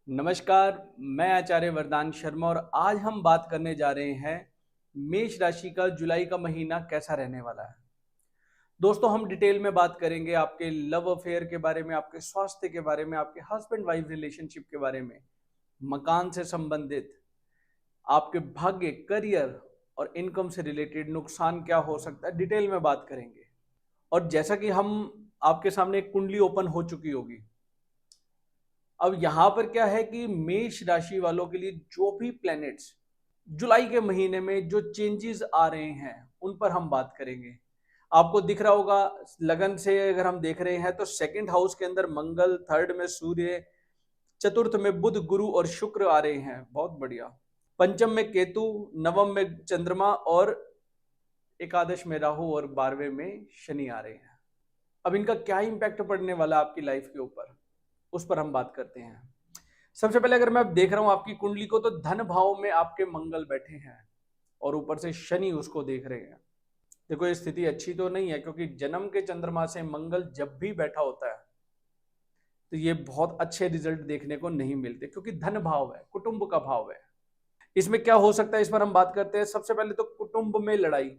नमस्कार। मैं आचार्य वरदान शर्मा और आज हम बात करने जा रहे हैं मेष राशि का जुलाई का महीना कैसा रहने वाला है। दोस्तों, हम डिटेल में बात करेंगे आपके लव अफेयर के बारे में, आपके स्वास्थ्य के बारे में, आपके हस्बैंड वाइफ रिलेशनशिप के बारे में, मकान से संबंधित, आपके भाग्य, करियर और इनकम से रिलेटेड नुकसान क्या हो सकता है, डिटेल में बात करेंगे। और जैसा कि हम आपके सामने एक कुंडली ओपन हो चुकी होगी, अब यहां पर क्या है कि मेष राशि वालों के लिए जो भी प्लैनेट्स जुलाई के महीने में जो चेंजेस आ रहे हैं उन पर हम बात करेंगे। आपको दिख रहा होगा, लगन से अगर हम देख रहे हैं तो सेकंड हाउस के अंदर मंगल, थर्ड में सूर्य, चतुर्थ में बुध, गुरु और शुक्र आ रहे हैं। बहुत बढ़िया। पंचम में केतु, नवम में चंद्रमा और एकादश में राहु और 12वें में शनि आ रहे हैं। अब इनका क्या इंपैक्ट पड़ने वाला है आपकी लाइफ के ऊपर, उस पर हम बात करते हैं। सबसे पहले अगर मैं अब देख रहा हूं आपकी कुंडली को, तो धन भाव में आपके मंगल बैठे हैं और ऊपर से शनि उसको देख रहे हैं। देखो, ये स्थिति अच्छी तो नहीं है, क्योंकि जन्म के चंद्रमा से मंगल जब भी बैठा होता है तो ये बहुत अच्छे रिजल्ट देखने को नहीं मिलते, क्योंकि धन भाव है, कुटुंब का भाव है। इसमें क्या हो सकता है, इस पर हम बात करते हैं। सबसे पहले तो कुटुंब में लड़ाई।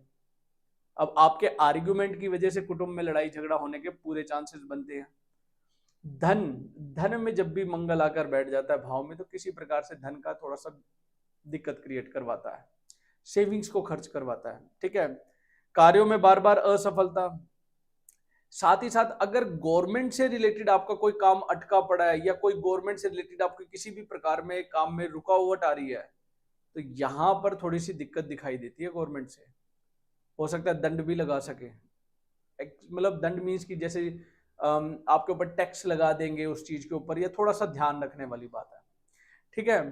अब आपके आर्ग्यूमेंट की वजह से कुटुंब में लड़ाई झगड़ा होने के पूरे चांसेस बनते हैं। धन धन में जब भी मंगल आकर बैठ जाता है भाव में, तो किसी प्रकार से धन का थोड़ा सा दिक्कत क्रिएट करवाता है, सेविंग्स को खर्च करवाता है। ठीक है। कार्यों में बार बार असफलता। साथ ही साथ अगर गवर्नमेंट से रिलेटेड आपका कोई काम अटका पड़ा है, या कोई गवर्नमेंट से रिलेटेड आपकी किसी भी प्रकार में काम में रुकावट आ रही है, तो यहां पर थोड़ी सी दिक्कत दिखाई देती है गवर्नमेंट से। हो सकता है दंड भी लगा सके। मतलब दंड मीन्स की जैसे आपके ऊपर टैक्स लगा देंगे उस चीज के ऊपर, या थोड़ा सा ध्यान रखने वाली बात है। ठीक है।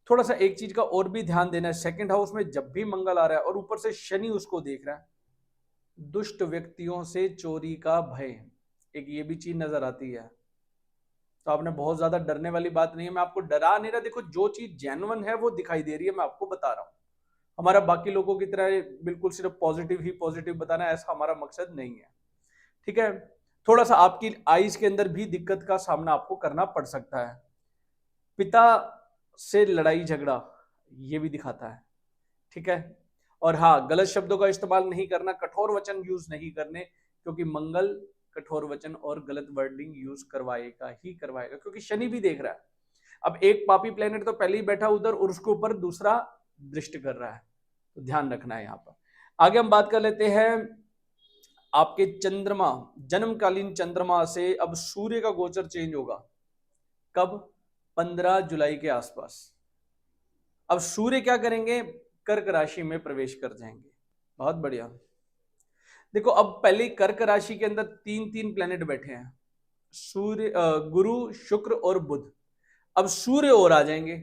थोड़ा सा एक चीज का और भी ध्यान देना है, सेकंड हाउस में जब भी मंगल आ रहा है और ऊपर से शनि उसको देख रहा है, दुष्ट व्यक्तियों से चोरी का भय, एक ये भी चीज नजर आती है। तो आपने बहुत ज्यादा डरने वाली बात नहीं है, मैं आपको डरा नहीं रहा। देखो, जो चीज जेन्युइन है वो दिखाई दे रही है, मैं आपको बता रहा हूं। हमारा बाकी लोगों की तरह बिल्कुल सिर्फ पॉजिटिव ही पॉजिटिव बताना, ऐसा हमारा मकसद नहीं है। ठीक है। थोड़ा सा आपकी आईज के अंदर भी दिक्कत का सामना आपको करना पड़ सकता है। पिता से लड़ाई झगड़ा ये भी दिखाता है। ठीक है। और हाँ, गलत शब्दों का इस्तेमाल नहीं करना, कठोर वचन यूज नहीं करने, क्योंकि मंगल कठोर वचन और गलत वर्डिंग यूज करवाएगा ही करवाएगा, क्योंकि शनि भी देख रहा है। अब एक पापी प्लेनेट तो पहले ही बैठा उधर और उसके ऊपर दूसरा दृष्टि कर रहा है, तो ध्यान रखना है यहाँ पर। आगे हम बात कर लेते हैं आपके चंद्रमा, जन्मकालीन चंद्रमा से अब सूर्य का गोचर चेंज होगा। कब? 15 जुलाई के आसपास। अब सूर्य क्या करेंगे? कर्क राशि में प्रवेश कर जाएंगे। बहुत बढ़िया। देखो, अब पहले कर्क राशि के अंदर तीन तीन प्लेनेट बैठे हैं, सूर्य, गुरु, शुक्र और बुध। अब सूर्य और आ जाएंगे।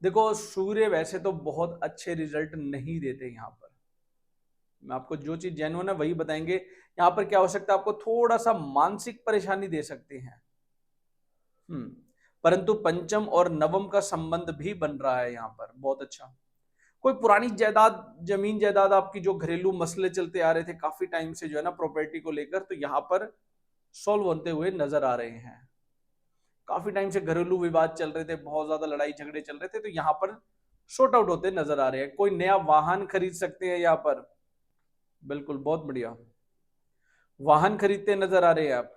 देखो, सूर्य वैसे तो बहुत अच्छे रिजल्ट नहीं देते यहां पर, मैं आपको जो चीज जेन्युइन है वही बताएंगे। यहां पर क्या हो सकता है, आपको थोड़ा सा मानसिक परेशानी दे सकते हैं। परंतु पंचम और नवम का संबंध भी बन रहा है यहां पर, बहुत अच्छा। कोई पुरानी जायदाद, जमीन जायदाद, आपकी जो घरेलू मसले चलते आ रहे थे काफी टाइम से, जो है ना, प्रॉपर्टी को लेकर, तो यहां पर सॉल्व होते हुए नजर आ रहे हैं। काफी टाइम से घरेलू विवाद चल रहे थे, बहुत ज्यादा लड़ाई झगड़े चल रहे थे, तो यहां पर सॉर्ट आउट होते नजर आ रहे हैं। कोई नया वाहन खरीद सकते हैं यहां पर। बिल्कुल, बहुत बढ़िया। वाहन खरीदते नजर आ रहे हैं आप।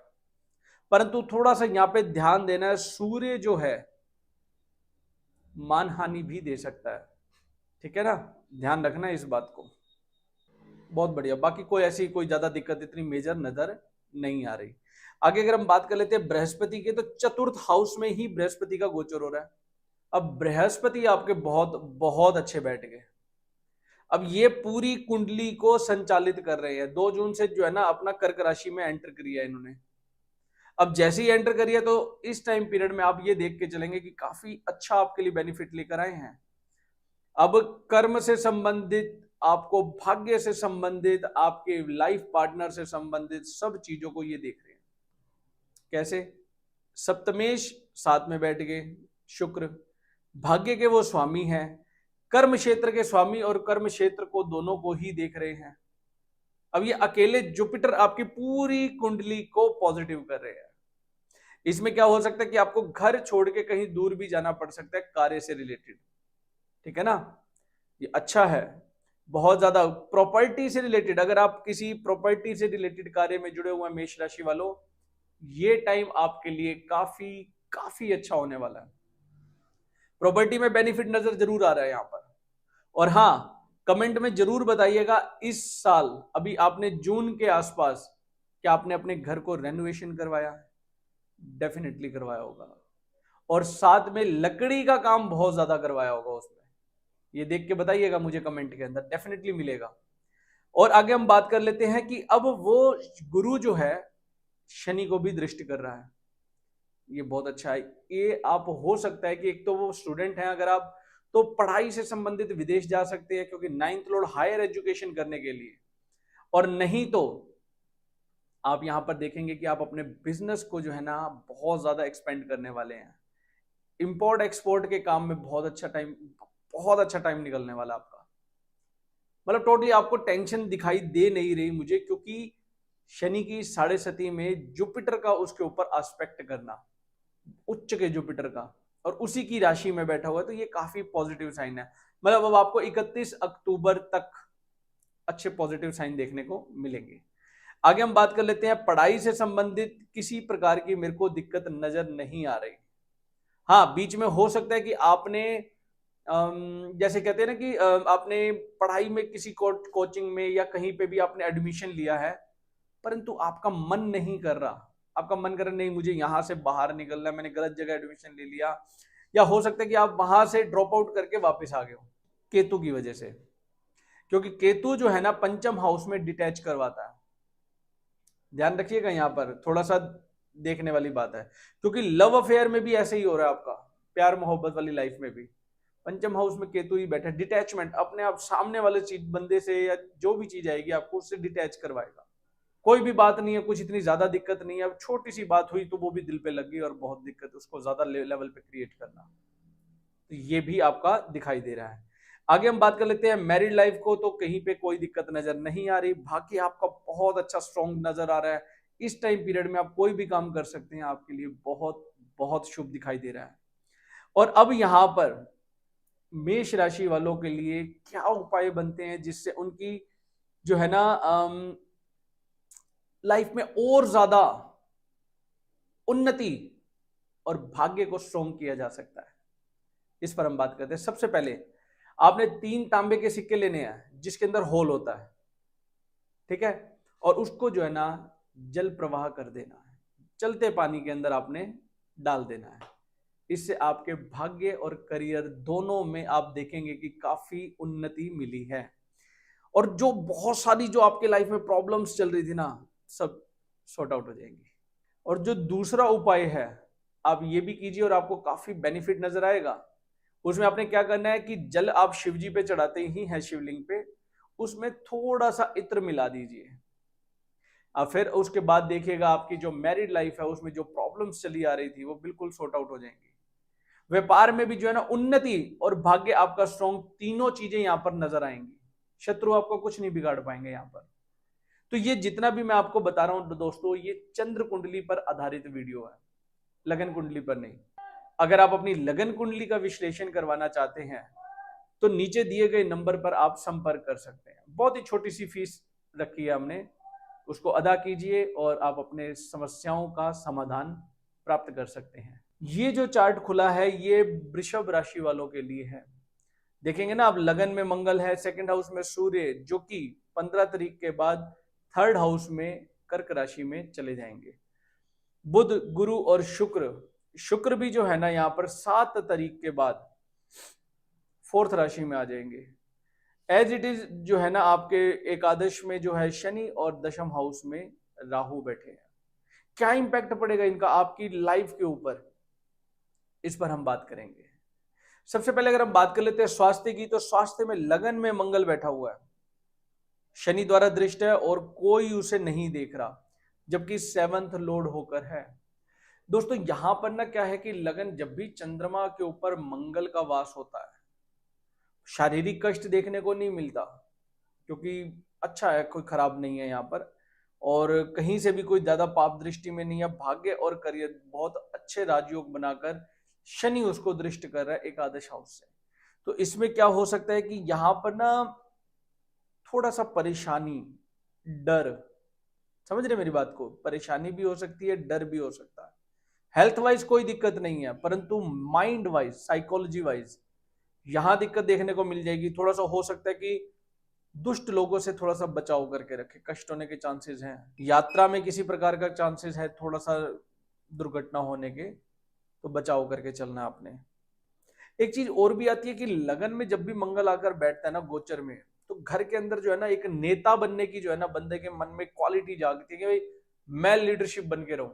परंतु थोड़ा सा यहां पे ध्यान देना है, सूर्य जो है मानहानि भी दे सकता है। ठीक है ना, ध्यान रखना है इस बात को। बहुत बढ़िया। बाकी कोई ऐसी कोई ज्यादा दिक्कत इतनी मेजर नजर नहीं आ रही। आगे अगर हम बात कर लेते हैं बृहस्पति के, तो चतुर्थ हाउस में ही बृहस्पति का गोचर हो रहा है। अब बृहस्पति आपके बहुत बहुत अच्छे बैठ गए। अब ये पूरी कुंडली को संचालित कर रहे हैं। 2 जून से जो है ना अपना कर्क राशि में एंटर किया इन्होंने। अब जैसे ही एंटर करिए, तो इस टाइम पीरियड में आप ये देख के चलेंगे कि काफी अच्छा आपके लिए बेनिफिट लेकर आए हैं। अब कर्म से संबंधित, आपको भाग्य से संबंधित, आपके लाइफ पार्टनर से संबंधित सब चीजों को ये देख रहे हैं। कैसे? सप्तमेश साथ में बैठ गए, शुक्र भाग्य के वो स्वामी हैं, कर्म क्षेत्र के स्वामी और कर्म क्षेत्र को दोनों को ही देख रहे हैं। अब ये अकेले जुपिटर आपकी पूरी कुंडली को पॉजिटिव कर रहे हैं। इसमें क्या हो सकता है कि आपको घर छोड़ के कहीं दूर भी जाना पड़ सकता है कार्य से रिलेटेड, ठीक है ना। ये अच्छा है, बहुत ज्यादा प्रॉपर्टी से रिलेटेड, अगर आप किसी प्रॉपर्टी से रिलेटेड कार्य में जुड़े हुए हैं मेष राशि वालों, ये टाइम आपके लिए काफी काफी अच्छा होने वाला है। प्रॉपर्टी में बेनिफिट नजर जरूर आ रहा है यहां पर। और हाँ, कमेंट में जरूर बताइएगा इस साल अभी आपने जून के आसपास क्या आपने अपने घर को रेनोवेशन करवाया है? डेफिनेटली करवाया होगा। और साथ में लकड़ी का काम बहुत ज्यादा करवाया होगा उसमें, ये देख के बताइएगा मुझे कमेंट के अंदर, डेफिनेटली मिलेगा। और आगे हम बात कर लेते हैं कि अब वो गुरु जो है शनि को भी दृष्टि कर रहा है, ये बहुत अच्छा है। ये आप हो सकता है कि एक तो वो स्टूडेंट हैं अगर आप, तो पढ़ाई से संबंधित विदेश जा सकते हैं क्योंकि 9th लॉर्ड हायर एजुकेशन करने के लिए, और नहीं तो आप यहां पर देखेंगे कि आप अपने बिजनेस को जो है ना बहुत ज्यादा एक्सपेंड करने वाले हैं। इंपोर्ट एक्सपोर्ट के काम में बहुत अच्छा टाइम निकलने वाला आपका। मतलब टोटली आपको टेंशन दिखाई दे नहीं रही मुझे, क्योंकि शनि की 6.5 में जुपिटर का उसके ऊपर एस्पेक्ट करना, उच्च के जुपिटर का, और उसी की राशि में बैठा हुआ है, तो ये काफी पॉजिटिव साइन है। मतलब अब आपको 31 अक्टूबर तक अच्छे पॉजिटिव साइन देखने को मिलेंगे। आगे हम बात कर लेते हैं, पढ़ाई से संबंधित किसी प्रकार की मेरे को दिक्कत नजर नहीं आ रही। हाँ, बीच में हो सकता है कि आपने जैसे कहते हैं ना कि आपने पढ़ाई में किसी कोचिंग में या कहीं पे भी आपने एडमिशन लिया है, परंतु आपका मन नहीं कर रहा, आपका मन कर रहा नहीं मुझे यहां से बाहर निकलना है, मैंने गलत जगह एडमिशन ले लिया, या हो सकता है कि आप वहां से ड्रॉप आउट करके वापस आ गए हो केतु की वजह से, क्योंकि केतु जो है ना पंचम हाउस में डिटैच करवाता है। ध्यान रखिएगा यहां पर थोड़ा सा देखने वाली बात है, क्योंकि लव अफेयर में भी ऐसे ही हो रहा है आपका, प्यार मोहब्बत वाली लाइफ में भी पंचम हाउस में केतु ही बैठा, डिटैचमेंट, अपने आप सामने वाले चीज बंदे से या जो भी चीज आएगी आपको उससे डिटैच करवाएगा। कोई भी बात नहीं है, कुछ इतनी ज्यादा दिक्कत नहीं है, अब छोटी सी बात हुई तो वो भी दिल पे लग गई और बहुत दिक्कत, उसको ज्यादा लेवल पे क्रिएट करना, तो ये भी आपका दिखाई दे रहा है। आगे हम बात कर लेते हैं मैरिड लाइफ को, तो कहीं पे कोई दिक्कत नजर नहीं आ रही, भाग्य आपका बहुत अच्छा स्ट्रॉन्ग नजर आ रहा है। इस टाइम पीरियड में आप कोई भी काम कर सकते हैं, आपके लिए बहुत बहुत शुभ दिखाई दे रहा है। और अब यहां पर मेष राशि वालों के लिए क्या उपाय बनते हैं जिससे उनकी जो है ना लाइफ में और ज्यादा उन्नति और भाग्य को स्ट्रॉन्ग किया जा सकता है, इस पर हम बात करते हैं। सबसे पहले आपने 3 तांबे के सिक्के लेने हैं जिसके अंदर होल होता है, ठीक है, और उसको जो है ना जल प्रवाह कर देना है, चलते पानी के अंदर आपने डाल देना है। इससे आपके भाग्य और करियर दोनों में आप देखेंगे कि काफी उन्नति मिली है, और जो बहुत सारी जो आपके लाइफ में प्रॉब्लम्स चल रही थी ना, सब सॉर्ट आउट हो जाएंगी। और जो दूसरा उपाय है आप ये भी कीजिए और आपको काफी बेनिफिट नजर आएगा। उसमें आपने क्या करना है कि जल आप शिव जी पे चढ़ाते ही हैं शिवलिंग पे, उसमें थोड़ा सा इत्र मिला दीजिए। अब फिर उसके बाद देखिएगा आपकी जो मैरिड लाइफ है उसमें जो प्रॉब्लम्स चली आ रही थी वो बिल्कुल सॉर्ट आउट हो जाएंगी। व्यापार में भी जो है ना उन्नति और भाग्य आपका स्ट्रॉन्ग, तीनों चीजें यहां पर नजर आएंगी। शत्रु आपको कुछ नहीं बिगाड़ पाएंगे यहां पर। तो ये जितना भी मैं आपको बता रहा हूं दोस्तों, ये चंद्र कुंडली पर आधारित वीडियो है, लगन कुंडली पर नहीं। अगर आप अपनी लगन कुंडली का विश्लेषण करवाना चाहते हैं तो नीचे दिए गए नंबर पर आप संपर्क कर सकते हैं। बहुत ही छोटी सी फीस रखी है हमने, उसको अदा कीजिए और आप अपने समस्याओं का समाधान प्राप्त कर सकते हैं। ये जो चार्ट खुला है ये वृषभ राशि वालों के लिए है। देखेंगे ना आप, लगन में मंगल है, सेकंड हाउस में सूर्य, जो कि 15 तारीख के बाद थर्ड हाउस में कर्क राशि में चले जाएंगे। बुध, गुरु और शुक्र भी जो है ना यहाँ पर 7 तारीख के बाद फोर्थ राशि में आ जाएंगे। एज इट इज जो है ना आपके एकादश में जो है शनि और दशम हाउस में राहु बैठे हैं। क्या इंपैक्ट पड़ेगा इनका आपकी लाइफ के ऊपर, इस पर हम बात करेंगे। सबसे पहले अगर हम बात कर लेते हैं स्वास्थ्य की, तो स्वास्थ्य में लगन में मंगल बैठा हुआ है, शनि द्वारा दृष्ट है और कोई उसे नहीं देख रहा, जबकि 7th लॉर्ड होकर है। दोस्तों यहां पर ना क्या है कि लगन जब भी चंद्रमा के ऊपर मंगल का वास होता है, शारीरिक कष्ट देखने को नहीं मिलता, क्योंकि अच्छा है, कोई खराब नहीं है यहां पर, और कहीं से भी कोई ज्यादा पाप दृष्टि में नहीं है। भाग्य और करियर बहुत अच्छे राजयोग बनाकर शनि उसको दृष्ट कर रहा है एकादश हाउस से। तो इसमें क्या हो सकता है कि यहाँ पर ना थोड़ा सा परेशानी, डर, समझ रहे मेरी बात को, परेशानी भी हो सकती है, डर भी हो सकता है। हेल्थ वाइज कोई दिक्कत नहीं है, परंतु माइंड वाइज, साइकोलॉजी वाइज यहां दिक्कत देखने को मिल जाएगी। थोड़ा सा हो सकता है कि दुष्ट लोगों से थोड़ा सा बचाव करके रखे, कष्ट होने के चांसेस हैं। यात्रा में किसी प्रकार का चांसेस है थोड़ा सा दुर्घटना होने के, तो बचाव करके चलना आपने। एक चीज और भी आती है कि लगन में जब भी मंगल आकर बैठता है ना गोचर में, तो घर के अंदर जो है ना एक नेता बनने की जो है ना बंदे के मन में क्वालिटी जागती है कि भाई मैं लीडरशिप बन के रहूं,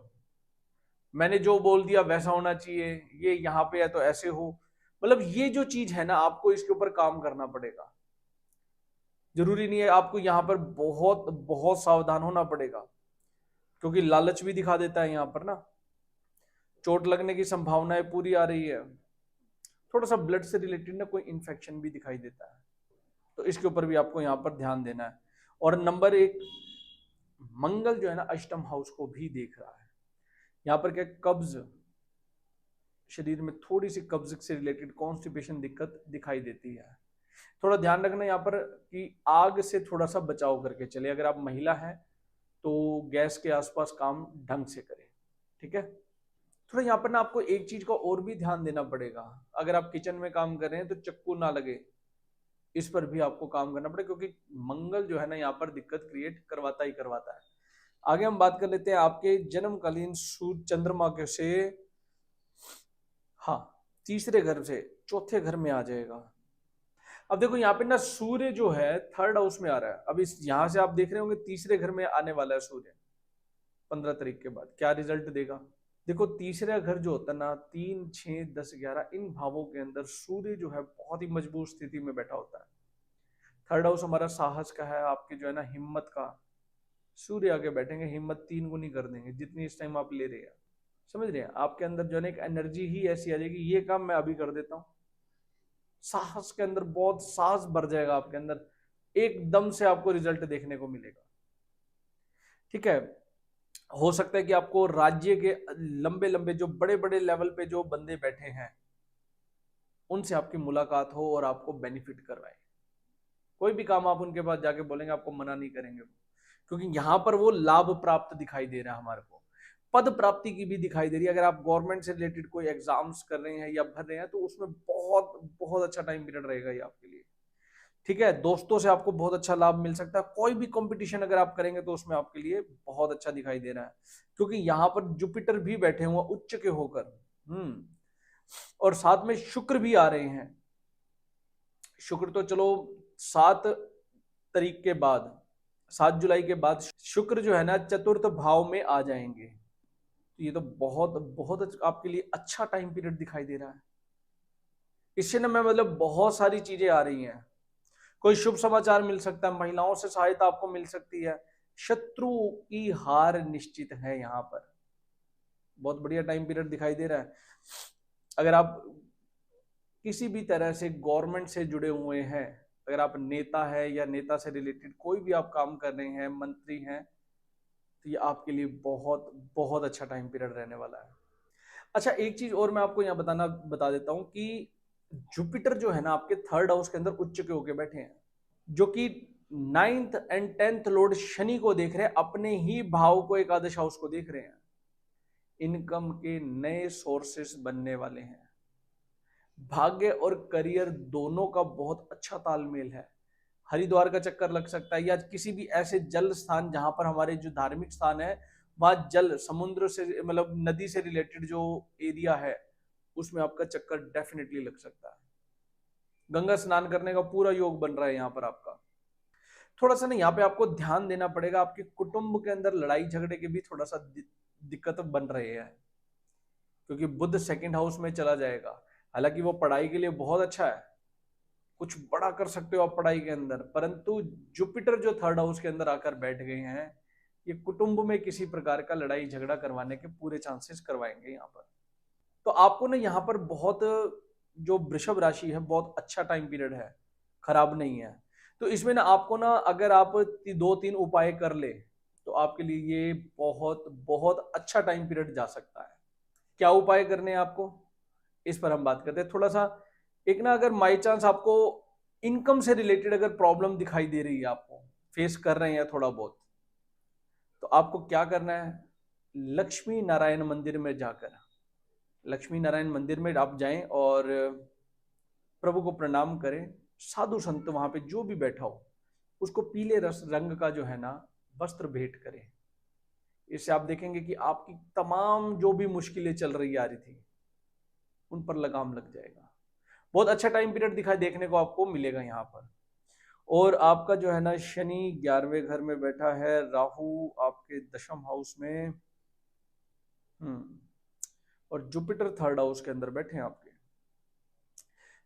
मैंने जो बोल दिया वैसा होना चाहिए, ये यहाँ पे है तो ऐसे हो। मतलब ये जो चीज है ना आपको इसके ऊपर काम करना पड़ेगा। जरूरी नहीं है, आपको यहाँ पर बहुत बहुत सावधान होना पड़ेगा, क्योंकि लालच भी दिखा देता है यहाँ पर ना। चोट लगने की संभावनाएं पूरी आ रही है। थोड़ा सा ब्लड से रिलेटेड ना कोई इन्फेक्शन भी दिखाई देता है, तो इसके ऊपर भी आपको यहाँ पर ध्यान देना है। और नंबर एक, मंगल जो है ना अष्टम हाउस को भी देख रहा है। यहाँ पर क्या कब्ज, शरीर में थोड़ी सी कब्ज से रिलेटेड कॉन्स्टिपेशन दिक्कत दिखाई देती है। थोड़ा ध्यान रखना यहाँ पर कि आग से थोड़ा सा बचाव करके चले। अगर आप महिला हैं तो गैस के आसपास काम ढंग से करें, ठीक है। थोड़ा यहाँ पर ना आपको एक चीज का और भी ध्यान देना पड़ेगा। अगर आप किचन में काम कर रहे हैं तो चक्कू ना लगे, इस पर भी आपको काम करना पड़ेगा, क्योंकि मंगल जो है ना यहाँ पर दिक्कत क्रिएट करवाता ही करवाता है। आगे हम बात कर लेते हैं आपके जन्मकालीन सूर्य चंद्रमा के से, हाँ, तीसरे घर से चौथे घर में आ जाएगा। अब देखो यहाँ पे ना सूर्य जो है थर्ड हाउस में आ रहा है। अब इस यहां से आप देख रहे होंगे तीसरे घर में आने वाला है सूर्य 15 तारीख के बाद। क्या रिजल्ट देगा? देखो तीसरा घर जो होता है ना, 3, 6, 10, 11 इन भावों के अंदर सूर्य जो है बहुत ही मजबूत स्थिति में बैठा होता है। थर्ड हाउस हमारा साहस का है, आपके जो है ना हिम्मत का। सूर्य आगे बैठेंगे, हिम्मत 3 गुनी कर देंगे जितनी इस टाइम आप ले रहे हैं। समझ रहे हैं? आपके अंदर जो है ना एक एनर्जी ही ऐसी आ जाएगी, ये काम मैं अभी कर देता हूँ। साहस के अंदर बहुत साहस भर जाएगा आपके अंदर, एकदम से आपको रिजल्ट देखने को मिलेगा, ठीक है। हो सकता है कि आपको राज्य के लंबे लंबे जो बड़े बड़े लेवल पे जो बंदे बैठे हैं उनसे आपकी मुलाकात हो और आपको बेनिफिट करवाए। कोई भी काम आप उनके पास जाके बोलेंगे, आपको मना नहीं करेंगे, क्योंकि यहां पर वो लाभ प्राप्त दिखाई दे रहा है हमारे को। पद प्राप्ति की भी दिखाई दे रही है। अगर आप गवर्नमेंट से रिलेटेड कोई एग्जाम्स कर रहे हैं या भर रहे हैं तो उसमें बहुत बहुत अच्छा टाइम पीरियड रहेगा ये आपके लिए, ठीक है। दोस्तों से आपको बहुत अच्छा लाभ मिल सकता है। कोई भी कंपटीशन अगर आप करेंगे तो उसमें आपके लिए बहुत अच्छा दिखाई दे रहा है, क्योंकि यहां पर जुपिटर भी बैठे हुए उच्च के होकर, और साथ में शुक्र भी आ रहे हैं। शुक्र तो चलो 7 तारीख के बाद, 7 जुलाई के बाद शुक्र जो है ना चतुर्थ भाव में आ जाएंगे। तो ये तो बहुत बहुत आपके लिए अच्छा टाइम पीरियड दिखाई दे रहा है। इससे ना मैं मतलब बहुत सारी चीजें आ रही हैं। कोई शुभ समाचार मिल सकता है, महिलाओं से सहायता आपको मिल सकती है, शत्रु की हार निश्चित है। यहाँ पर बहुत बढ़िया टाइम पीरियड दिखाई दे रहा है। अगर आप किसी भी तरह से गवर्नमेंट से जुड़े हुए हैं, अगर आप नेता है या नेता से रिलेटेड कोई भी आप काम कर रहे हैं, मंत्री हैं, तो ये आपके लिए बहुत बहुत अच्छा टाइम पीरियड रहने वाला है। अच्छा एक चीज और मैं आपको यहाँ बता देता हूँ कि जुपिटर जो है ना आपके थर्ड हाउस के अंदर उच्च के होके बैठे हैं, जो कि 9th and 10th Lord Shani को देख रहे हैं, अपने ही भाव को एकादश हाउस को देख रहे हैं। इनकम के नए सोर्सेस बनने वाले हैं। भाग्य और करियर दोनों का बहुत अच्छा तालमेल है। हरिद्वार का चक्कर लग सकता है, या किसी भी ऐसे जल स्थान जहां पर हमारे जो धार्मिक स्थान है वहां जल समुद्र से मतलब नदी से रिलेटेड जो एरिया है उसमें आपका चक्कर डेफिनेटली लग सकता है। गंगा स्नान करने का पूरा योग बन रहा है यहाँ पर आपका। थोड़ा सा ना यहाँ पे आपको ध्यान देना पड़ेगा, आपके कुटुंब के अंदर लड़ाई झगड़े के भी थोड़ा सा दिक्कत बन रहे हैं, क्योंकि बुध सेकंड हाउस में चला जाएगा। हालांकि वो पढ़ाई के लिए बहुत अच्छा है, कुछ बड़ा कर सकते हो आप पढ़ाई के अंदर, परंतु जुपिटर जो थर्ड हाउस के अंदर आकर बैठ गए हैं, ये कुटुंब में किसी प्रकार का लड़ाई झगड़ा करवाने के पूरे चांसेस करवाएंगे यहाँ पर। तो आपको ना यहाँ पर बहुत, जो वृषभ राशि है बहुत अच्छा टाइम पीरियड है, खराब नहीं है। तो इसमें ना आपको ना अगर आप 2-3 उपाय कर ले तो आपके लिए ये बहुत बहुत अच्छा टाइम पीरियड जा सकता है। क्या उपाय करने हैं आपको, इस पर हम बात करते हैं थोड़ा सा। एक ना, अगर बाई चांस आपको इनकम से रिलेटेड अगर प्रॉब्लम दिखाई दे रही है, आपको फेस कर रहे हैं थोड़ा बहुत, तो आपको क्या करना है, लक्ष्मी नारायण मंदिर में जाकर, लक्ष्मी नारायण मंदिर में आप जाएं और प्रभु को प्रणाम करें। साधु संत वहां पे जो भी बैठा हो उसको पीले रस रंग का जो है ना वस्त्र भेंट करें। इससे आप देखेंगे कि आपकी तमाम जो भी मुश्किलें चल रही आ रही थी उन पर लगाम लग जाएगा। बहुत अच्छा टाइम पीरियड दिखाई देखने को आपको मिलेगा यहाँ पर। और आपका जो है ना शनि 11वें घर में बैठा है, राहु आपके दशम हाउस में, और जुपिटर 3rd हाउस के अंदर बैठे हैं आपके।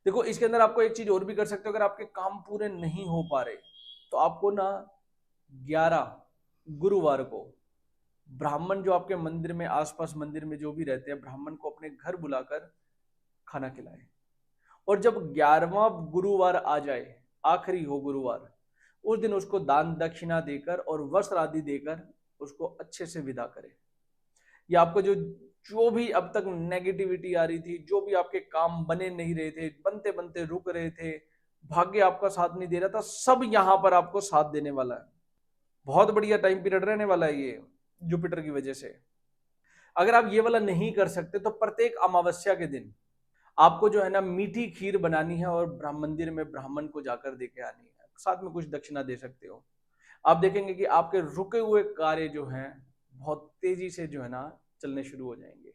देखो, इसके अंदर आपको एक चीज और भी कर सकते हो, अगर आपके काम पूरे नहीं हो पा रहे तो आपको ना 11 गुरुवार को ब्राह्मण जो आपके मंदिर में, आसपास मंदिर में जो भी रहते हैं, ब्राह्मण को अपने घर बुलाकर खाना खिलाएं। और जब 11वां गुरुवार आ जाए, आखिरी हो गुरुवार, उस दिन उसको दान दक्षिणा देकर और वस्त्र आदि देकर उसको अच्छे से विदा करें। या आपको जो भी अब तक नेगेटिविटी आ रही थी, जो भी आपके काम बने नहीं रहे थे, बनते बनते रुक रहे थे, भाग्य आपका साथ नहीं दे रहा था, सब यहां पर आपको साथ देने वाला है। बहुत बढ़िया टाइम पीरियड रहने वाला है ये जुपिटर की वजह से। अगर आप ये वाला नहीं कर सकते तो प्रत्येक अमावस्या के दिन आपको जो है ना मीठी खीर बनानी है और मंदिर में ब्राह्मण को जाकर देके आनी है, साथ में कुछ दक्षिणा दे सकते हो। आप देखेंगे कि आपके रुके हुए कार्य जो हैं बहुत तेजी से जो है ना चलने शुरू हो जाएंगे।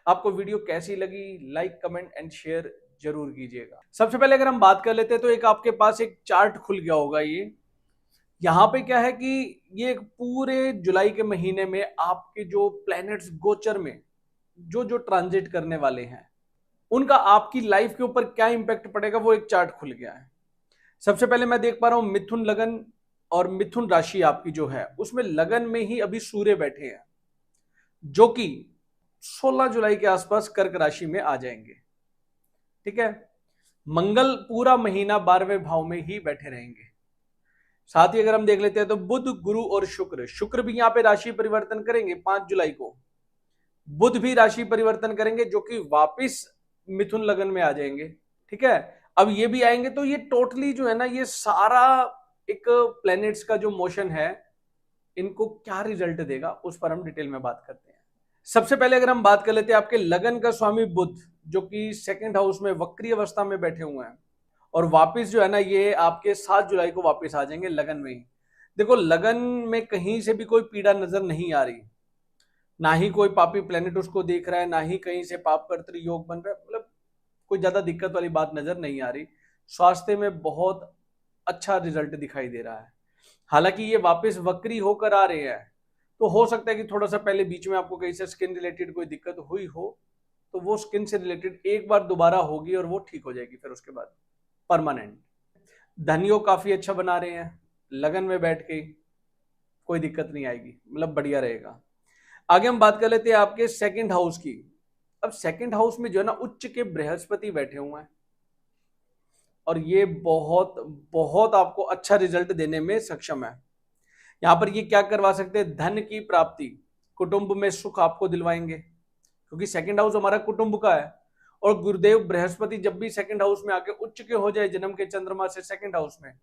आपको वीडियो कैसी लगी, लाइक कमेंट एंड शेयर जरूर कीजिएगा। सबसे पहले अगर हम बात कर लेते हैं तो एक आपके पास एक चार्ट खुल गया होगा। ये यहाँ पे क्या है कि ये एक पूरे जुलाई के महीने में आपके जो प्लैनेट्स गोचर में जो जो ट्रांजिट करने वाले हैं उनका आपकी लाइफ के ऊपर क्या इंपैक्ट पड़ेगा, वो एक चार्ट खुल गया है। सबसे पहले मैं देख पा रहा हूं मिथुन लगन और मिथुन राशि आपकी जो है उसमें लगन में ही अभी सूर्य बैठे हैं, जो कि 16 जुलाई के आसपास कर्क राशि में आ जाएंगे। ठीक है, मंगल पूरा महीना 12वें भाव में ही बैठे रहेंगे। साथ ही अगर हम देख लेते हैं तो बुध, गुरु और शुक्र भी यहां पे राशि परिवर्तन करेंगे 5 जुलाई को। बुध भी राशि परिवर्तन करेंगे जो कि वापिस मिथुन लगन में आ जाएंगे। ठीक है, अब ये भी आएंगे तो ये टोटली जो है ना ये सारा एक प्लैनेट्स का जो मोशन है इनको क्या रिजल्ट देगा उस पर हम डिटेल में बात करते हैं। सबसे पहले अगर हम बात कर लेते हैं आपके लगन का स्वामी बुध, जो कि 2nd हाउस में वक्री अवस्था में बैठे हुए हैं और वापिस जो है ना ये आपके 7 जुलाई को वापिस आ जाएंगे लगन में ही। देखो, लगन में कहीं से भी कोई पीड़ा नजर नहीं आ रही, ना ही कोई पापी प्लेनेट उसको देख रहा है, ना ही कहीं से पाप कर्तृ योग बन रहा है, मतलब कोई ज्यादा दिक्कत वाली बात नजर नहीं आ रही। स्वास्थ्य में बहुत अच्छा रिजल्ट दिखाई दे रहा है। हालांकि ये वापस वक्री होकर आ रहे हैं तो हो सकता है कि थोड़ा सा पहले बीच में आपको कहीं से स्किन रिलेटेड कोई दिक्कत हुई हो, तो वो स्किन से रिलेटेड एक बार दोबारा होगी और वो ठीक हो जाएगी फिर उसके बाद परमानेंट। धनयोग काफी अच्छा बना रहे हैं, लगन में बैठ के कोई दिक्कत नहीं आएगी, मतलब बढ़िया रहेगा। आगे हम बात कर लेते हैं आपके 2nd हाउस की। अब 2nd हाउस में जो है ना उच्च के बृहस्पति बैठे हुए हैं और ये बहुत बहुत आपको अच्छा रिजल्ट देने में सक्षम है। यहां पर ये क्या करवा सकते हैं, धन की प्राप्ति, कुटुंब में सुख आपको दिलवाएंगे, क्योंकि 2nd हाउस हमारा कुटुंब का है। और गुरुदेव बृहस्पति जब भी 2nd हाउस में आके उच्च के हो जाए जन्म के चंद्रमा से 2nd हाउस में,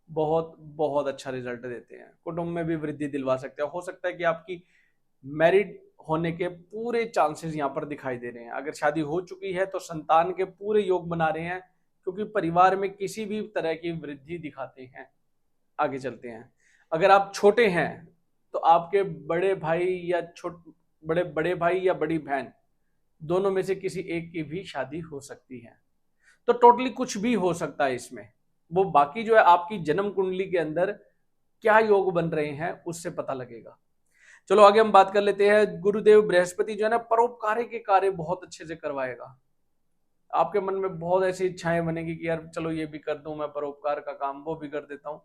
बहुत बहुत अच्छा रिजल्ट देते हैं, कुटुंब में भी वृद्धि दिलवा सकते हैं। हो सकता है कि आपकी मैरिड होने के पूरे चांसेस यहां पर दिखाई दे रहे हैं। अगर शादी हो चुकी है तो संतान के पूरे योग बना रहे हैं, क्योंकि परिवार में किसी भी तरह की वृद्धि दिखाते हैं। आगे चलते हैं, अगर आप छोटे हैं तो आपके बड़े भाई या बड़े भाई या बड़ी बहन, दोनों में से किसी एक की भी शादी हो सकती है। तो टोटली कुछ भी हो सकता है इसमें, वो बाकी जो है आपकी जन्म कुंडली के अंदर क्या योग बन रहे हैं उससे पता लगेगा। चलो आगे हम बात कर लेते हैं। गुरुदेव बृहस्पति जो है ना परोपकार के कार्य बहुत अच्छे से करवाएगा। आपके मन में बहुत ऐसी इच्छाएं बनेगी कि यार चलो ये भी कर दूं, मैं परोपकार का काम वो भी कर देता हूं।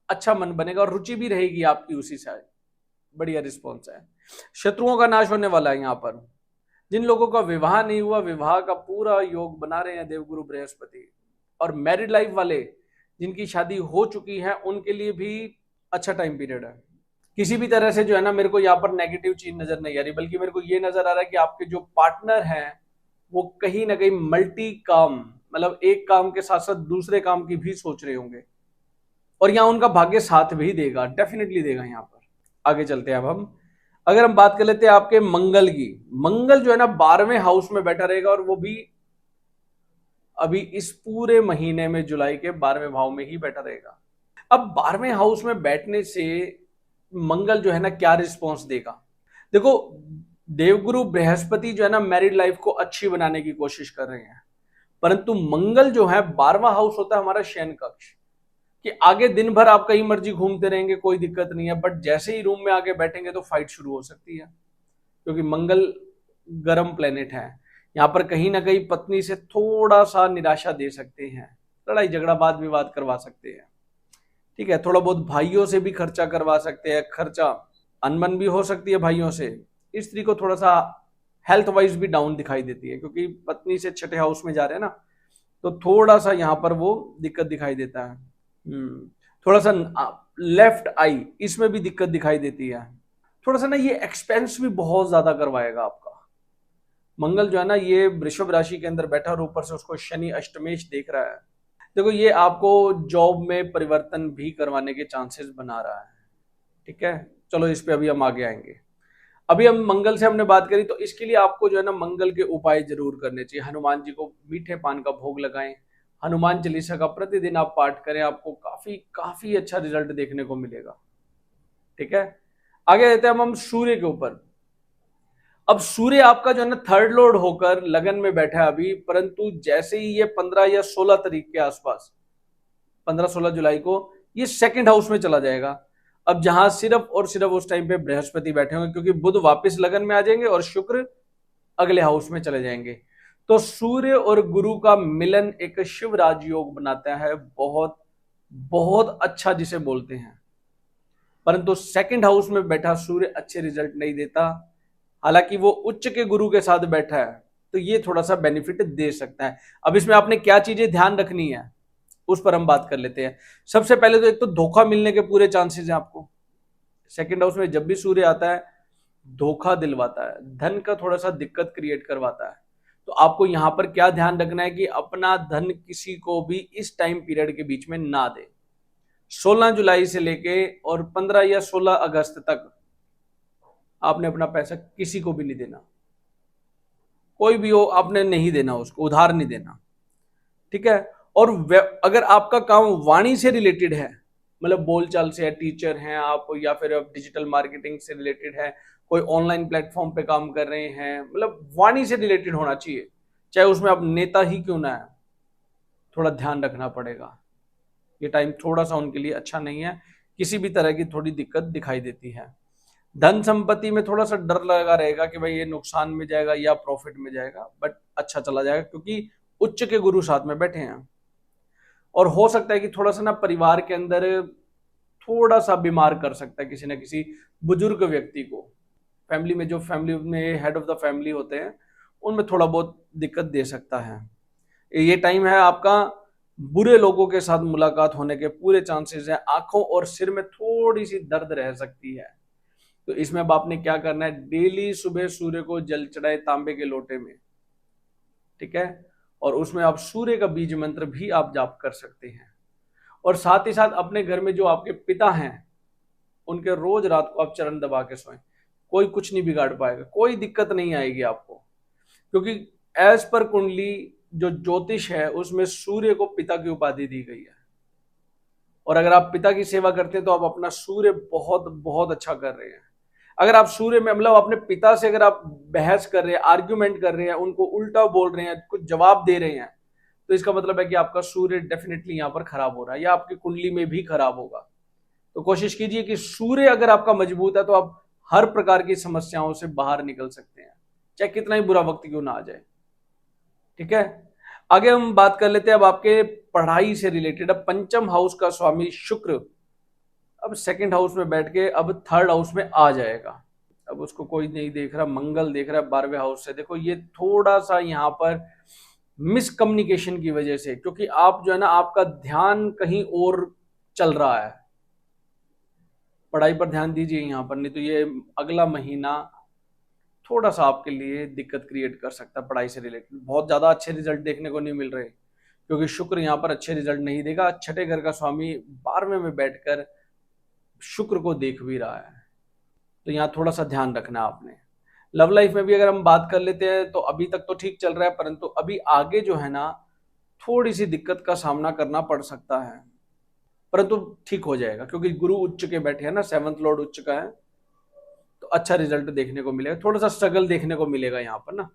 अच्छा मन बनेगा और रुचि भी रहेगी आपकी उसी से। बढ़िया रिस्पॉन्स है। शत्रुओं का नाश होने वाला है यहाँ पर। जिन लोगों का विवाह नहीं हुआ, विवाह का पूरा योग बना रहे हैं देवगुरु बृहस्पति। और मैरिड लाइफ वाले जिनकी शादी हो चुकी है उनके लिए भी अच्छा टाइम पीरियड है, किसी भी तरह से जो है ना मेरे को यहाँ पर नेगेटिव चीज नजर नहीं आ रही, बल्कि मेरे को ये नजर आ रहा है कि आपके जो पार्टनर हैं वो कहीं ना कहीं मल्टी काम, मतलब एक काम के साथ साथ दूसरे काम की भी सोच रहे होंगे, और यहाँ उनका भाग्य साथ भी देगा, डेफिनेटली देगा यहाँ पर। आगे चलते हैं अब हम, अगर हम बात कर लेते हैं आपके मंगल की। मंगल जो है ना 12वें हाउस में बैठा रहेगा, और वो भी अभी इस पूरे महीने में जुलाई के 12वें भाव में ही बैठा रहेगा। अब 12वें हाउस में बैठने से मंगल जो है ना क्या रिस्पॉन्स देगा। देखो, देवगुरु बृहस्पति जो है ना मैरिड लाइफ को अच्छी बनाने की कोशिश कर रहे हैं, परंतु मंगल जो है 12वां हाउस होता है हमारा शयन कक्ष, कि आगे दिन भर आप कहीं मर्जी घूमते रहेंगे, कोई दिक्कत नहीं है, बट जैसे ही रूम में आके बैठेंगे तो फाइट शुरू हो सकती है, क्योंकि मंगल गर्म प्लेनेट है। यहाँ पर कहीं ना कहीं पत्नी से थोड़ा सा निराशा दे सकते हैं, लड़ाई झगड़ा वाद विवाद करवा सकते हैं, ठीक है। थोड़ा बहुत भाइयों से भी खर्चा करवा सकते हैं, खर्चा अनबन भी हो सकती है भाइयों से। स्त्री को थोड़ा सा हेल्थ वाइज भी डाउन दिखाई देती है, क्योंकि पत्नी से छठे हाउस में जा रहे हैं ना, तो थोड़ा सा यहाँ पर वो दिक्कत दिखाई देता है। थोड़ा सा लेफ्ट आई इसमें भी दिक्कत दिखाई देती है, थोड़ा सा ना ये एक्सपेंस भी बहुत ज्यादा करवाएगा आपका। मंगल जो है ना ये वृषभ राशि के अंदर बैठा और ऊपर से उसको शनि अष्टमेश देख रहा है। देखो, ये आपको जॉब में परिवर्तन भी करवाने के चांसेस बना रहा है, ठीक है। चलो इस पे अभी हम आगे आएंगे। अभी हम मंगल से हमने बात करी, तो इसके लिए आपको जो है ना मंगल के उपाय जरूर करने चाहिए। हनुमान जी को मीठे पान का भोग लगाएं, हनुमान चालीसा का प्रतिदिन आप पाठ करें, आपको काफी काफी अच्छा रिजल्ट देखने को मिलेगा, ठीक है। आगे रहते हैं हम सूर्य के ऊपर। अब सूर्य आपका जो है ना थर्ड लॉर्ड होकर लगन में बैठा है अभी, परंतु जैसे ही ये 15 या 16 तारीख के आसपास, 15-16 जुलाई को ये सेकंड हाउस में चला जाएगा। अब जहां सिर्फ और सिर्फ उस टाइम पे बृहस्पति बैठे होंगे, क्योंकि बुध वापस लगन में आ जाएंगे और शुक्र अगले हाउस में चले जाएंगे, तो सूर्य और गुरु का मिलन एक शिव राजयोग बनाता है, बहुत बहुत अच्छा जिसे बोलते हैं। परंतु सेकंड हाउस में बैठा सूर्य अच्छे रिजल्ट नहीं देता, हालांकि वो उच्च के गुरु के साथ बैठा है, तो ये थोड़ा सा बेनिफिट दे सकता है। अब इसमें आपने क्या चीजें ध्यान रखनी है उस पर हम बात कर लेते हैं। सबसे पहले तो एक तो धोखा मिलने के पूरे चांसेस हैं आपको। सेकंड हाउस में जब भी सूर्य आता है धोखा दिलवाता है, धन का थोड़ा सा दिक्कत क्रिएट करवाता है, तो आपको यहां पर क्या ध्यान रखना है कि अपना धन किसी को भी इस टाइम पीरियड के बीच में ना दे। 16 जुलाई से लेके और 15 या 16 अगस्त तक आपने अपना पैसा किसी को भी नहीं देना, कोई भी हो आपने नहीं देना, उसको उधार नहीं देना, ठीक है। और अगर आपका काम वाणी से रिलेटेड है, मतलब बोलचाल से है, टीचर हैं आप, या फिर आप डिजिटल मार्केटिंग से रिलेटेड है, कोई ऑनलाइन प्लेटफॉर्म पे काम कर रहे हैं, मतलब वाणी से रिलेटेड होना चाहिए, चाहे उसमें आप नेता ही क्यों ना है, थोड़ा ध्यान रखना पड़ेगा। ये टाइम थोड़ा सा उनके लिए अच्छा नहीं है, किसी भी तरह की थोड़ी दिक्कत दिखाई देती है। धन संपत्ति में थोड़ा सा डर लगा रहेगा कि भाई ये नुकसान में जाएगा या प्रॉफिट में जाएगा, बट अच्छा चला जाएगा, क्योंकि उच्च के गुरु साथ में बैठे हैं। और हो सकता है कि थोड़ा सा ना परिवार के अंदर थोड़ा सा बीमार कर सकता है किसी ना किसी बुजुर्ग व्यक्ति को। फैमिली में जो फैमिली में हेड ऑफ द फैमिली होते हैं उनमें थोड़ा बहुत दिक्कत दे सकता है। ये टाइम है आपका बुरे लोगों के साथ मुलाकात होने के पूरे चांसेस हैं। आंखों और सिर में थोड़ी सी दर्द रह सकती है, तो इसमें अब आपने क्या करना है, डेली सुबह सूर्य को जल चढ़ाए तांबे के लोटे में, ठीक है। और उसमें आप सूर्य का बीज मंत्र भी आप जाप कर सकते हैं। और साथ ही साथ अपने घर में जो आपके पिता हैं उनके रोज रात को आप चरण दबा के सोएं, कोई कुछ नहीं बिगाड़ पाएगा, कोई दिक्कत नहीं आएगी आपको, क्योंकि एज पर कुंडली जो ज्योतिष है उसमें सूर्य को पिता की उपाधि दी गई है। और अगर आप पिता की सेवा करते हैं तो आप अपना सूर्य बहुत बहुत अच्छा कर रहे हैं। अगर आप सूर्य में मतलब अपने पिता से अगर आप बहस कर रहे हैं, आर्ग्यूमेंट कर रहे हैं, उनको उल्टा बोल रहे हैं, कुछ जवाब दे रहे हैं, तो इसका मतलब है कि आपका सूर्य डेफिनेटली यहाँ पर खराब हो रहा है, या आपकी कुंडली में भी खराब होगा। तो कोशिश कीजिए कि सूर्य अगर आपका मजबूत है तो आप हर प्रकार की समस्याओं से बाहर निकल सकते हैं, चाहे कितना ही बुरा वक्त क्यों ना आ जाए, ठीक है। आगे हम बात कर लेते हैं अब आपके पढ़ाई से रिलेटेड। अब पंचम हाउस का स्वामी शुक्र अब सेकंड हाउस में बैठ के अब थर्ड हाउस में आ जाएगा। अब उसको कोई नहीं देख रहा, मंगल देख रहा है 12वें हाउस से। देखो ये थोड़ा सा यहाँ पर मिसकम्युनिकेशन की वजह से, क्योंकि आप जो है ना आपका ध्यान कहीं और चल रहा है, पढ़ाई पर ध्यान दीजिए यहाँ पर, नहीं तो ये अगला महीना थोड़ा सा आपके लिए दिक्कत क्रिएट कर सकता है। पढ़ाई से रिलेटेड बहुत ज़्यादा अच्छे रिजल्ट देखने को नहीं मिल रहे, क्योंकि शुक्र यहाँ पर अच्छे रिजल्ट नहीं देगा। छठे घर का स्वामी 12वें में बैठकर शुक्र को देख भी रहा है, तो यहाँ थोड़ा सा ध्यान रखना आपने। लव लाइफ में भी अगर हम बात कर लेते हैं तो अभी तक तो ठीक चल रहा है, परंतु अभी आगे जो है ना थोड़ी सी दिक्कत का सामना करना पड़ सकता है, परंतु ठीक हो जाएगा, क्योंकि गुरु उच्च के बैठे हैं ना, 7th लॉर्ड उच्च का है, तो अच्छा रिजल्ट देखने को मिलेगा। थोड़ा सा स्ट्रगल देखने को मिलेगा यहाँ पर ना।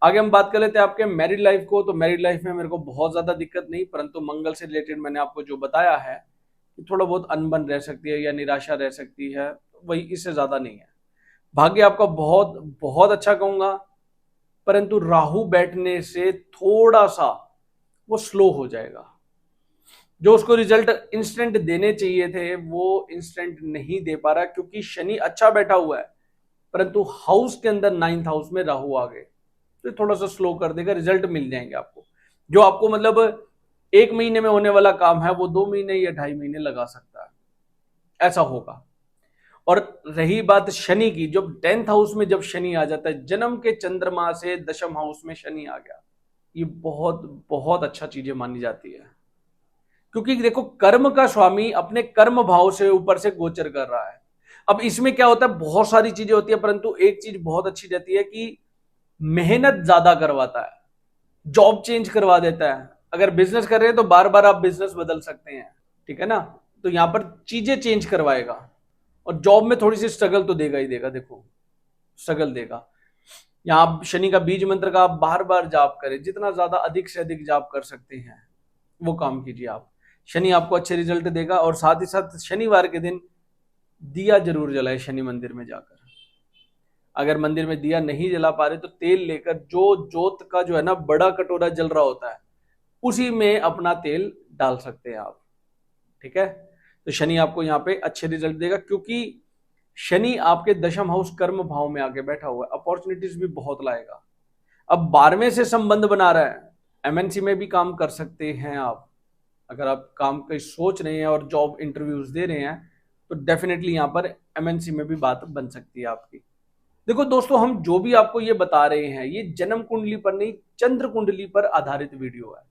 आगे हम बात कर लेते हैं आपके मैरिड लाइफ को। तो मैरिड लाइफ में मेरे को बहुत ज्यादा दिक्कत नहीं, परंतु मंगल से रिलेटेड मैंने आपको जो बताया है कि थोड़ा बहुत अनबन रह सकती है या निराशा रह सकती है, वही, इससे ज्यादा नहीं है। भाग्य आपका बहुत बहुत अच्छा कहूंगा, परंतु राहु बैठने से थोड़ा सा वो स्लो हो जाएगा। जो उसको रिजल्ट इंस्टेंट देने चाहिए थे वो इंस्टेंट नहीं दे पा रहा, क्योंकि शनि अच्छा बैठा हुआ है, परंतु हाउस के अंदर 9th हाउस में राहु आ गए, तो थोड़ा सा स्लो कर देगा। रिजल्ट मिल जाएंगे आपको, जो आपको मतलब 1 महीने में होने वाला काम है वो 2 महीने या 2.5 महीने लगा सकता है, ऐसा होगा। और रही बात शनि की, जब 10th हाउस में जब शनि आ जाता है, जन्म के चंद्रमा से 10th हाउस में शनि आ गया, ये बहुत बहुत अच्छा चीजें मानी जाती है। क्योंकि देखो कर्म का स्वामी अपने कर्म भाव से ऊपर से गोचर कर रहा है। अब इसमें क्या होता है, बहुत सारी चीजें होती है, परंतु एक चीज बहुत अच्छी रहती है कि मेहनत ज्यादा करवाता है, जॉब चेंज करवा देता है। अगर बिजनेस कर रहे हैं तो बार बार आप बिजनेस बदल सकते हैं, ठीक है ना। तो यहां पर चीजें चेंज करवाएगा, और जॉब में थोड़ी सी स्ट्रगल तो देगा ही देगा, देखो स्ट्रगल देगा। यहाँ शनि का बीज मंत्र का आप बार बार जाप करें, जितना ज्यादा अधिक से अधिक जाप कर सकते हैं वो काम कीजिए आप। शनि आपको अच्छे रिजल्ट देगा। और साथ ही साथ शनिवार के दिन दिया जरूर जलाए शनि मंदिर में जाकर। अगर मंदिर में दिया नहीं जला पा रहे तो तेल लेकर, जो जोत का जो है ना बड़ा कटोरा जल रहा होता है, उसी में अपना तेल डाल सकते हैं आप, ठीक है। तो शनि आपको यहाँ पे अच्छे रिजल्ट देगा, क्योंकि शनि आपके 10th हाउस कर्म भाव में आके बैठा हुआ है, अपॉर्चुनिटीज भी बहुत लाएगा। अब 12वें से संबंध बना रहा है, एमएनसी में भी काम कर सकते हैं आप। अगर आप काम की सोच रहे हैं और जॉब इंटरव्यूज दे रहे हैं तो डेफिनेटली यहाँ पर एमएनसी में भी बात बन सकती है आपकी। देखो दोस्तों, हम जो भी आपको ये बता रहे हैं ये जन्म कुंडली पर नहीं, चंद्र कुंडली पर आधारित वीडियो है।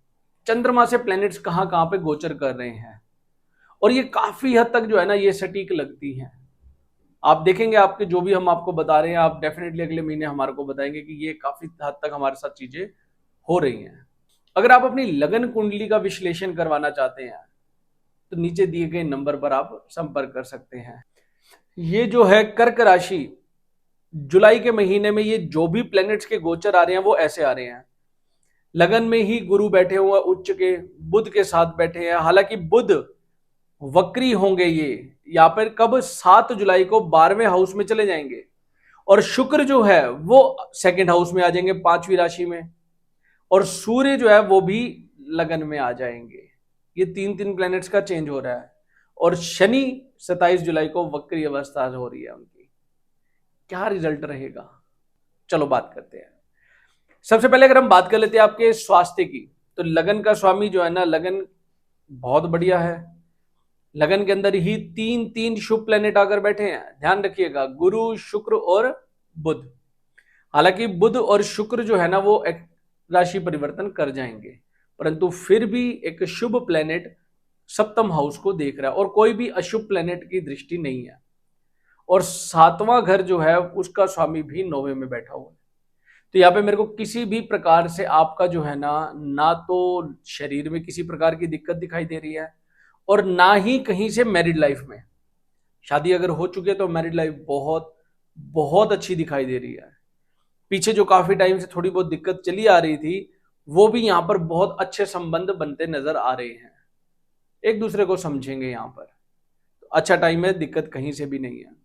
चंद्रमा से प्लैनेट्स कहाँ कहाँ पे गोचर कर रहे हैं, और ये काफी हद तक जो है ना ये सटीक लगती हैं। आप देखेंगे आपके जो भी हम आपको बता रहे हैं, आप डेफिनेटली अगले महीने हमारे को बताएंगे कि ये काफी हद तक हमारे साथ चीजें हो रही हैं। अगर आप अपनी लगन कुंडली का विश्लेषण करवाना चाहते हैं तो नीचे दिए गए नंबर पर आप संपर्क कर सकते हैं। ये जो है कर्क राशि, जुलाई के महीने में ये जो भी प्लैनेट्स के गोचर आ रहे हैं वो ऐसे आ रहे हैं। लगन में ही गुरु बैठे हुए उच्च के, बुध के साथ बैठे हैं। हालांकि बुध वक्री होंगे ये यहाँ पर कब, 7 जुलाई को 12वें हाउस में चले जाएंगे, और शुक्र जो है वो 2nd हाउस में आ जाएंगे 5वीं राशि में, और सूर्य जो है वो भी लगन में आ जाएंगे। ये 3 प्लैनेट्स का चेंज हो रहा है। और शनि 27 जुलाई को वक्री अवस्था हो रही है उनकी। क्या रिजल्ट रहेगा, चलो बात करते हैं। सबसे पहले अगर हम बात कर लेते हैं आपके स्वास्थ्य की, तो लगन का स्वामी जो है ना, लगन बहुत बढ़िया है। लगन के अंदर ही 3 शुभ प्लैनेट आकर बैठे हैं, ध्यान रखिएगा, गुरु शुक्र और बुध। हालांकि बुध और शुक्र जो है ना वो एक राशि परिवर्तन कर जाएंगे, परंतु फिर भी एक शुभ प्लैनेट 7th हाउस को देख रहा है, और कोई भी अशुभ प्लैनेट की दृष्टि नहीं है। और 7वां घर जो है उसका स्वामी भी 9वें में बैठा हुआ है। तो यहाँ पे मेरे को किसी भी प्रकार से आपका जो है ना तो शरीर में किसी प्रकार की दिक्कत दिखाई दे रही है, और ना ही कहीं से मैरिड लाइफ में, शादी अगर हो चुकी है तो मैरिड लाइफ बहुत बहुत अच्छी दिखाई दे रही है। पीछे जो काफी टाइम से थोड़ी बहुत दिक्कत चली आ रही थी, वो भी यहाँ पर बहुत अच्छे संबंध बनते नजर आ रहे हैं, एक दूसरे को समझेंगे यहाँ पर, तो अच्छा टाइम है, दिक्कत कहीं से भी नहीं है।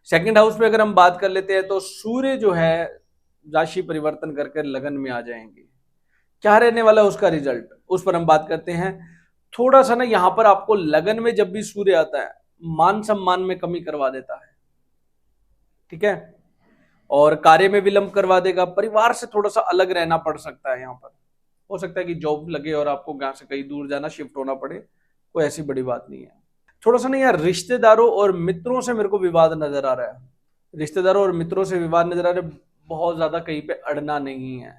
2nd हाउस में अगर हम बात कर लेते हैं तो सूर्य जो है राशि परिवर्तन करके लगन में आ जाएंगे। क्या रहने वाला है उसका रिजल्ट, उस पर हम बात करते हैं। थोड़ा सा ना यहाँ पर आपको लगन में जब भी सूर्य आता है मान सम्मान में कमी करवा देता है, ठीक है, और कार्य में विलंब करवा देगा। परिवार से थोड़ा सा अलग रहना पड़ सकता है, यहाँ पर हो सकता है कि जॉब लगे और आपको यहाँ से कहीं दूर जाना, शिफ्ट होना पड़े, कोई ऐसी बड़ी बात नहीं है। थोड़ा सा ना यार रिश्तेदारों और मित्रों से मेरे को विवाद नजर आ रहा है। रिश्तेदारों और मित्रों से विवाद नजर आ रहा है। बहुत ज्यादा कहीं पे अड़ना नहीं है,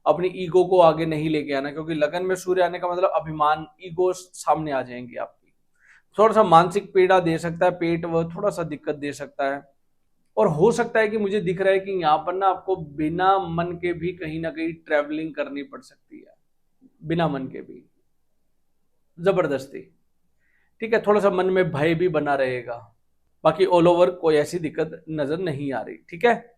अपनी ईगो को आगे नहीं लेके आना, क्योंकि लगन में सूर्य आने का मतलब अभिमान, ईगो सामने आ जाएंगी आपकी। थोड़ा सा मानसिक पीड़ा दे सकता है, पेट वो थोड़ा सा दिक्कत दे सकता है। और हो सकता है कि मुझे दिख रहा है कि यहाँ पर ना आपको बिना मन के भी कहीं ना कहीं ट्रेवलिंग करनी पड़ सकती है, बिना मन के भी जबरदस्ती। ठीक है, थोड़ा सा मन में भय भी बना रहेगा। बाकी ऑल ओवर कोई ऐसी दिक्कत नजर नहीं आ रही। ठीक है,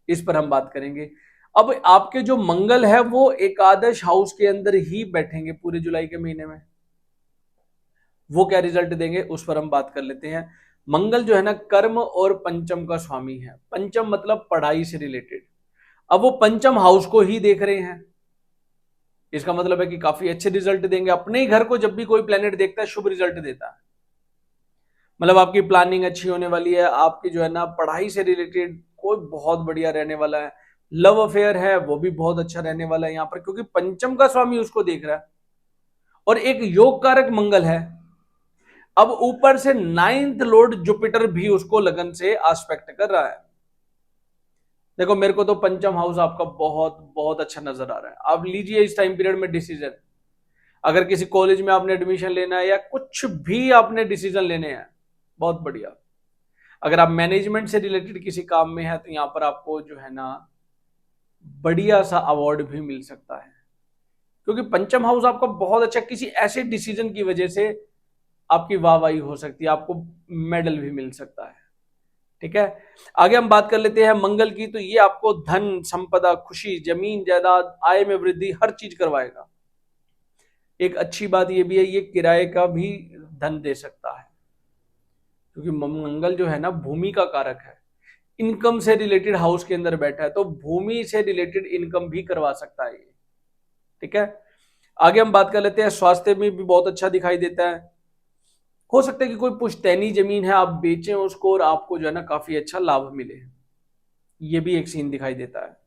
इस पर हम बात करेंगे। अब आपके जो मंगल है वो एकादश हाउस के अंदर ही बैठेंगे पूरे जुलाई के महीने में। वो क्या रिजल्ट देंगे उस पर हम बात कर लेते हैं। मंगल जो है ना कर्म और पंचम का स्वामी है। पंचम मतलब पढ़ाई से रिलेटेड। अब वो पंचम हाउस को ही देख रहे हैं, इसका मतलब है कि काफी अच्छे रिजल्ट देंगे। अपने ही घर को जब भी कोई प्लेनेट देखता है शुभ रिजल्ट देता है। मतलब आपकी प्लानिंग अच्छी होने वाली है, आपकी जो है ना पढ़ाई से रिलेटेड कोई बहुत बढ़िया रहने वाला है। लव अफेयर है वो भी बहुत अच्छा रहने वाला है यहाँ पर, क्योंकि पंचम का स्वामी उसको देख रहा है और एक योग कारक मंगल है। अब ऊपर से नाइन्थ लॉर्ड जुपिटर भी उसको लगन से आस्पेक्ट कर रहा है। देखो मेरे को तो पंचम हाउस आपका बहुत बहुत अच्छा नजर आ रहा है। आप लीजिए इस टाइम पीरियड में डिसीजन। अगर किसी कॉलेज में आपने एडमिशन लेना है या कुछ भी आपने डिसीजन लेने हैं, बहुत बढ़िया। अगर आप मैनेजमेंट से रिलेटेड किसी काम में है तो यहां पर आपको जो है ना बढ़िया सा अवार्ड भी मिल सकता है, क्योंकि पंचम हाउस आपका बहुत अच्छा, किसी ऐसे डिसीजन की वजह से आपकी वाहवाही हो सकती है, आपको मेडल भी मिल सकता है। ठीक है, आगे हम बात कर लेते हैं मंगल की। तो ये आपको धन संपदा, खुशी, जमीन जायदाद, आय में वृद्धि, हर चीज करवाएगा। एक अच्छी बात ये भी है, ये किराए का भी धन दे सकता है, क्योंकि मंगल जो है ना भूमि का कारक है। इनकम से रिलेटेड हाउस के अंदर बैठा है तो भूमि से रिलेटेड इनकम भी करवा सकता है ये। ठीक है, आगे हम बात कर लेते हैं। स्वास्थ्य में भी बहुत अच्छा दिखाई देता है। हो सकता है कि कोई पुश्तैनी जमीन है, आप बेचें उसको और आपको जो है ना काफी अच्छा लाभ मिले, ये भी एक सीन दिखाई देता है।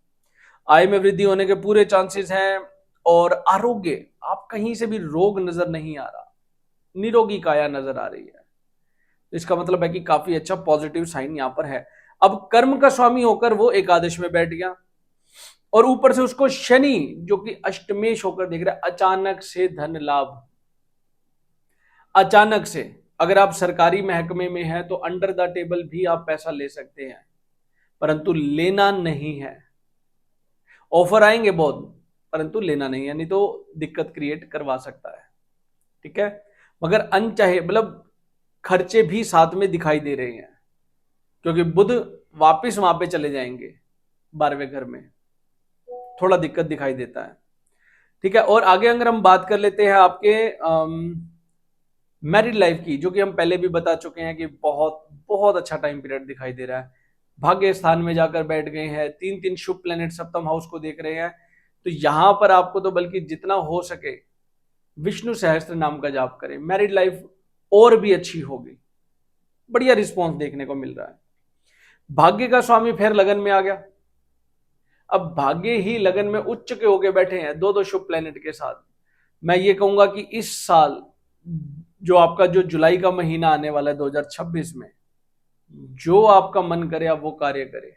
आय में वृद्धि होने के पूरे चांसेस हैं। और आरोग्य, आप कहीं से भी रोग नजर नहीं आ रहा, निरोगी काया नजर आ रही है। तो इसका मतलब है कि काफी अच्छा पॉजिटिव साइन यहां पर है। अब कर्म का स्वामी होकर वो एकादश में बैठ गया और ऊपर से उसको शनि जो कि अष्टमेश होकर देख रहा है। अचानक से धन लाभ, अचानक से। अगर आप सरकारी महकमे में हैं तो अंडर द टेबल भी आप पैसा ले सकते हैं, परंतु लेना नहीं है। ऑफर आएंगे बहुत, परंतु लेना नहीं है, नहीं तो दिक्कत क्रिएट करवा सकता है। ठीक है, मगर अनचाहे मतलब खर्चे भी साथ में दिखाई दे रहे हैं, क्योंकि बुध वापस वहां पे चले जाएंगे 12वें घर में, थोड़ा दिक्कत दिखाई देता है। ठीक है, और आगे अगर हम बात कर लेते हैं आपके मैरिड लाइफ की, जो कि हम पहले भी बता चुके हैं कि बहुत बहुत अच्छा टाइम पीरियड दिखाई दे रहा है। भाग्य स्थान में जाकर बैठ गए हैं, तीन तीन शुभ प्लेनेट सप्तम हाउस को देख रहे हैं। तो यहां पर आपको तो बल्कि जितना हो सके विष्णु सहस्त्र नाम का जाप करें, मैरिड लाइफ और भी अच्छी होगी। बढ़िया रिस्पॉन्स देखने को मिल रहा है। भाग्य का स्वामी फिर लगन में आ गया। अब भाग्य ही लगन में उच्च के होके बैठे हैं दो दो शुभ प्लेनेट के साथ। मैं ये कहूंगा कि इस साल जो आपका जो जुलाई का महीना आने वाला है 2026 में, जो आपका मन करे आप वो कार्य करे।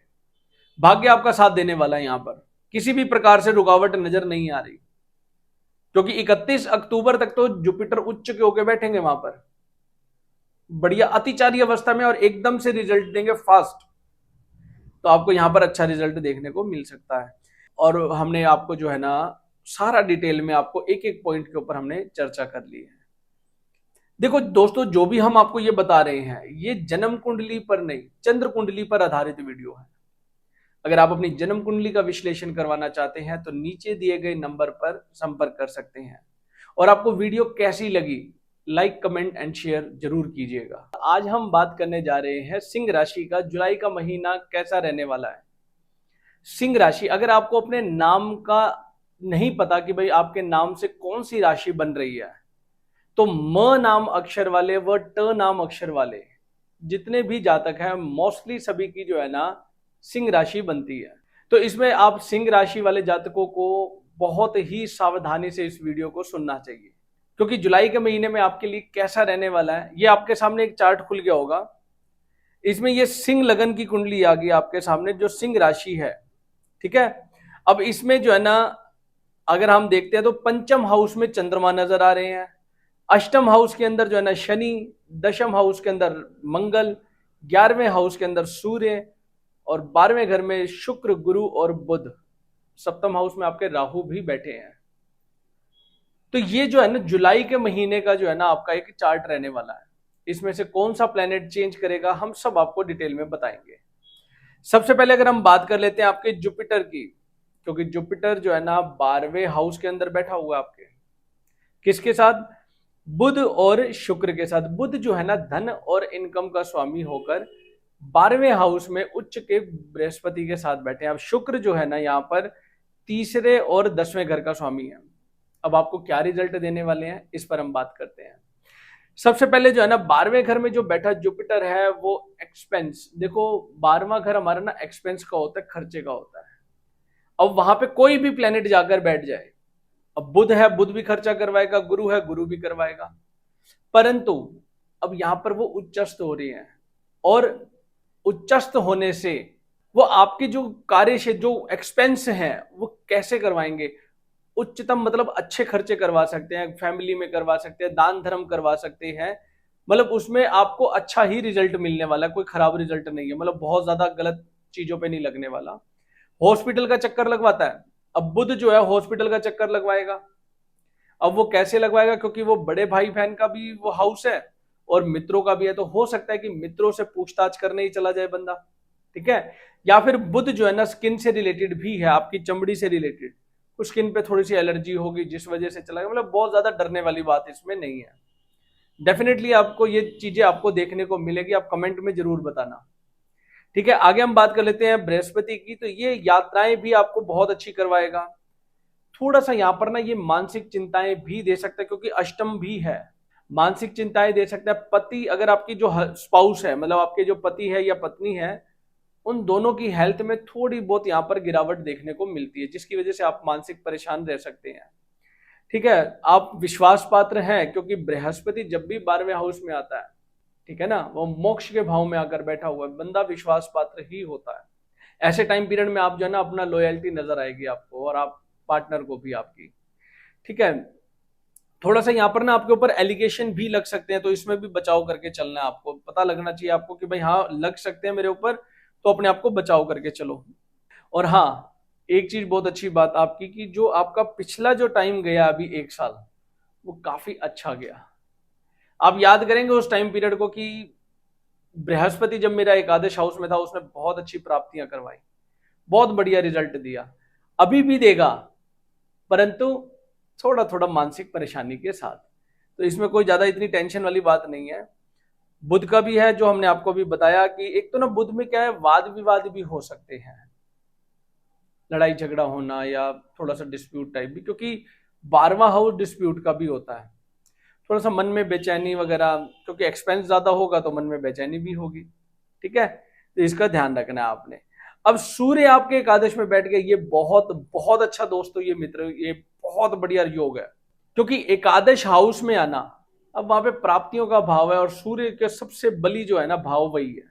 भाग्य आपका साथ देने वाला है, यहां पर किसी भी प्रकार से रुकावट नजर नहीं आ रही, क्योंकि 31 अक्टूबर तक तो जुपिटर उच्च के होके बैठेंगे वहां पर बढ़िया अतिचारी अवस्था में, और एकदम से रिजल्ट देंगे फास्ट। तो आपको यहां पर अच्छा रिजल्ट देखने को मिल सकता है। और हमने आपको जो है ना सारा डिटेल में आपको एक एक पॉइंट के ऊपर हमने चर्चा कर ली है। देखो दोस्तों, जो भी हम आपको ये बता रहे हैं ये जन्म कुंडली पर नहीं, चंद्र कुंडली पर आधारित वीडियो है। अगर आप अपनी जन्म कुंडली का विश्लेषण करवाना चाहते हैं तो नीचे दिए गए नंबर पर संपर्क कर सकते हैं। और आपको वीडियो कैसी लगी लाइक कमेंट एंड शेयर जरूर कीजिएगा। आज हम बात करने जा रहे हैं सिंह राशि का जुलाई का महीना कैसा रहने वाला है। सिंह राशि, अगर आपको अपने नाम का नहीं पता कि भाई आपके नाम से कौन सी राशि बन रही है, तो म नाम अक्षर वाले व ट नाम अक्षर वाले जितने भी जातक हैं मोस्टली सभी की जो है ना सिंह राशि बनती है। तो इसमें आप सिंह राशि वाले जातकों को बहुत ही सावधानी से इस वीडियो को सुनना चाहिए। क्योंकि जुलाई के महीने में आपके लिए कैसा रहने वाला है। ये आपके सामने एक चार्ट खुल गया होगा, इसमें ये सिंह लगन की कुंडली आ गई आपके सामने, जो सिंह राशि है। ठीक है, अब इसमें जो है ना, अगर हम देखते हैं तो पंचम हाउस में चंद्रमा नजर आ रहे हैं, अष्टम हाउस के अंदर जो है ना शनि, दशम हाउस के अंदर मंगल, 11वें हाउस के अंदर सूर्य, और 12वें घर में शुक्र, गुरु और बुध, सप्तम हाउस में आपके राहु भी बैठे हैं। तो ये जो है ना जुलाई के महीने का जो है ना आपका एक चार्ट रहने वाला है। इसमें से कौन सा प्लेनेट चेंज करेगा हम सब आपको डिटेल में बताएंगे। सबसे पहले अगर हम बात कर लेते हैं आपके जुपिटर की, क्योंकि जुपिटर जो है ना 12वें हाउस के अंदर बैठा हुआ है आपके, किसके साथ? बुध और शुक्र के साथ। बुध जो है ना धन और इनकम का स्वामी होकर 12वें हाउस में उच्च के बृहस्पति के साथ बैठे हैं। अब शुक्र जो है ना यहाँ पर तीसरे और 10वें घर का स्वामी है। अब आपको क्या रिजल्ट देने वाले हैं इस पर हम बात करते हैं। सबसे पहले जो है ना 12वें घर में जो बैठा जुपिटर है वो एक्सपेंस, देखो 12वां घर हमारा ना एक्सपेंस का होता है, खर्चे का होता है। अब वहां पे कोई भी प्लेनेट जाकर बैठ जाए, अब बुध है, बुध भी खर्चा करवाएगा, गुरु है, गुरु भी करवाएगा, परंतु अब यहां पर वो उच्चस्त हो रही है, और उच्चस्त होने से वो आपके जो कार्य से जो एक्सपेंस है वो कैसे करवाएंगे? उच्चतम मतलब अच्छे खर्चे करवा सकते हैं, फैमिली में करवा सकते हैं, दान धर्म करवा सकते हैं, मतलब उसमें आपको अच्छा ही रिजल्ट मिलने वाला है, कोई खराब रिजल्ट नहीं है, मतलब बहुत ज्यादा गलत चीजों पे नहीं लगने वाला। हॉस्पिटल का चक्कर लगवाता है, अब बुध जो है हॉस्पिटल का चक्कर लगवाएगा। अब वो कैसे लगवाएगा? क्योंकि वो बड़े भाई बहन का भी वो हाउस है और मित्रों का भी है, तो हो सकता है कि मित्रों से पूछताछ करने ही चला जाए बंदा। ठीक है, या फिर बुध जो है ना स्किन से रिलेटेड भी है, आपकी चमड़ी से रिलेटेड, कुछ स्किन पे थोड़ी सी एलर्जी होगी जिस वजह से चला गया, मतलब बहुत ज्यादा डरने वाली बात इसमें नहीं है। डेफिनेटली आपको ये चीजें आपको देखने को मिलेगी, आप कमेंट में जरूर बताना। ठीक है, आगे हम बात कर लेते हैं बृहस्पति की। तो ये यात्राएं भी आपको बहुत अच्छी करवाएगा। थोड़ा सा यहाँ पर ना ये मानसिक चिंताएं भी दे सकता है, क्योंकि अष्टम भी है, मानसिक चिंताएं दे सकता है। पति, अगर आपकी जो स्पाउस है, मतलब आपके जो पति है या पत्नी है, उन दोनों की हेल्थ में थोड़ी बहुत यहाँ पर गिरावट देखने को मिलती है, जिसकी वजह से आप मानसिक परेशान रह सकते हैं। ठीक है, आप विश्वास पात्र हैं, क्योंकि बृहस्पति जब भी 12वें हाउस में आता है, ठीक है ना, वो मोक्ष के भाव में आकर बैठा हुआ है, बंदा विश्वास पात्र ही होता है। ऐसे टाइम पीरियड में आप जो है ना अपना लॉयल्टी नजर आएगी आपको, और आप पार्टनर को भी आपकी। ठीक है, थोड़ा सा यहाँ पर ना आपके ऊपर एलिगेशन भी लग सकते हैं, तो इसमें भी बचाव करके चलना है। आपको पता लगना चाहिए आपको कि भाई हाँ लग सकते हैं मेरे ऊपर, तो अपने आप को बचाव करके चलो। और हाँ, एक चीज बहुत अच्छी बात आपकी कि जो आपका पिछला जो टाइम गया अभी 1 साल, वो काफी अच्छा गया। आप याद करेंगे उस टाइम पीरियड को कि बृहस्पति जब मेरा एकादश हाउस में था, उसने बहुत अच्छी प्राप्तियां करवाई, बहुत बढ़िया रिजल्ट दिया, अभी भी देगा, परंतु थोड़ा थोड़ा मानसिक परेशानी के साथ। तो इसमें कोई ज्यादा इतनी टेंशन वाली बात नहीं है। बुध का भी है, जो हमने आपको भी बताया कि एक तो ना बुध में क्या है, वाद विवाद भी हो सकते हैं, लड़ाई झगड़ा होना या थोड़ा सा डिस्प्यूट टाइप भी, क्योंकि 12वां हाउस डिस्प्यूट का भी होता है। थोड़ा सा मन में बेचैनी वगैरह, क्योंकि एक्सपेंस ज्यादा होगा तो मन में बेचैनी भी होगी। ठीक है, तो इसका ध्यान रखना है आपने। अब सूर्य आपके एकादश में बैठ गए, ये बहुत बहुत अच्छा दोस्तों, ये मित्र, ये बहुत बढ़िया योग है, क्योंकि एकादश हाउस में आना, अब वहां पे प्राप्तियों का भाव है, और सूर्य के सबसे बली जो है ना भाव वही है,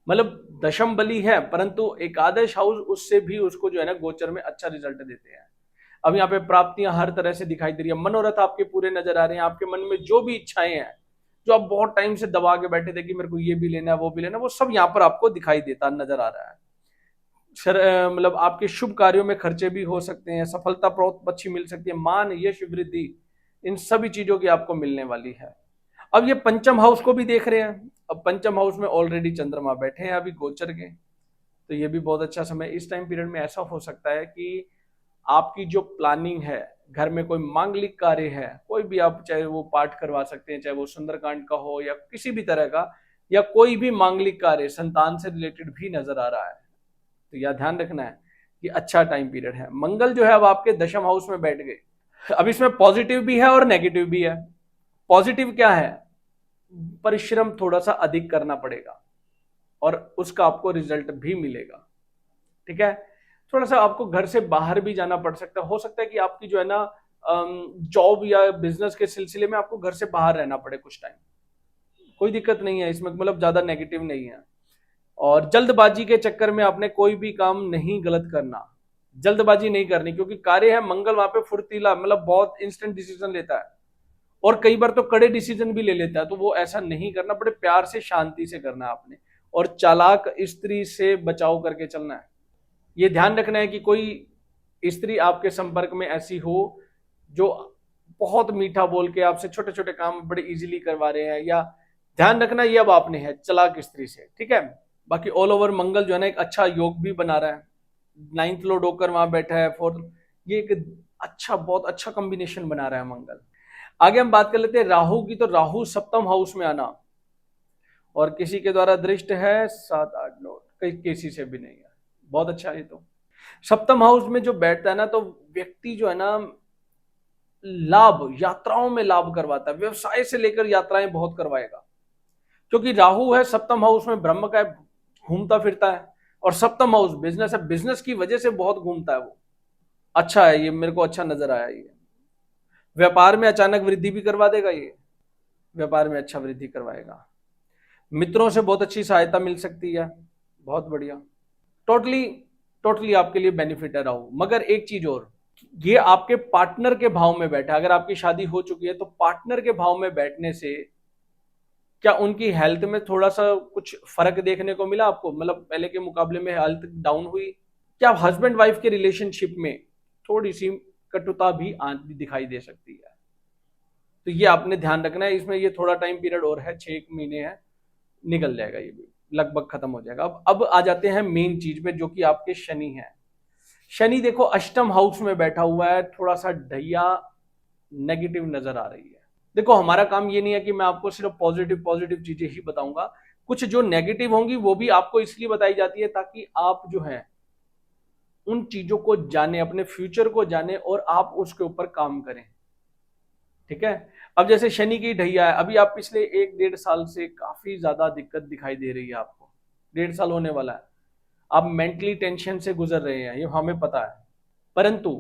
मतलब दशम बली है, परंतु एकादश हाउस उससे भी उसको जो है ना गोचर में अच्छा रिजल्ट देते हैं। अब यहाँ पे प्राप्तियां हर तरह से दिखाई दे रही है, मनोरथ आपके पूरे नजर आ रहे हैं, आपके मन में जो भी इच्छाएं हैं, जो आप बहुत टाइम से दबा के बैठे थे कि मेरे को ये भी लेना है वो भी लेना है, वो सब यहाँ पर आपको दिखाई देता नजर आ रहा है। मतलब आपके शुभ कार्यों में खर्चे भी हो सकते हैं, सफलता बहुत अच्छी मिल सकती है, मान यश वृद्धि, इन सभी चीजों की आपको मिलने वाली है। अब ये पंचम हाउस को भी देख रहे हैं, अब पंचम हाउस में ऑलरेडी चंद्रमा बैठे हैं अभी गोचर के, तो ये भी बहुत अच्छा समय। इस टाइम पीरियड में ऐसा हो सकता है कि आपकी जो प्लानिंग है, घर में कोई मांगलिक कार्य है, कोई भी आप चाहे वो पाठ करवा सकते हैं, चाहे वो सुंदरकांड का हो या किसी भी तरह का, या कोई भी मांगलिक कार्य संतान से रिलेटेड भी नजर आ रहा है, तो यह ध्यान रखना है कि अच्छा टाइम पीरियड है। मंगल जो है अब आपके दशम हाउस में बैठ गए। अब इसमें पॉजिटिव भी है और नेगेटिव भी है। पॉजिटिव क्या है? परिश्रम थोड़ा सा अधिक करना पड़ेगा और उसका आपको रिजल्ट भी मिलेगा। ठीक है, थोड़ा सा आपको घर से बाहर भी जाना पड़ सकता है, हो सकता है कि आपकी जो है ना जॉब या बिजनेस के सिलसिले में आपको घर से बाहर रहना पड़े कुछ टाइम, कोई दिक्कत नहीं है इसमें, मतलब ज्यादा नेगेटिव नहीं है। और जल्दबाजी के चक्कर में आपने कोई भी काम नहीं गलत करना, जल्दबाजी नहीं करनी, क्योंकि कार्य है मंगल वहां पे फुर्तीला, मतलब बहुत इंस्टेंट डिसीजन लेता है और कई बार तो कड़े डिसीजन भी ले लेता है, तो वो ऐसा नहीं करना, बड़े प्यार से शांति से करना है आपने। और चालाक स्त्री से बचाव करके चलना है। ये ध्यान रखना है कि कोई स्त्री आपके संपर्क में ऐसी हो जो बहुत मीठा बोल के आपसे छोटे छोटे काम बड़े इजीली करवा रहे हैं, या ध्यान रखना ये अब आपने है चालाक स्त्री से, ठीक है। बाकी ऑल ओवर मंगल जो है ना एक अच्छा योग भी बना रहा है, 9th लॉर्ड होकर वहां बैठा है 4th, ये एक अच्छा बहुत अच्छा कॉम्बिनेशन बना रहा है मंगल। आगे हम बात कर लेते हैं राहु की। तो राहु सप्तम हाउस में आना और किसी के द्वारा दृष्ट है 7-8 लॉर्ड, किसी से भी नहीं है, बहुत अच्छा है। तो सप्तम हाउस में जो बैठता है ना, तो व्यक्ति जो है ना लाभ, यात्राओं में लाभ करवाता है, व्यवसाय से लेकर यात्राएं बहुत करवाएगा, क्योंकि राहु है सप्तम हाउस में, ब्रह्म का घूमता फिरता है, और सप्तम हाउस बिजनेस है, बिजनेस की वजह से बहुत घूमता है वो। अच्छा है, ये मेरे को अच्छा नजर आया। ये व्यापार में अचानक वृद्धि भी करवा देगा, ये व्यापार में अच्छा वृद्धि करवाएगा। मित्रों से बहुत अच्छी सहायता मिल सकती है, बहुत बढ़िया। टोटली आपके लिए बेनिफिट है राहु। मगर एक चीज और, ये आपके पार्टनर के भाव में बैठा है। अगर आपकी शादी हो चुकी है तो पार्टनर के भाव में बैठने से क्या उनकी हेल्थ में थोड़ा सा कुछ फर्क देखने को मिला आपको, मतलब पहले के मुकाबले में हेल्थ डाउन हुई? क्या हस्बैंड वाइफ के रिलेशनशिप में थोड़ी सी कटुता भी दिखाई दे सकती है? तो ये आपने ध्यान रखना है। इसमें ये थोड़ा टाइम पीरियड और है, 6 महीने है, निकल जाएगा, ये भी लगभग खत्म हो जाएगा। अब आ जाते हैं मेन चीज पे, जो कि आपके शनि है। शनि देखो अष्टम हाउस में बैठा हुआ है, थोड़ा सा ढैया नेगेटिव नजर आ रही है। देखो हमारा काम ये नहीं है कि मैं आपको सिर्फ पॉजिटिव चीजें ही बताऊंगा, कुछ जो नेगेटिव होंगी वो भी आपको इसलिए बताई जाती है ताकि आप जो है उन चीजों को जाने, अपने फ्यूचर को जाने और आप उसके ऊपर काम करें, ठीक है। अब जैसे शनि की ढैया है, अभी आप पिछले 1-1.5 साल से काफी ज्यादा दिक्कत दिखाई दे रही है आपको, 1.5 साल होने वाला है, आप मेंटली टेंशन से गुजर रहे हैं, ये हमें पता है। परंतु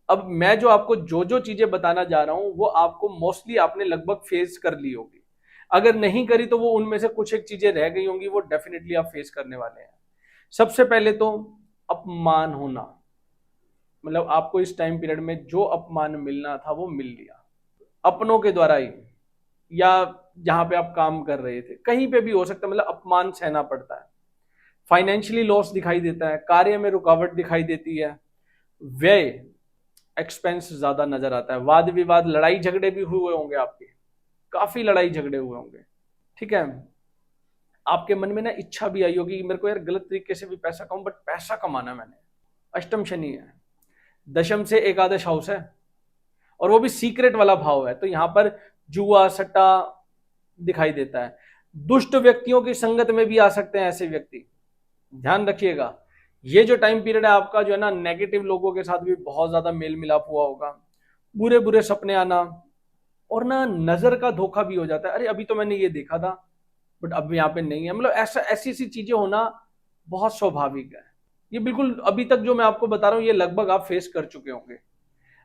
अब मैं जो आपको जो चीजें बताना जा रहा हूं वो आपको मोस्टली आपने लगभग फेस कर ली होगी, अगर नहीं करी तो वो उनमें से कुछ एक चीजें रह गई होंगी, वो डेफिनेटली आप फेस करने वाले हैं। सबसे पहले तो अपमान होना, मतलब आपको इस टाइम पीरियड में जो अपमान मिलना था वो मिल लिया, अपनों के द्वारा ही, या जहां पे आप काम कर रहे थे कहीं पे भी हो सकता है, मतलब अपमान सहना पड़ता है। फाइनेंशियली लॉस दिखाई देता है, कार्य में रुकावट दिखाई देती है, व्यय एक्सपेंस ज्यादा नजर आता है, वाद विवाद लड़ाई झगड़े भी हुए होंगे आपके, काफी लड़ाई झगड़े हुए होंगे, ठीक है। आपके मन में ना इच्छा भी आई होगी कि मेरे को यार गलत तरीके से भी पैसा कमाऊं, बट पैसा कमाना मैंने। अष्टम शनि है, दशम से एकादश हाउस है, और वो भी सीक्रेट वाला भाव है, तो यहां पर जुआ सट्टा दिखाई देता है। दुष्ट व्यक्तियों की संगत में भी आ सकते हैं ऐसे व्यक्ति, ध्यान रखिएगा। ये जो टाइम पीरियड है आपका जो है ना, नेगेटिव लोगों के साथ भी बहुत ज्यादा मेल मिलाप हुआ होगा, बुरे बुरे सपने आना, और ना नजर का धोखा भी हो जाता है, अरे अभी तो मैंने ये देखा था बट अब यहाँ पे नहीं है, मतलब ऐसा ऐसी चीजें होना बहुत स्वाभाविक है। ये बिल्कुल अभी तक जो मैं आपको बता रहा हूँ ये लगभग आप फेस कर चुके होंगे।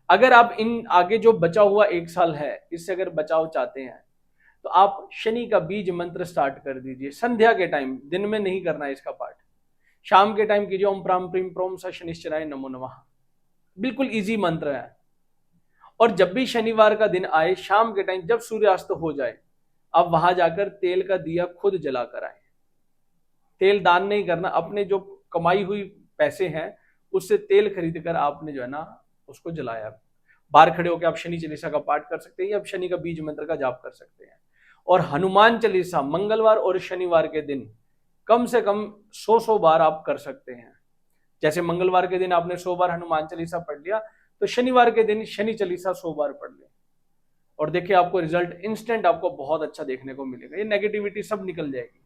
अगर आप इन आगे जो बचा हुआ 1 साल है इससे अगर बचाव चाहते हैं तो आप शनि का बीज मंत्र स्टार्ट कर दीजिए संध्या के टाइम, दिन में नहीं करना है इसका पाठ, शाम के टाइम कीजिए। ओम प्राम प्रीम प्रोम स शनिश्चराय नमो नमः, बिल्कुल इजी मंत्र है। और जब भी शनिवार का दिन आए शाम के टाइम जब सूर्यास्त हो जाए, आप वहां जाकर तेल का दिया खुद जलाकर आए। तेल दान नहीं करना, अपने जो कमाई हुई पैसे हैं उससे तेल खरीद कर आपने जो है ना उसको जलाया। बाहर खड़े होकर आप शनि चालीसा का पाठ कर सकते हैं या शनि का बीज मंत्र का जाप कर सकते हैं। और हनुमान चालीसा मंगलवार और शनिवार के दिन कम से कम 100 बार आप कर सकते हैं। जैसे मंगलवार के दिन आपने 100 बार हनुमान चालीसा पढ़ लिया, तो शनिवार के दिन शनि चालीसा 100 बार पढ़ ले, और देखिए आपको रिजल्ट इंस्टेंट आपको बहुत अच्छा देखने को मिलेगा, ये नेगेटिविटी सब निकल जाएगी।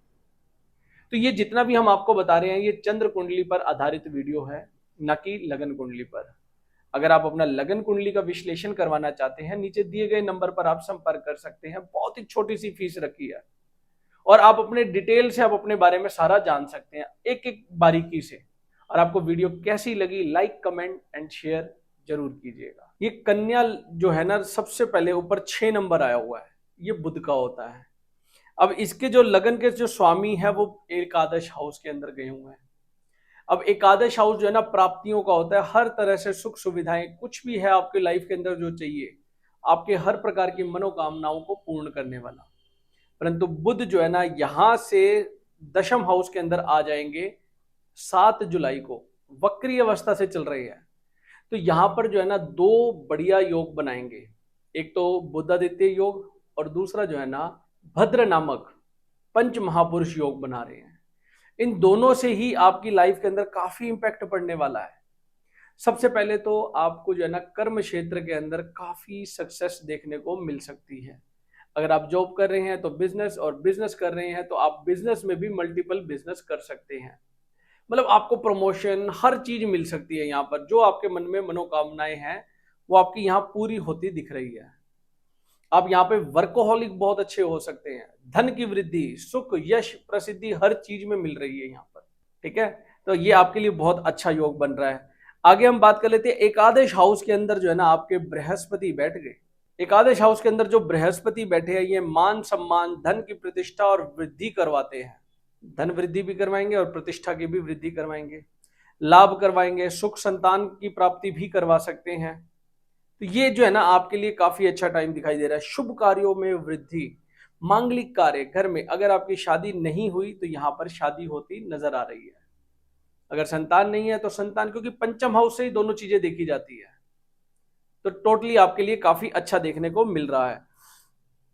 तो ये जितना भी हम आपको बता रहे हैं ये चंद्र कुंडली पर आधारित वीडियो है, न कि लगन कुंडली पर। अगर आप अपना लगन कुंडली का विश्लेषण करवाना चाहते हैं, नीचे दिए गए नंबर पर आप संपर्क कर सकते हैं, बहुत ही छोटी सी फीस रखी है, और आप अपने डिटेल से आप अपने बारे में सारा जान सकते हैं एक एक बारीकी से। और आपको वीडियो कैसी लगी, लाइक कमेंट एंड शेयर जरूर कीजिएगा। ये कन्या जो है ना, सबसे पहले ऊपर 6 नंबर आया हुआ है, ये बुध का होता है। अब इसके जो लगन के जो स्वामी है वो एकादश हाउस के अंदर गए हुए हैं। अब एकादश हाउस जो है ना, प्राप्तियों का होता है, हर तरह से सुख सुविधाएं, कुछ भी है आपके लाइफ के अंदर जो चाहिए, आपके हर प्रकार की मनोकामनाओं को पूर्ण करने वाला। परंतु बुध जो है ना, यहां से दशम हाउस के अंदर आ जाएंगे 7 जुलाई को, वक्री अवस्था से चल रही है। तो यहां पर जो है ना, दो बढ़िया योग बनाएंगे, एक तो बुधादित्य योग और दूसरा जो है ना, भद्र नामक पंच महापुरुष योग बना रहे हैं। इन दोनों से ही आपकी लाइफ के अंदर काफी इंपैक्ट पड़ने वाला है। सबसे पहले तो आपको जो है ना, कर्म क्षेत्र के अंदर काफी सक्सेस देखने को मिल सकती है। अगर आप जॉब कर रहे हैं तो बिजनेस, और बिजनेस कर रहे हैं तो आप बिजनेस में भी मल्टीपल बिजनेस कर सकते हैं। मतलब आपको प्रमोशन, हर चीज मिल सकती है यहाँ पर। जो आपके मन में मनोकामनाएं हैं वो आपकी यहाँ पूरी होती दिख रही है। आप यहाँ पे वर्कोहॉलिक बहुत अच्छे हो सकते हैं। धन की वृद्धि, सुख, यश, प्रसिद्धि हर चीज में मिल रही है यहाँ पर। ठीक है, तो ये आपके लिए बहुत अच्छा योग बन रहा है। आगे हम बात कर लेते हैं, एकादश हाउस के अंदर जो है ना, आपके बृहस्पति बैठ गए। एकादश हाउस के अंदर जो बृहस्पति बैठे हैं, ये मान सम्मान, धन की प्रतिष्ठा और वृद्धि करवाते हैं। धन वृद्धि भी करवाएंगे और प्रतिष्ठा की भी वृद्धि करवाएंगे, लाभ करवाएंगे, सुख संतान की प्राप्ति भी करवा सकते हैं। तो ये जो है ना, आपके लिए काफी अच्छा टाइम दिखाई दे रहा है। शुभ कार्यों में वृद्धि, मांगलिक कार्य, घर में अगर आपकी शादी नहीं हुई तो यहाँ पर शादी होती नजर आ रही है। अगर संतान नहीं है तो संतान, क्योंकि पंचम हाउस से ही दोनों चीजें देखी जाती है। तो टोटली आपके लिए काफी अच्छा देखने को मिल रहा है।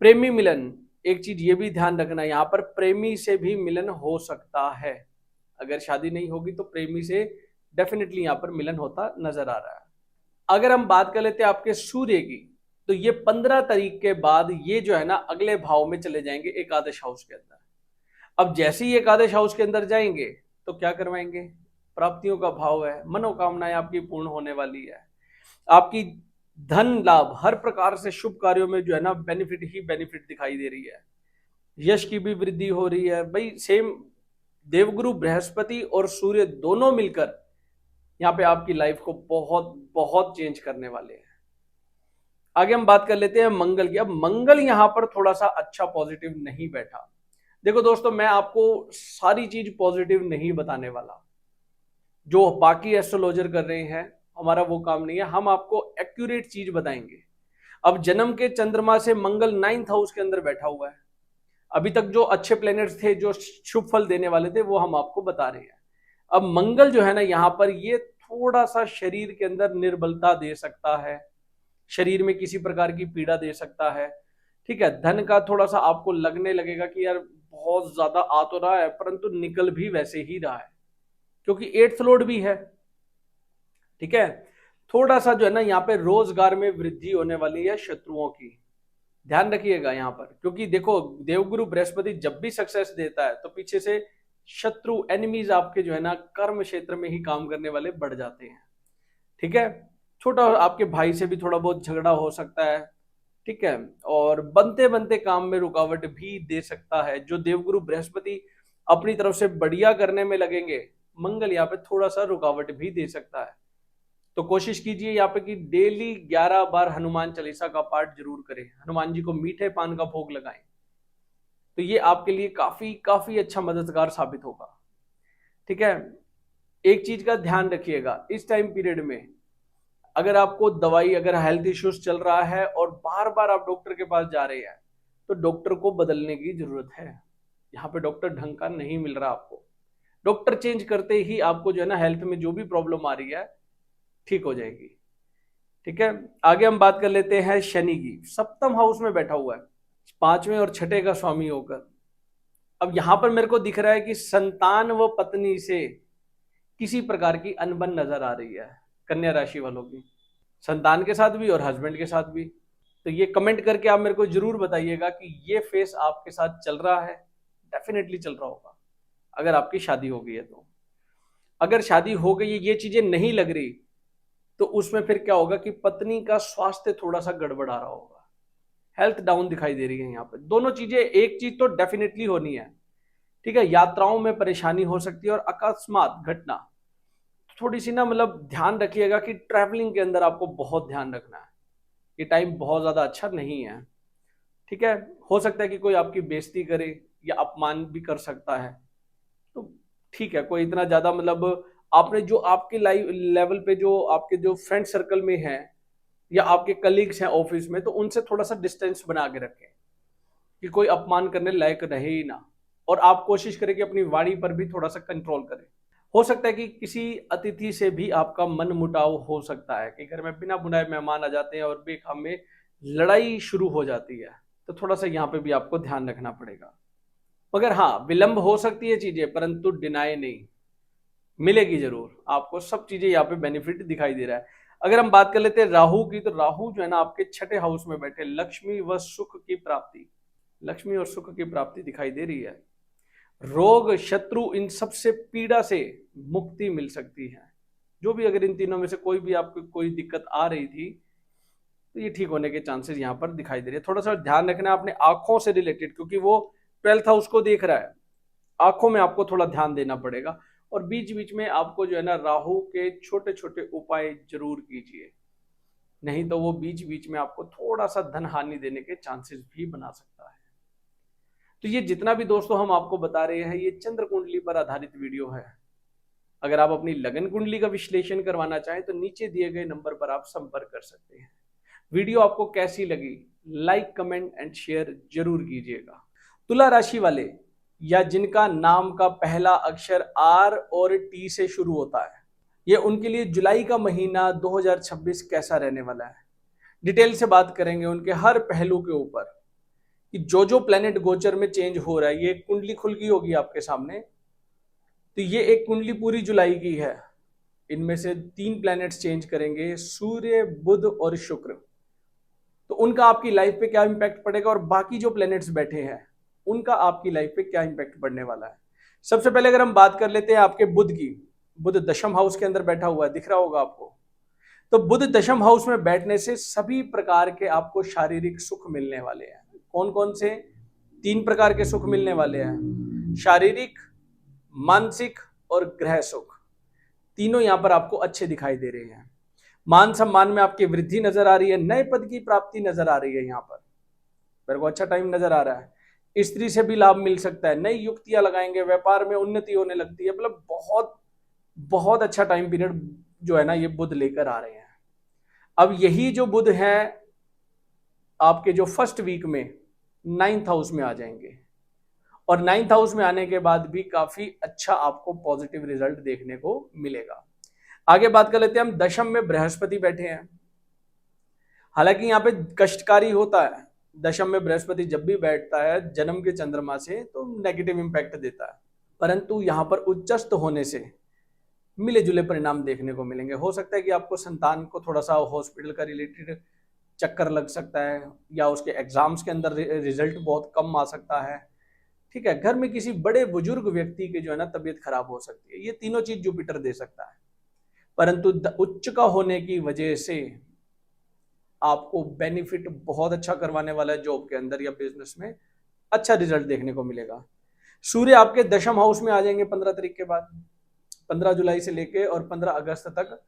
प्रेमी मिलन, एक चीज ये भी ध्यान रखना, यहाँ पर प्रेमी से भी मिलन हो सकता है। अगर शादी नहीं होगी तो प्रेमी से डेफिनेटली यहाँ पर मिलन होता नजर आ रहा है। अगर हम बात कर लेते हैं आपके सूर्य की, तो ये 15 तारीख के बाद ये जो है ना, अगले भाव में चले जाएंगे, एकादश हाउस के अंदर। अब जैसे ही एकादश हाउस के अंदर जाएंगे तो क्या करवाएंगे, प्राप्तियों का भाव है, मनोकामनाएं आपकी पूर्ण होने वाली है। आपकी धन लाभ, हर प्रकार से शुभ कार्यों में जो है ना, बेनिफिट ही बेनिफिट दिखाई दे रही है। यश की भी वृद्धि हो रही है। भाई सेम देवगुरु बृहस्पति और सूर्य दोनों मिलकर यहाँ पे आपकी लाइफ को बहुत बहुत चेंज करने वाले हैं। आगे हम बात कर लेते हैं मंगल की। अब मंगल यहाँ पर थोड़ा सा अच्छा पॉजिटिव नहीं बैठा। देखो दोस्तों, मैं आपको सारी चीज पॉजिटिव नहीं बताने वाला, जो बाकी एस्ट्रोलॉजर कर रहे हैं, हमारा वो काम नहीं है। हम आपको एक्यूरेट चीज बताएंगे। अब जन्म के चंद्रमा से मंगल 9th हाउस के अंदर बैठा हुआ है। अभी तक जो अच्छे प्लैनेट्स थे, जो शुभ फल देने वाले थे, वो हम आपको बता रहे हैं। अब मंगल जो है ना, यहाँ पर ये थोड़ा सा शरीर के अंदर निर्बलता दे सकता है, शरीर में किसी प्रकार की पीड़ा दे सकता है। ठीक है, धन का थोड़ा सा आपको लगने लगेगा कि यार बहुत ज्यादा आ तो रहा है, परंतु निकल भी वैसे ही रहा है, क्योंकि 8th लॉर्ड भी है। ठीक है, थोड़ा सा जो है ना, यहाँ पे रोजगार में वृद्धि होने वाली है शत्रुओं की, ध्यान रखिएगा यहाँ पर। क्योंकि देखो, देवगुरु बृहस्पति जब भी सक्सेस देता है तो पीछे से शत्रु, एनिमीज आपके जो है ना, कर्म क्षेत्र में ही काम करने वाले बढ़ जाते हैं। ठीक है, छोटा आपके भाई से भी थोड़ा बहुत झगड़ा हो सकता है। ठीक है, और बनते बनते काम में रुकावट भी दे सकता है। जो देवगुरु बृहस्पति अपनी तरफ से बढ़िया करने में लगेंगे, मंगल यहाँ पे थोड़ा सा रुकावट भी दे सकता है। तो कोशिश कीजिए यहाँ पे कि डेली 11 बार हनुमान चालीसा का पाठ जरूर करें, हनुमान जी को मीठे पान का भोग लगाएं। तो ये आपके लिए काफी काफी अच्छा मददगार साबित होगा। ठीक है, एक चीज का ध्यान रखिएगा, इस टाइम पीरियड में अगर आपको दवाई, अगर हेल्थ इश्यूज चल रहा है और बार बार आप डॉक्टर के पास जा रहे हैं, तो डॉक्टर को बदलने की जरूरत है। यहाँ पे डॉक्टर ढंग का नहीं मिल रहा आपको। डॉक्टर चेंज करते ही आपको जो है ना, हेल्थ में जो भी प्रॉब्लम आ रही है ठीक हो जाएगी। ठीक है, आगे हम बात कर लेते हैं शनि की। 7th हाउस में बैठा हुआ है, 5वें और 6ठे का स्वामी होकर। अब यहां पर मेरे को दिख रहा है कि संतान व पत्नी से किसी प्रकार की अनबन नजर आ रही है, कन्या राशि वालों की, संतान के साथ भी और हस्बैंड के साथ भी। तो ये कमेंट करके आप मेरे को जरूर बताइएगा कि ये फेस आपके साथ चल रहा है। डेफिनेटली चल रहा होगा अगर आपकी शादी हो गई है तो। अगर शादी हो गई है, ये चीजें नहीं लग रही, तो उसमें फिर क्या होगा कि पत्नी का स्वास्थ्य थोड़ा सा गड़बड़ा रहा होगा, हेल्थ डाउन दिखाई दे रही है यहाँ पे। दोनों चीजें, एक चीज तो डेफिनेटली होनी है। ठीक है, यात्राओं में परेशानी हो सकती है और अकस्मात घटना, थोड़ी सी ना मतलब ध्यान रखिएगा कि ट्रैवलिंग के अंदर आपको बहुत ध्यान रखना है। ये टाइम बहुत ज़्यादा अच्छा नहीं है। ठीक है, हो सकता है कि कोई आपकी बेइज्जती करे या अपमान भी कर सकता है। तो ठीक है, कोई इतना ज़्यादा मतलब आपने जो आपके लाइव लेवल पे जो आपके जो फ्रेंड सर्कल में हैं या आपके कलीग्स हैं ऑफिस में, तो उनसे थोड़ा सा डिस्टेंस बना के रखें कि कोई अपमान करने लायक रहे ही ना। और आप कोशिश करें कि अपनी वाणी पर भी थोड़ा सा कंट्रोल करें। हो सकता है कि किसी अतिथि से भी आपका मन मुटाव हो सकता है कि घर में बिना बुलाए मेहमान आ जाते हैं और बेखाम में लड़ाई शुरू हो जाती है। तो थोड़ा सा यहाँ पे भी आपको ध्यान रखना पड़ेगा। मगर हाँ, विलंब हो सकती है चीजें, परंतु डिनाई नहीं, मिलेगी जरूर आपको। सब चीजें यहाँ पे बेनिफिट दिखाई दे रहा है। अगर हम बात कर लेते हैं राहु की, तो राहु जो है ना आपके छठे हाउस में बैठे लक्ष्मी व सुख की प्राप्ति, लक्ष्मी और सुख की प्राप्ति दिखाई दे रही है। रोग शत्रु इन सबसे पीड़ा से मुक्ति मिल सकती है। जो भी अगर इन तीनों में से कोई भी आपको कोई दिक्कत आ रही थी, तो ये ठीक होने के चांसेस यहाँ पर दिखाई दे रहे हैं। थोड़ा सा ध्यान रखना अपने आंखों से रिलेटेड, क्योंकि वो 12th हाउस को देख रहा है। आंखों में आपको थोड़ा ध्यान देना पड़ेगा। और बीच बीच में आपको जो है ना राहु के छोटे छोटे उपाय जरूर कीजिए, नहीं तो वो बीच बीच में आपको थोड़ा सा धन हानि देने के चांसेस भी बना सकता है। तो ये जितना भी दोस्तों हम आपको बता रहे हैं, ये चंद्र कुंडली पर आधारित वीडियो है। अगर आप अपनी लगन कुंडली का विश्लेषण करवाना चाहें तो नीचे दिए गए नंबर पर आप संपर्क कर सकते हैं। वीडियो आपको कैसी लगी, लाइक कमेंट एंड शेयर जरूर कीजिएगा। तुला राशि वाले या जिनका नाम का पहला अक्षर आर और टी से शुरू होता है, ये उनके लिए जुलाई का महीना 2026 कैसा रहने वाला है, डिटेल से बात करेंगे उनके हर पहलू के ऊपर कि जो जो प्लेनेट गोचर में चेंज हो रहा है। ये कुंडली खुल गई होगी आपके सामने, तो ये एक कुंडली पूरी जुलाई की है। इनमें से 3 प्लैनेट्स चेंज करेंगे, सूर्य बुध और शुक्र। तो उनका आपकी लाइफ पे क्या इंपैक्ट पड़ेगा और बाकी जो प्लैनेट्स बैठे हैं उनका आपकी लाइफ पे क्या इंपैक्ट पड़ने वाला है। सबसे पहले अगर हम बात कर लेते हैं आपके बुध की, बुध दशम हाउस के अंदर बैठा हुआ है, दिख रहा होगा आपको। तो बुध दशम हाउस में बैठने से सभी प्रकार के आपको शारीरिक सुख मिलने वाले हैं। कौन कौन से? 3 प्रकार के सुख मिलने वाले हैं, शारीरिक, मानसिक और ग्रह सुख। तीनों यहां पर आपको अच्छे दिखाई दे रहे हैं। मान सम्मान में आपकी वृद्धि नजर आ रही है, नए पद की प्राप्ति नजर आ रही है। यहाँ पर मेरे को अच्छा टाइम नजर आ रहा है। स्त्री से भी लाभ मिल सकता है, नई युक्तियां लगाएंगे, व्यापार में उन्नति होने लगती है। मतलब बहुत बहुत अच्छा टाइम पीरियड जो है ना ये बुध लेकर आ रहे हैं। अब यही जो बुध है आपके जो फर्स्ट वीक में 9th हाउस में आ जाएंगे, और 9th हाउस में आने के बाद भी काफी अच्छा आपको पॉजिटिव रिजल्ट देखने को मिलेगा। आगे बात कर लेते हैं हम, दशम में बृहस्पति बैठे हैं। हालांकि यहाँ पे कष्टकारी होता है, दशम में बृहस्पति जब भी बैठता है जन्म के चंद्रमा से तो नेगेटिव इंपैक्ट देता है, परंतु यहाँ पर उच्चस्त होने से मिले जुले परिणाम देखने को मिलेंगे। हो सकता है कि आपको संतान को थोड़ा सा हॉस्पिटल का रिलेटेड चक्कर लग सकता है, या उसके एग्जाम्स के अंदर रिजल्ट बहुत कम आ सकता है। ठीक है, घर में किसी बड़े बुजुर्ग व्यक्ति के जो है ना तबीयत खराब हो सकती है। ये तीनों चीज जुपिटर दे सकता है, परंतु उच्च का होने की वजह से आपको बेनिफिट बहुत अच्छा करवाने वाला है। जॉब के अंदर या बिजनेस में अच्छा रिजल्ट देखने को मिलेगा। सूर्य आपके दशम हाउस में आ जाएंगे 15 तारीख के बाद, 15 जुलाई से लेके और 15 अगस्त तक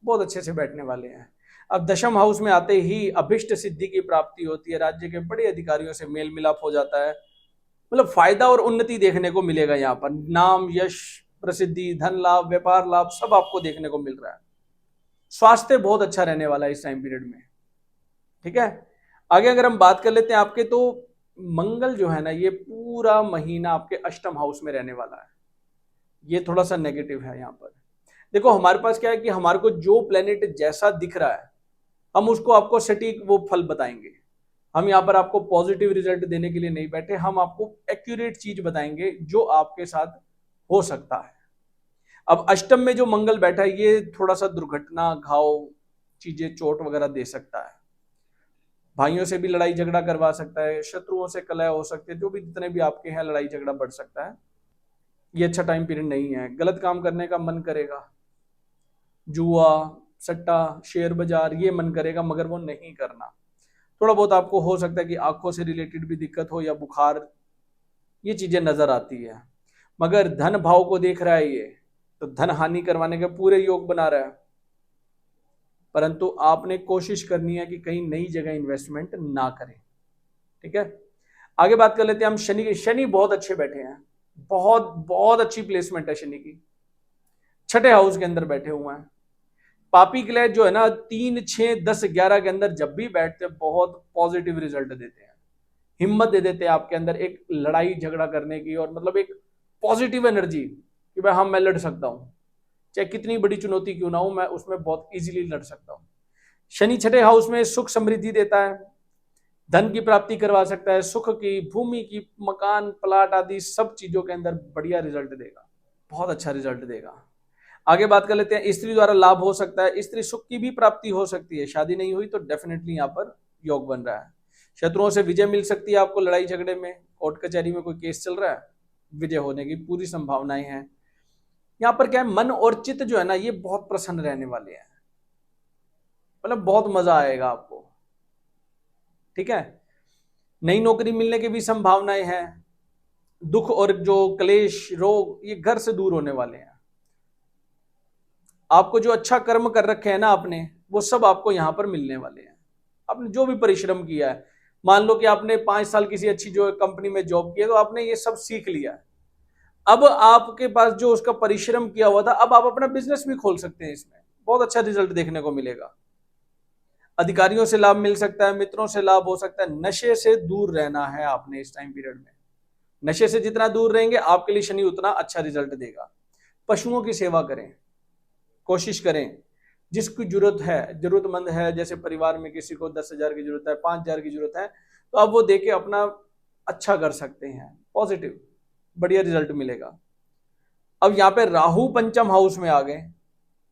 बहुत अच्छे से बैठने वाले हैं। अब दशम हाउस में आते ही अभिष्ट सिद्धि की प्राप्ति होती है, राज्य के बड़े अधिकारियों से मेल मिलाप हो जाता है। मतलब फायदा और उन्नति देखने को मिलेगा। यहाँ पर नाम, यश, प्रसिद्धि, धन लाभ, व्यापार लाभ सब आपको देखने को मिल रहा है। स्वास्थ्य बहुत अच्छा रहने वाला है इस टाइम पीरियड में। ठीक है, आगे अगर हम बात कर लेते हैं आपके, तो मंगल जो है ना ये पूरा महीना आपके अष्टम हाउस में रहने वाला है। ये थोड़ा सा नेगेटिव है। यहाँ पर देखो हमारे पास क्या है कि हमारे को जो प्लेनेट जैसा दिख रहा है हम उसको आपको सटीक वो फल बताएंगे। हम यहाँ पर आपको पॉजिटिव रिजल्ट देने के लिए नहीं बैठे, हम आपको एक्यूरेट चीज बताएंगे जो आपके साथ हो सकता है। अब अष्टम में जो मंगल बैठा है ये थोड़ा सा दुर्घटना, घाव, चीजें, चोट वगैरह दे सकता है। भाइयों से भी लड़ाई झगड़ा करवा सकता है, शत्रुओं से कलह हो सकती है, जो भी जितने भी आपके हैं लड़ाई झगड़ा बढ़ सकता है। ये अच्छा टाइम पीरियड नहीं है। गलत काम करने का मन करेगा, जुआ, सट्टा, शेयर बाजार, ये मन करेगा, मगर वो नहीं करना। थोड़ा बहुत आपको हो सकता है कि आंखों से रिलेटेड भी दिक्कत हो या बुखार, ये चीजें नजर आती है। मगर धन भाव को देख रहा है ये, तो धन हानि करवाने के पूरे योग बना रहा है। परंतु आपने कोशिश करनी है कि कहीं नई जगह इन्वेस्टमेंट ना करें। ठीक है, आगे बात कर लेते हैं हम शनि की। शनि बहुत अच्छे बैठे हैं, बहुत बहुत अच्छी प्लेसमेंट है शनि की, छठे हाउस के अंदर बैठे हुए हैं। पापी के लिए जो है ना 3, 6, 10, 11 के अंदर जब भी बैठते हैं बहुत पॉजिटिव रिजल्ट देते हैं, हिम्मत दे देते हैं आपके अंदर एक लड़ाई झगड़ा करने की, और मतलब एक पॉजिटिव एनर्जी कि भाई हाँ मैं लड़ सकता हूं, चाहे कितनी बड़ी चुनौती क्यों ना हो, मैं उसमें बहुत इजीली लड़ सकता हूं। शनि छठे हाउस में सुख समृद्धि देता है, धन की प्राप्ति करवा सकता है, सुख की, भूमि की, मकान प्लाट आदि सब चीजों के अंदर बढ़िया रिजल्ट देगा, बहुत अच्छा रिजल्ट देगा। आगे बात कर लेते हैं, स्त्री द्वारा लाभ हो सकता है, स्त्री सुख की भी प्राप्ति हो सकती है। शादी नहीं हुई तो डेफिनेटली यहाँ पर योग बन रहा है। शत्रुओं से विजय मिल सकती है आपको, लड़ाई झगड़े में, कोर्ट कचहरी में कोई केस चल रहा है, विजय होने की पूरी संभावनाएं हैं। यहाँ पर क्या है, मन और चित्त जो है ना ये बहुत प्रसन्न रहने वाले हैं, मतलब बहुत मजा आएगा आपको। ठीक है, नई नौकरी मिलने की भी संभावनाएं हैं। दुख और जो क्लेश रोग ये घर से दूर होने वाले हैं। आपको जो अच्छा कर्म कर रखे हैं ना आपने, वो सब आपको यहां पर मिलने वाले हैं। आपने जो भी परिश्रम किया है, मान लो कि आपने 5 साल किसी अच्छी जो कंपनी में जॉब की है, तो आपने ये सब सीख लिया है। अब आपके पास जो उसका परिश्रम किया हुआ था, अब आप अपना बिजनेस भी खोल सकते हैं, इसमें बहुत अच्छा रिजल्ट देखने को मिलेगा। अधिकारियों से लाभ मिल सकता है, मित्रों से लाभ हो सकता है। नशे से दूर रहना है आपने इस टाइम पीरियड में, नशे से जितना दूर रहेंगे आपके लिए शनि उतना अच्छा रिजल्ट देगा। पशुओं की सेवा करें, कोशिश करें, जिसकी जरूरत है, जरूरतमंद है, जैसे परिवार में किसी को 10,000 की जरूरत है, 5,000 की जरूरत है, तो आप वो देके अपना अच्छा कर सकते हैं, पॉजिटिव बढ़िया रिजल्ट मिलेगा। अब यहाँ पे राहु पंचम हाउस में आ गए,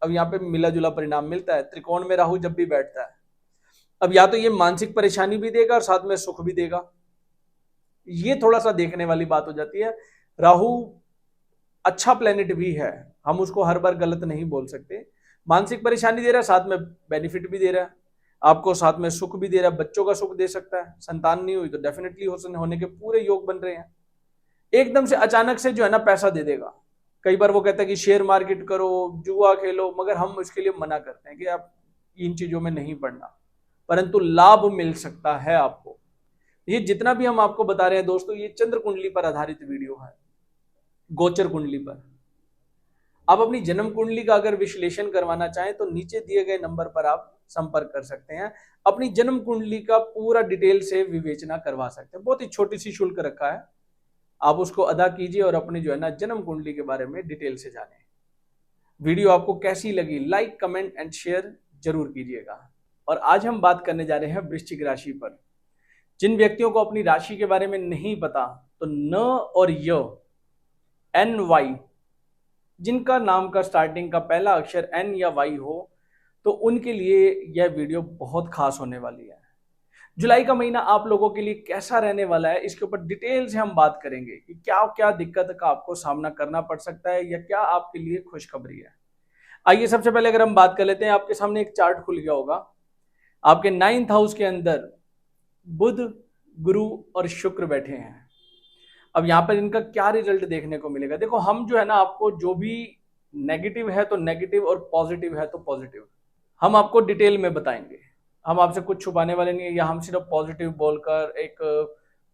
अब यहाँ पे मिला जुला परिणाम मिलता है। त्रिकोण में राहु जब भी बैठता है, अब या तो ये मानसिक परेशानी भी देगा और साथ में सुख भी देगा, ये थोड़ा सा देखने वाली बात हो जाती है। राहु अच्छा प्लेनेट भी है, हम उसको हर बार गलत नहीं बोल सकते। मानसिक परेशानी दे रहा है, साथ में बेनिफिट भी दे रहा है आपको, साथ में सुख भी दे रहा है, बच्चों का सुख दे सकता है। संतान नहीं हुई तो डेफिनेटली होने के पूरे योग बन रहे हैं। एकदम से अचानक से जो है ना पैसा दे देगा। कई बार वो कहता है कि शेयर मार्केट करो, जुआ खेलो, मगर हम उसके लिए मना करते हैं कि आप इन चीजों में नहीं पड़ना, परंतु लाभ मिल सकता है आपको। ये जितना भी हम आपको बता रहे हैं दोस्तों, ये चंद्र कुंडली पर आधारित वीडियो है, गोचर कुंडली पर। आप अपनी जन्म कुंडली का अगर विश्लेषण करवाना चाहें तो नीचे दिए गए नंबर पर आप संपर्क कर सकते हैं, अपनी जन्म कुंडली का पूरा डिटेल से विवेचना करवा सकते हैं। बहुत ही छोटी सी शुल्क रखा है, आप उसको अदा कीजिए और अपनी जो है ना जन्म कुंडली के बारे में डिटेल से जानें। वीडियो आपको कैसी लगी, लाइक कमेंट एंड शेयर जरूर कीजिएगा। और आज हम बात करने जा रहे हैं वृश्चिक राशि पर। जिन व्यक्तियों को अपनी राशि के बारे में नहीं पता, तो न और य, एन वाई, जिनका नाम का स्टार्टिंग का पहला अक्षर एन या वाई हो, तो उनके लिए यह वीडियो बहुत खास होने वाली है। जुलाई का महीना आप लोगों के लिए कैसा रहने वाला है, इसके ऊपर डिटेल से हम बात करेंगे कि क्या क्या दिक्कत का आपको सामना करना पड़ सकता है या क्या आपके लिए खुशखबरी है। आइए सबसे पहले अगर हम बात कर लेते हैं, आपके सामने एक चार्ट खुल गया होगा। आपके 9th हाउस के अंदर बुध, गुरु और शुक्र बैठे हैं। अब यहाँ पर इनका क्या रिजल्ट देखने को मिलेगा, देखो हम जो है ना आपको जो भी नेगेटिव है तो नेगेटिव और पॉजिटिव है तो पॉजिटिव हम आपको डिटेल में बताएंगे। हम आपसे कुछ छुपाने वाले नहीं है, या हम सिर्फ पॉजिटिव बोलकर एक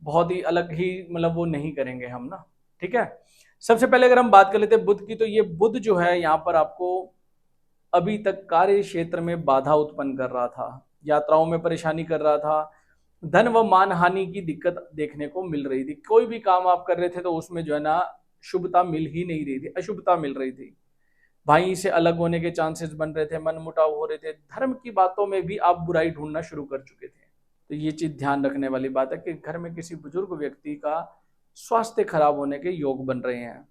बहुत ही अलग ही मतलब वो नहीं करेंगे हम ना। ठीक है, सबसे पहले अगर हम बात कर लेते हैं बुध की, तो ये बुध जो है यहाँ पर आपको अभी तक कार्य क्षेत्र में बाधा उत्पन्न कर रहा था, यात्राओं में परेशानी कर रहा था, धन व मान हानि की दिक्कत देखने को मिल रही थी। कोई भी काम आप कर रहे थे तो उसमें जो है ना शुभता मिल ही नहीं रही थी, अशुभता मिल रही थी। भाई से अलग होने के चांसेस बन रहे थे, मन मुटाव हो रहे थे, धर्म की बातों में भी आप बुराई ढूंढना शुरू कर चुके थे। तो ये चीज ध्यान रखने वाली बात है कि घर में किसी बुजुर्ग व्यक्ति का स्वास्थ्य खराब होने के योग बन रहे हैं।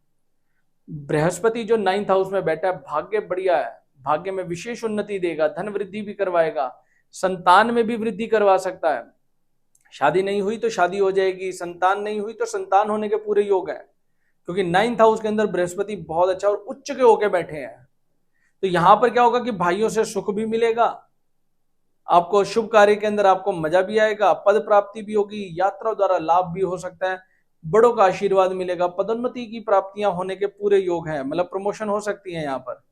बृहस्पति जो 9th हाउस में बैठा है, भाग्य बढ़िया है, भाग्य में विशेष उन्नति देगा, धन वृद्धि भी करवाएगा, संतान में भी वृद्धि करवा सकता है। शादी नहीं हुई तो शादी हो जाएगी, संतान नहीं हुई तो संतान होने के पूरे योग है, क्योंकि 9th हाउस के अंदर बृहस्पति बहुत अच्छा और उच्च के होके बैठे हैं। तो यहां पर क्या होगा कि भाइयों से सुख भी मिलेगा, आपको शुभ कार्य के अंदर आपको मजा भी आएगा, पद प्राप्ति भी होगी, यात्रा द्वारा लाभ भी हो सकता है, बड़ों का आशीर्वाद मिलेगा, पदोन्नति की प्राप्तियां होने के पूरे योग हैं, मतलब प्रमोशन हो सकती है यहाँ पर।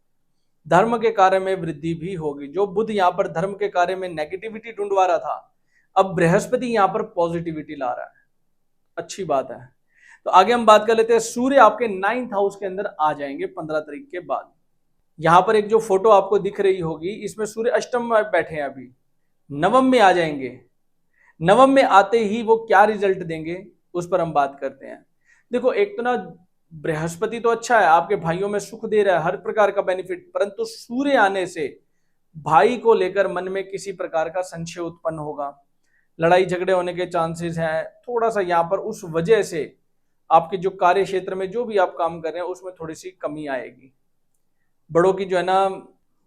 धर्म के कार्य में वृद्धि भी होगी। जो बुध यहाँ पर धर्म के कार्य में नेगेटिविटी ढूंढवा रहा था, अब बृहस्पति यहाँ पर पॉजिटिविटी ला रहा है, अच्छी बात है। तो आगे हम बात कर लेते हैं, सूर्य आपके 9th हाउस के अंदर आ जाएंगे 15 तारीख के बाद। यहां पर एक जो फोटो आपको दिख रही होगी, इसमें सूर्य अष्टम में बैठे हैं, अभी नवम में आ जाएंगे। नवम में आते ही वो क्या रिजल्ट देंगे उस पर हम बात करते हैं। देखो, एक तो ना बृहस्पति तो अच्छा है, आपके भाइयों में सुख दे रहा है, हर प्रकार का बेनिफिट, परंतु सूर्य आने से भाई को लेकर मन में किसी प्रकार का संशय उत्पन्न होगा, लड़ाई झगड़े होने के चांसेस हैं थोड़ा सा यहाँ पर। उस वजह से आपके जो कार्य क्षेत्र में जो भी आप काम कर रहे हैं उसमें थोड़ी सी कमी आएगी। बड़ों की जो है ना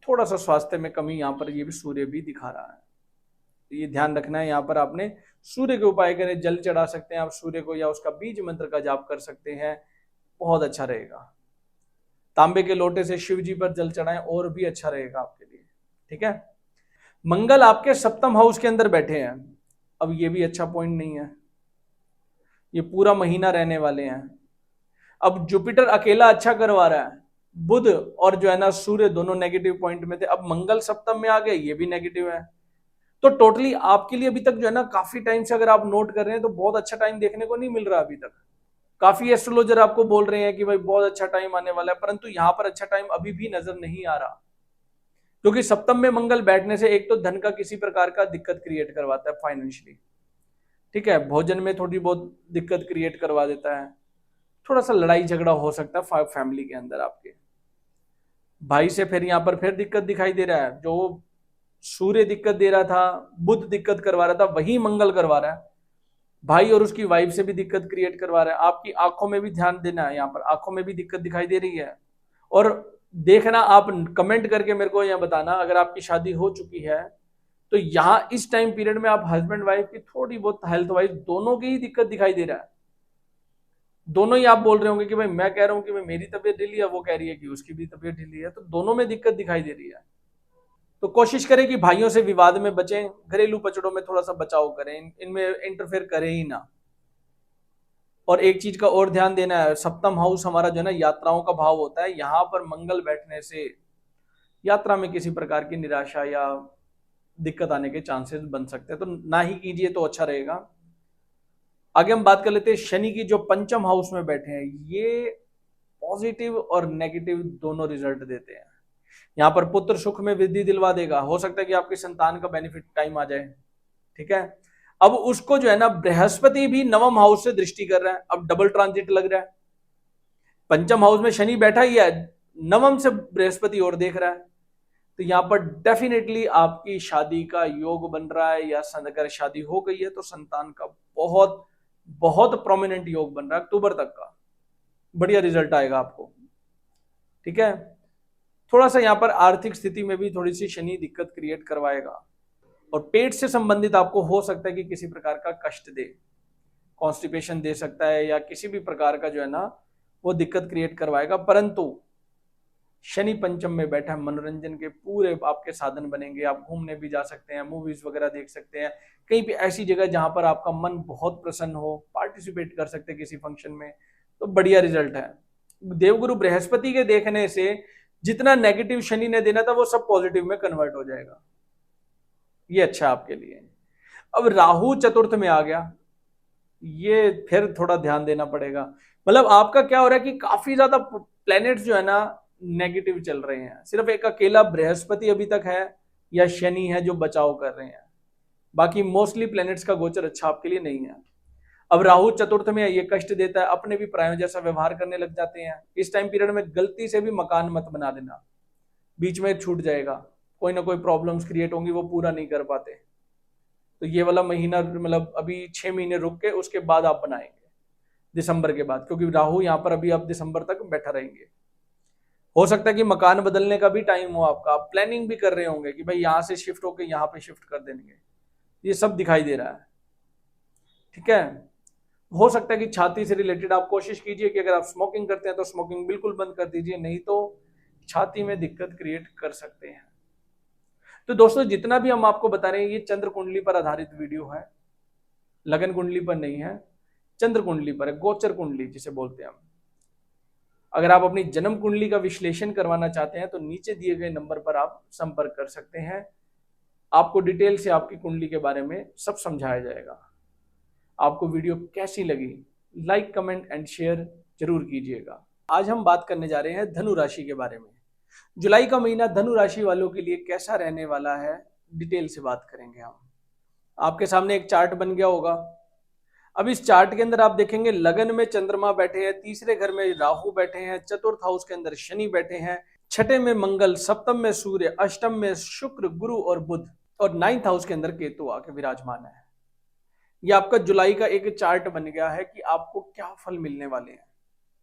थोड़ा सा स्वास्थ्य में कमी यहाँ पर ये भी सूर्य भी दिखा रहा है, तो ये ध्यान रखना है। यहाँ पर आपने सूर्य के उपाय करें, जल चढ़ा सकते हैं आप सूर्य को, या उसका बीज मंत्र का जाप कर सकते हैं, बहुत अच्छा रहेगा। तांबे के लोटे से शिव जी पर जल चढ़ाएं, और भी अच्छा रहेगा आपके लिए। ठीक है, मंगल आपके 7th हाउस के अंदर बैठे हैं, अब ये भी अच्छा पॉइंट नहीं है, ये पूरा महीना रहने वाले हैं। अब जुपिटर अकेला अच्छा करवा रहा है, बुध और जो है ना सूर्य दोनों नेगेटिव पॉइंट में थे, अब मंगल सप्तम में आ गए, ये भी नेगेटिव है। तो टोटली आपके लिए अभी तक जो है ना काफी टाइम से अगर आप नोट कर रहे हैं तो बहुत अच्छा टाइम देखने को नहीं मिल रहा अभी तक। काफी एस्ट्रोलॉजर आपको बोल रहे हैं कि भाई बहुत अच्छा टाइम आने वाला है, परंतु यहां पर अच्छा टाइम अभी भी नजर नहीं आ रहा, क्योंकि सप्तम में मंगल बैठने से एक तो धन का किसी प्रकार का दिक्कत क्रिएट करवाता है फाइनेंशियली, ठीक है, भोजन में थोड़ी बहुत दिक्कत क्रिएट करवा देता है, थोड़ा सा लड़ाई झगड़ा हो सकता है फैमिली के अंदर आपके भाई से। फिर यहाँ पर फिर दिक्कत दिखाई दे रहा है, जो सूर्य दिक्कत दे रहा था, बुध दिक्कत करवा रहा था, वही मंगल करवा रहा है। भाई और उसकी वाइफ से भी दिक्कत क्रिएट करवा रहा है। आपकी आंखों में भी ध्यान देना है, यहाँ पर आंखों में भी दिक्कत दिखाई दे रही है। और देखना, आप कमेंट करके मेरे को यह बताना अगर आपकी शादी हो चुकी है तो यहाँ इस टाइम पीरियड में आप हस्बैंड वाइफ की थोड़ी बहुत हेल्थ वाइज दोनों की ही दिक्कत दिखाई दे रहा है। दोनों ही आप बोल रहे होंगे कि भाई मैं कह रहा हूं कि भाई मेरी तबीयत ढीली है, वो कह रही है कि उसकी भी तबीयत ढीली है, तो दोनों में दिक्कत दिखाई दे रही है। तो कोशिश करें कि भाइयों से विवाद में बचें, घरेलू पचड़ों में थोड़ा सा बचाव करें, इनमें इंटरफेयर करें ही ना। और एक चीज का और ध्यान देना है, 7th हाउस हमारा जो है ना यात्राओं का भाव होता है, यहां पर मंगल बैठने से यात्रा में किसी प्रकार की निराशा या दिक्कत आने के चांसेस बन सकते हैं, तो ना ही कीजिए तो अच्छा रहेगा। आगे हम बात कर लेते हैं शनि की, जो 5th हाउस में बैठे हैं, ये पॉजिटिव और नेगेटिव दोनों रिजल्ट देते हैं। यहाँ पर पुत्र सुख में वृद्धि दिलवा देगा, हो सकता है कि आपकी संतान का बेनिफिट टाइम आ जाए, ठीक है। अब उसको जो है ना बृहस्पति भी 9th हाउस से दृष्टि कर रहा है, अब डबल ट्रांजिट लग रहा है। 5th हाउस में शनि बैठा ही है, 9th से बृहस्पति और देख रहा है, तो यहाँ पर डेफिनेटली आपकी शादी का योग बन रहा है, या अगर शादी हो गई है तो संतान का बहुत बहुत प्रोमिनेंट योग बन रहा है, अक्टूबर तक का बढ़िया रिजल्ट आएगा आपको, ठीक है। थोड़ा सा यहाँ पर आर्थिक स्थिति में भी थोड़ी सी शनि दिक्कत क्रिएट करवाएगा, और पेट से संबंधित आपको हो सकता है कि किसी प्रकार का कष्ट दे, कॉन्स्टिपेशन दे सकता है, या किसी भी प्रकार का जो है ना वो दिक्कत क्रिएट करवाएगा। परंतु शनि 5th में बैठा है, मनोरंजन के पूरे आपके साधन बनेंगे, आप घूमने भी जा सकते हैं, मूवीज वगैरह देख सकते हैं, कहीं भी ऐसी जगह जहां पर आपका मन बहुत प्रसन्न हो, पार्टिसिपेट कर सकते हैं किसी फंक्शन में, तो बढ़िया रिजल्ट है। देवगुरु बृहस्पति के देखने से जितना नेगेटिव शनि ने देना था वो सब पॉजिटिव में कन्वर्ट हो जाएगा, ये अच्छा आपके लिए। अब राहु 4th में आ गया, ये फिर थोड़ा ध्यान देना पड़ेगा। मतलब आपका क्या हो रहा है कि काफी ज्यादा प्लैनेट्स जो है ना नेगेटिव चल रहे हैं, सिर्फ एक अकेला बृहस्पति अभी तक है या शनि है जो बचाव कर रहे हैं, बाकी मोस्टली प्लैनेट्स का गोचर अच्छा आपके लिए नहीं है। अब राहु 4th में ये कष्ट देता है, अपने भी प्रायों जैसा व्यवहार करने लग जाते हैं। इस टाइम पीरियड में गलती से भी मकान मत बना देना, बीच में छूट जाएगा, कोई ना कोई प्रॉब्लम्स क्रिएट होंगी, वो पूरा नहीं कर पाते। तो ये वाला महीना मतलब अभी 6 महीने रुक के उसके बाद आप बनाएंगे, दिसंबर के बाद, क्योंकि राहु यहाँ पर अभी आप दिसंबर तक बैठा रहेंगे। हो सकता है कि मकान बदलने का भी टाइम हो आपका, आप प्लानिंग भी कर रहे होंगे कि भाई यहाँ से शिफ्ट होकर यहाँ पे शिफ्ट कर देंगे, ये सब दिखाई दे रहा है, ठीक है। हो सकता है कि छाती से रिलेटेड आप कोशिश कीजिए कि अगर आप स्मोकिंग करते हैं तो स्मोकिंग बिल्कुल बंद कर दीजिए, नहीं तो छाती में दिक्कत क्रिएट कर सकते हैं। तो दोस्तों जितना भी हम आपको बता रहे हैं ये चंद्र कुंडली पर आधारित वीडियो है, लगन कुंडली पर नहीं है। चंद्र कुंडली पर है, गोचर कुंडली जिसे बोलते हैं हम। अगर आप अपनी जन्म कुंडली का विश्लेषण करवाना चाहते हैं तो नीचे दिए गए नंबर पर आप संपर्क कर सकते हैं। आपको डिटेल से आपकी कुंडली के बारे में सब समझाया जाएगा। आपको वीडियो कैसी लगी, लाइक कमेंट एंड शेयर जरूर कीजिएगा। आज हम बात करने जा रहे हैं धनु राशि के बारे में। जुलाई का महीना धनु राशि वालों के लिए कैसा रहने वाला है, डिटेल से बात करेंगे हम। आपके सामने एक चार्ट बन गया होगा। अब इस चार्ट के अंदर आप देखेंगे लगन में चंद्रमा बैठे हैं, तीसरे घर में राहु बैठे हैं, चतुर्थ हाउस के अंदर शनि बैठे हैं, छठे में मंगल, सप्तम में सूर्य, अष्टम में शुक्र, गुरु और बुध, और 9th हाउस के अंदर केतु आके विराजमान है। ये आपका जुलाई का एक चार्ट बन गया है कि आपको क्या फल मिलने वाले हैं।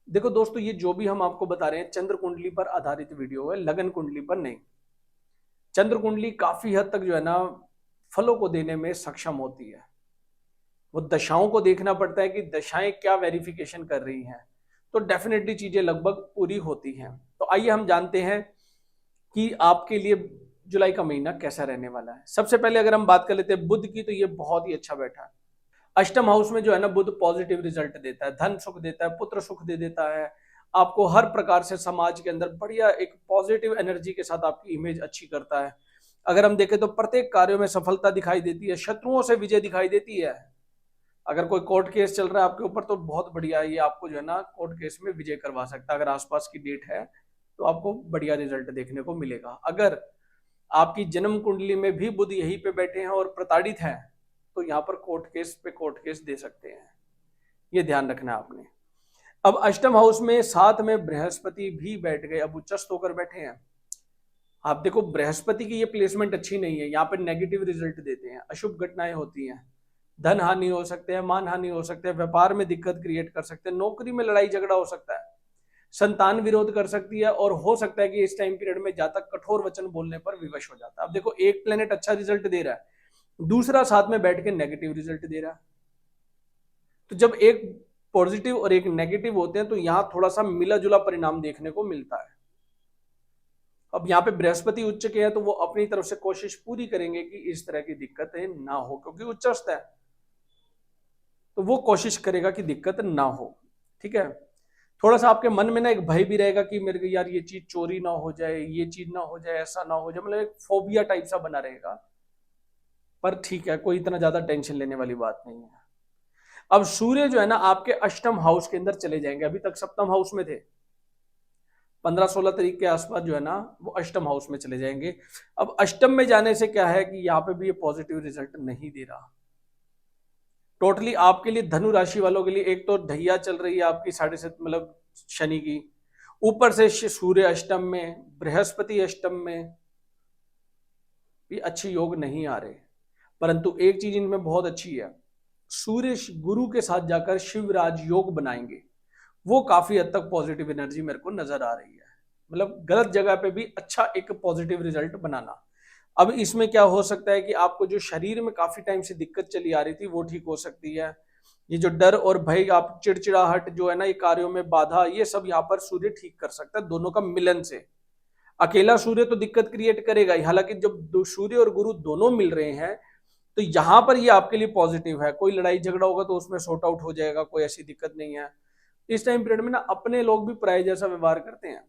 देखो दोस्तों, ये जो भी हम आपको बता रहे हैं चंद्र कुंडली पर आधारित वीडियो है, लगन कुंडली पर नहीं। चंद्र कुंडली काफी हद तक जो है ना फलों को देने में सक्षम होती है। वो दशाओं को देखना पड़ता है कि दशाएं क्या वेरिफिकेशन कर रही हैं, तो डेफिनेटली चीजें लगभग पूरी होती हैं। तो आइए हम जानते हैं कि आपके लिए जुलाई का महीना कैसा रहने वाला है। सबसे पहले अगर हम बात कर लेते हैं बुध की, तो ये बहुत ही अच्छा बैठा है। अष्टम हाउस में जो है ना बुध पॉजिटिव रिजल्ट देता है, धन सुख देता है, पुत्र सुख दे देता है, आपको हर प्रकार से समाज के अंदर बढ़िया एक पॉजिटिव एनर्जी के साथ आपकी इमेज अच्छी करता है। अगर हम देखें तो प्रत्येक कार्यों में सफलता दिखाई देती है, शत्रुओं से विजय दिखाई देती है। अगर कोई कोर्ट केस चल रहा है आपके ऊपर तो बहुत बढ़िया है, ये आपको जो है ना कोर्ट केस में विजय करवा सकता है। अगर आसपास की डेट है तो आपको बढ़िया रिजल्ट देखने को मिलेगा। अगर आपकी जन्म कुंडली में भी बुध यहीं पे बैठे हैं और प्रताड़ित हैं तो यहाँ पर कोर्ट केस पे कोर्ट केस दे सकते हैं, ये ध्यान रखना आपने। अब अष्टम हाउस में साथ में बृहस्पति भी बैठ गए, अब उच्चस्थ होकर बैठे हैं। आप देखो बृहस्पति की ये प्लेसमेंट अच्छी नहीं है, यहाँ पर नेगेटिव रिजल्ट देते हैं, अशुभ घटनाएं होती हैं, धन हानि हो सकते हैं, मान हानि हो सकते हैं, व्यापार में दिक्कत क्रिएट कर सकते हैं, नौकरी में लड़ाई झगड़ा हो सकता है, संतान विरोध कर सकती है, और हो सकता है कि इस टाइम पीरियड में जातक कठोर वचन बोलने पर विवश हो जाता है। अब देखो एक प्लेनेट अच्छा रिजल्ट दे रहा है, दूसरा साथ में बैठ के नेगेटिव रिजल्ट दे रहा है। तो जब एक पॉजिटिव और एक नेगेटिव होते हैं तो यहां थोड़ा सा मिला जुला परिणाम देखने को मिलता है। अब यहाँ पे बृहस्पति उच्च के हैं तो वो अपनी तरफ से कोशिश पूरी करेंगे कि इस तरह की दिक्कतें ना हो, क्योंकि उच्चस्थ है तो वो कोशिश करेगा कि दिक्कत ना हो। ठीक है, थोड़ा सा आपके मन में ना एक भय भी रहेगा कि मेरे को यार ये चीज चोरी ना हो जाए, ये चीज ना हो जाए, ऐसा ना हो जाए, मतलब एक फोबिया टाइप सा बना रहेगा। पर ठीक है, कोई इतना ज्यादा टेंशन लेने वाली बात नहीं है। अब सूर्य जो है ना आपके अष्टम हाउस के अंदर चले जाएंगे, अभी तक सप्तम हाउस में थे, 15-16 तारीख के आसपास जो है ना वो अष्टम हाउस में चले जाएंगे। अब अष्टम में जाने से क्या है कि यहाँ पे भी ये पॉजिटिव रिजल्ट नहीं दे रहा। टोटली आपके लिए धनु राशि वालों के लिए एक तो ढैया चल रही है आपकी 7.5 मतलब शनि की, ऊपर से सूर्य अष्टम में, बृहस्पति अष्टम में, भी अच्छे योग नहीं आ रहे। परंतु एक चीज इनमें बहुत अच्छी है, सूर्य गुरु के साथ जाकर शिवराज योग बनाएंगे, वो काफी हद तक पॉजिटिव एनर्जी मेरे को नजर आ रही है। मतलब गलत जगह पे भी अच्छा एक पॉजिटिव रिजल्ट बनाना। अब इसमें क्या हो सकता है कि आपको जो शरीर में काफी टाइम से दिक्कत चली आ रही थी वो ठीक हो सकती है। ये जो डर और भय, आप चिड़चिड़ाहट जो है ना, ये कार्यों में बाधा, ये सब यहाँ पर सूर्य ठीक कर सकता है दोनों का मिलन से। अकेला सूर्य तो दिक्कत क्रिएट करेगा ही, हालांकि जब सूर्य और गुरु दोनों मिल रहे हैं तो यहाँ पर ये आपके लिए पॉजिटिव है। कोई लड़ाई झगड़ा होगा तो उसमें सॉर्ट आउट हो जाएगा, कोई ऐसी दिक्कत नहीं है। इस टाइम पीरियड में ना अपने लोग भी पराये जैसा व्यवहार करते हैं,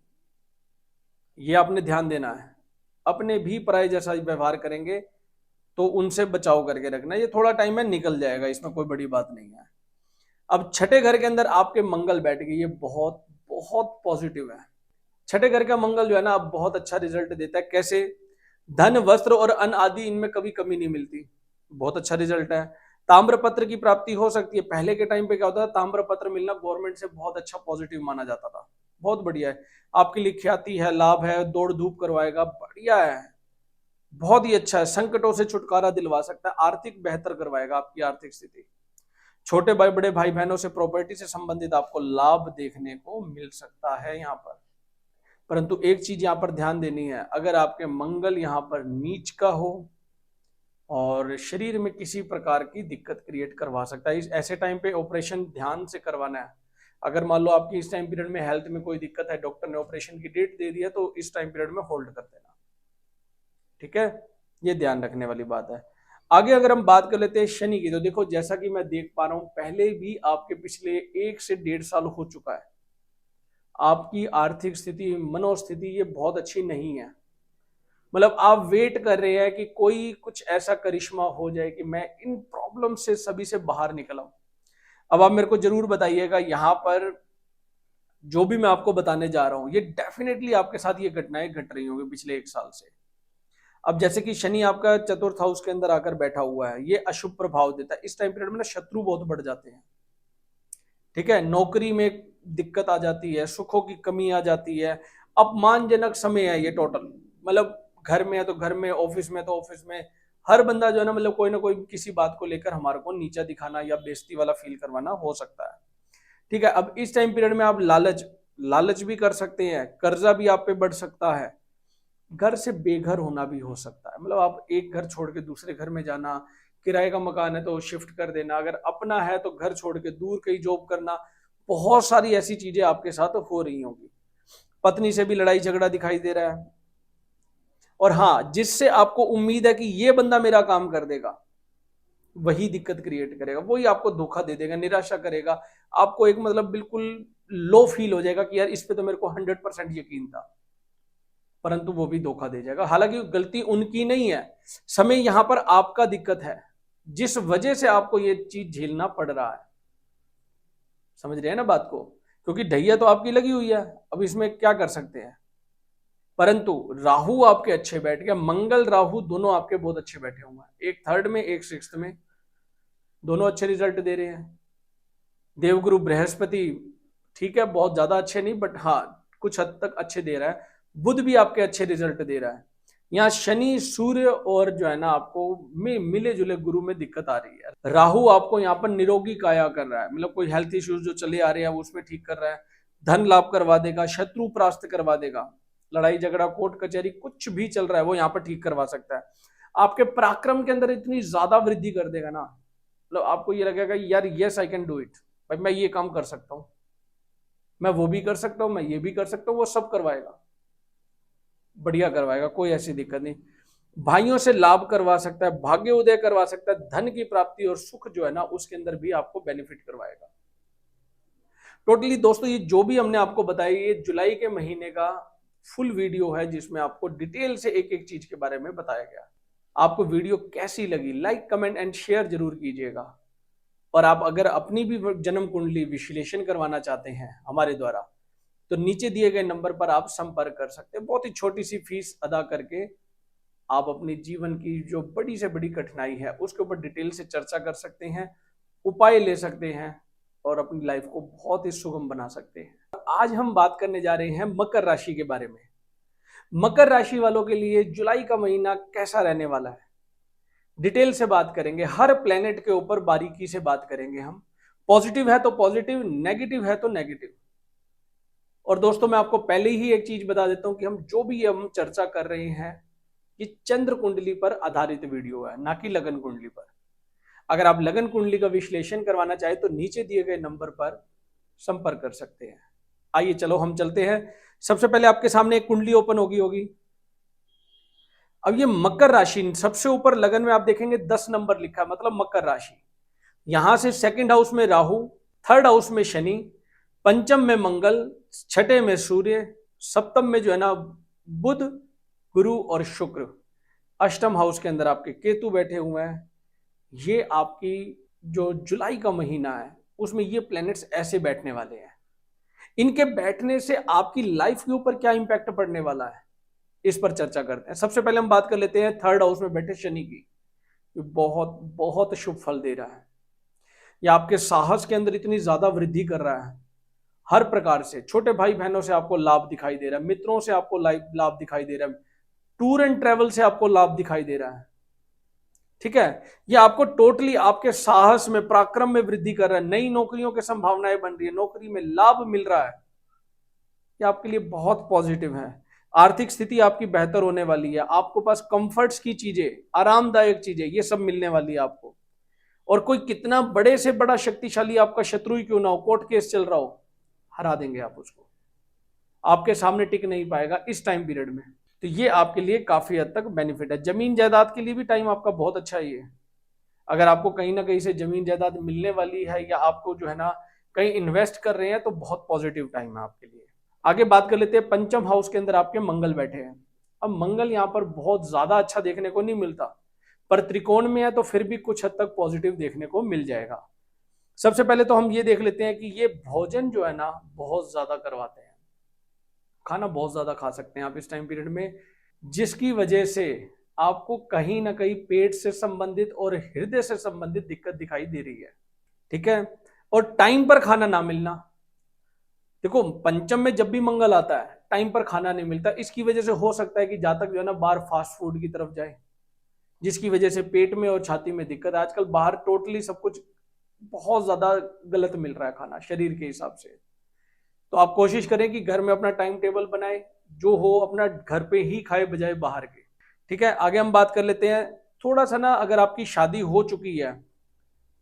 ये आपने ध्यान देना है। अपने भी पराये जैसा व्यवहार करेंगे तो उनसे बचाव करके रखना। ये थोड़ा टाइम है, निकल जाएगा, इसमें कोई बड़ी बात नहीं है। अब छठे घर के अंदर आपके मंगल बैठ गए, ये बहुत बहुत पॉजिटिव है। छठे घर का मंगल जो है ना अब बहुत अच्छा रिजल्ट देता है। कैसे? धन, वस्त्र और अन्न आदि इनमें कभी कमी नहीं मिलती, बहुत अच्छा रिजल्ट है। ताम्र पत्र की प्राप्ति हो सकती है। पहले के टाइम पे क्या होता था, ताम्र पत्र मिलना गवर्नमेंट से बहुत अच्छा पॉजिटिव माना जाता था, बहुत बढ़िया है, आपके लिए ख्याति है, लाभ है, दौड़ धूप करवाएगा, बढ़िया है, बहुत ही अच्छा है। संकटों से छुटकारा दिलवा सकता है, आर्थिक बेहतर करवाएगा आपकी आर्थिक स्थिति। छोटे भाई बड़े भाई बहनों से, प्रॉपर्टी से संबंधित आपको लाभ देखने को मिल सकता है यहाँ पर। परंतु एक चीज यहाँ पर ध्यान देनी है, अगर आपके मंगल यहाँ पर नीच का हो और शरीर में किसी प्रकार की दिक्कत क्रिएट करवा सकता है, इस ऐसे टाइम पे ऑपरेशन ध्यान से करवाना है। अगर मान लो आपकी इस टाइम पीरियड में हेल्थ में कोई दिक्कत है, डॉक्टर ने ऑपरेशन की डेट दे दी है, तो इस टाइम पीरियड में होल्ड कर देना, ठीक है, ये ध्यान रखने वाली बात है। आगे अगर हम बात कर लेते हैं शनि की, तो देखो जैसा कि मैं देख पा रहा हूं पहले भी आपके पिछले 1 से 1.5 साल हो चुका है, आपकी आर्थिक स्थिति, मनोस्थिति ये बहुत अच्छी नहीं है। मतलब आप वेट कर रहे हैं कि कोई कुछ ऐसा करिश्मा हो जाए कि मैं इन प्रॉब्लम से सभी से बाहर निकल आऊं। अब आप मेरे को जरूर बताइएगा, यहाँ पर जो भी मैं आपको बताने जा रहा हूं ये डेफिनेटली आपके साथ ये घटनाएं घट रही होंगी पिछले 1 साल से। अब जैसे कि शनि आपका चतुर्थ हाउस के अंदर आकर बैठा हुआ है, ये अशुभ प्रभाव देता है। इस टाइम पीरियड में ना शत्रु बहुत बढ़ जाते हैं, ठीक है, नौकरी में दिक्कत आ जाती है, सुखों की कमी आ जाती है, अपमानजनक समय है ये टोटल। मतलब घर में है तो घर में, ऑफिस में तो ऑफिस में, हर बंदा जो है ना कोई ना कोई किसी बात को लेकर हमारे को नीचा दिखाना या बेइज्जती वाला फील करवाना हो सकता है, ठीक है। अब इस टाइम पीरियड में आप लालच भी कर सकते हैं, कर्जा भी आप पे बढ़ सकता है, घर से बेघर होना भी हो सकता है। मतलब आप एक घर छोड़ के दूसरे घर में जाना, किराए का मकान है तो शिफ्ट कर देना, अगर अपना है तो घर छोड़ के दूर कहीं जॉब करना, बहुत सारी ऐसी चीजें आपके साथ हो रही होंगी। पत्नी से भी लड़ाई झगड़ा दिखाई दे रहा है, और हाँ, जिससे आपको उम्मीद है कि ये बंदा मेरा काम कर देगा, वही दिक्कत क्रिएट करेगा, वही आपको धोखा दे देगा, निराशा करेगा, आपको एक मतलब बिल्कुल लो फील हो जाएगा कि यार इस पे तो मेरे को 100% यकीन था, परंतु वो भी धोखा दे जाएगा। हालांकि गलती उनकी नहीं है, समय यहां पर आपका दिक्कत है, जिस वजह से आपको ये चीज झेलना पड़ रहा है। समझ रहे हैं ना बात को, क्योंकि ढैया तो आपकी लगी हुई है, अब इसमें क्या कर सकते हैं। परंतु राहु आपके अच्छे बैठ गए, मंगल राहु दोनों आपके बहुत अच्छे बैठे हुए हैं, एक थर्ड में एक सिक्स्थ में, दोनों अच्छे रिजल्ट दे रहे हैं। देवगुरु बृहस्पति ठीक है, बहुत ज्यादा अच्छे नहीं, बट हाँ कुछ हद तक अच्छे दे रहा है। बुध भी आपके अच्छे रिजल्ट दे रहा है। यहाँ शनि, सूर्य और जो है ना आपको मिले जुले गुरु में दिक्कत आ रही है। राहु आपको यहाँ पर निरोगी काया कर रहा है, मतलब कोई हेल्थ इश्यूज जो चले आ रहे हैं उसमें ठीक कर रहा है, धन लाभ करवा देगा, शत्रु परास्त करवा देगा, लड़ाई झगड़ा कोर्ट कचहरी कुछ भी चल रहा है वो यहाँ पर ठीक करवा सकता है। आपके पराक्रम के अंदर इतनी ज्यादा वृद्धि कर देगा ना, मतलब आपको ये लगेगा यार yes I can do it, भाई मैं ये काम कर सकता हूँ, मैं वो भी कर सकता हूँ, मैं ये भी कर सकता हूँ, वो सब करवाएगा, बढ़िया करवाएगा, कोई ऐसी दिक्कत नहीं। भाइयों से लाभ करवा सकता है, भाग्य उदय करवा सकता है, धन की प्राप्ति और सुख जो है ना उसके अंदर भी आपको बेनिफिट करवाएगा। टोटली दोस्तों ये जो भी हमने आपको बताया ये जुलाई के महीने का फुल वीडियो है, जिसमें आपको डिटेल से एक एक चीज के बारे में बताया गया। आपको वीडियो कैसी लगी, लाइक कमेंट एंड शेयर जरूर कीजिएगा। और आप अगर अपनी भी जन्म कुंडली विश्लेषण करवाना चाहते हैं हमारे द्वारा, तो नीचे दिए गए नंबर पर आप संपर्क कर सकते हैं। बहुत ही छोटी सी फीस अदा करके आप अपनी जीवन की जो बड़ी से बड़ी कठिनाई है उसके ऊपर डिटेल से चर्चा कर सकते हैं, उपाय ले सकते हैं और अपनी लाइफ को बहुत ही सुगम बना सकते हैं। आज हम बात करने जा रहे हैं मकर राशि के बारे में। मकर राशि वालों के लिए जुलाई का महीना कैसा रहने वाला है, डिटेल से बात करेंगे, हर प्लेनेट के ऊपर बारीकी से बात करेंगे हम। पॉजिटिव है तो पॉजिटिव, नेगेटिव है तो नेगेटिव। और दोस्तों मैं आपको पहले ही एक चीज बता देता हूं कि हम जो भी हम चर्चा कर रहे हैं ये चंद्र कुंडली पर आधारित वीडियो है, ना कि लगन कुंडली पर। अगर आप लगन कुंडली का विश्लेषण करवाना चाहे तो नीचे दिए गए नंबर पर संपर्क कर सकते हैं। आइए चलो हम चलते हैं। सबसे पहले आपके सामने एक कुंडली ओपन होगी। अब ये मकर राशि, सबसे ऊपर लगन में आप देखेंगे 10 नंबर लिखा है, मतलब मकर राशि। यहां से सेकंड हाउस में राहु, थर्ड हाउस में शनि, पंचम में मंगल, छठे में सूर्य, सप्तम में जो है ना बुध, गुरु और शुक्र, अष्टम हाउस के अंदर आपके केतु बैठे हुए हैं। ये आपकी जो जुलाई का महीना है उसमें ये प्लैनेट्स ऐसे बैठने वाले हैं। इनके बैठने से आपकी लाइफ के ऊपर क्या इंपैक्ट पड़ने वाला है इस पर चर्चा करते हैं। सबसे पहले हम बात कर लेते हैं थर्ड हाउस में बैठे शनि की। बहुत बहुत शुभ फल दे रहा है। ये आपके साहस के अंदर इतनी ज्यादा वृद्धि कर रहा है, हर प्रकार से। छोटे भाई बहनों से आपको लाभ दिखाई दे रहा है, मित्रों से आपको लाभ दिखाई दे रहा है, टूर एंड ट्रेवल से आपको लाभ दिखाई दे रहा है, ठीक है। ये आपको टोटली आपके साहस में, पराक्रम में वृद्धि कर रहा है। नई नौकरियों की संभावनाएं बन रही है, नौकरी में लाभ मिल रहा है, ये आपके लिए बहुत पॉजिटिव है। आर्थिक स्थिति आपकी बेहतर होने वाली है, आपको पास कंफर्ट्स की चीजें, आरामदायक चीजें, ये सब मिलने वाली है आपको। और कोई कितना बड़े से बड़ा शक्तिशाली आपका शत्रु ही क्यों ना हो, कोर्ट केस चल रहा हो, हरा देंगे आप उसको, आपके सामने टिक नहीं पाएगा इस टाइम पीरियड में। तो ये आपके लिए काफी हद तक बेनिफिट है। जमीन जायदाद के लिए भी टाइम आपका बहुत अच्छा ही है। अगर आपको कहीं ना कहीं से जमीन जायदाद मिलने वाली है या आपको जो है ना कहीं इन्वेस्ट कर रहे हैं तो बहुत पॉजिटिव टाइम है आपके लिए। आगे बात कर लेते हैं, पंचम हाउस के अंदर आपके मंगल बैठे हैं। अब मंगल यहाँ पर बहुत ज्यादा अच्छा देखने को नहीं मिलता, पर त्रिकोण में है तो फिर भी कुछ हद तक पॉजिटिव देखने को मिल जाएगा। सबसे पहले तो हम ये देख लेते हैं कि ये भोजन जो है ना बहुत ज्यादा करवाते हैं, खाना बहुत ज्यादा खा सकते हैं आप इस टाइम पीरियड में, जिसकी वजह से आपको कहीं ना कहीं पेट से संबंधित और हृदय से संबंधित दिक्कत दिखाई दे रही है। ठीक है, और टाइम पर खाना ना मिलना, देखो पंचम में जब भी मंगल आता है टाइम पर खाना नहीं मिलता, इसकी वजह से हो सकता है कि जातक जो है ना बाहर फास्ट फूड की तरफ जाए, जिसकी वजह से पेट में और छाती में दिक्कत। आजकल बाहर टोटली सब कुछ बहुत ज्यादा गलत मिल रहा है खाना शरीर के हिसाब से, तो आप कोशिश करें कि घर में अपना टाइम टेबल बनाए, जो हो अपना घर पे ही खाए बजाय बाहर के। ठीक है, आगे हम बात कर लेते हैं, थोड़ा सा ना अगर आपकी शादी हो चुकी है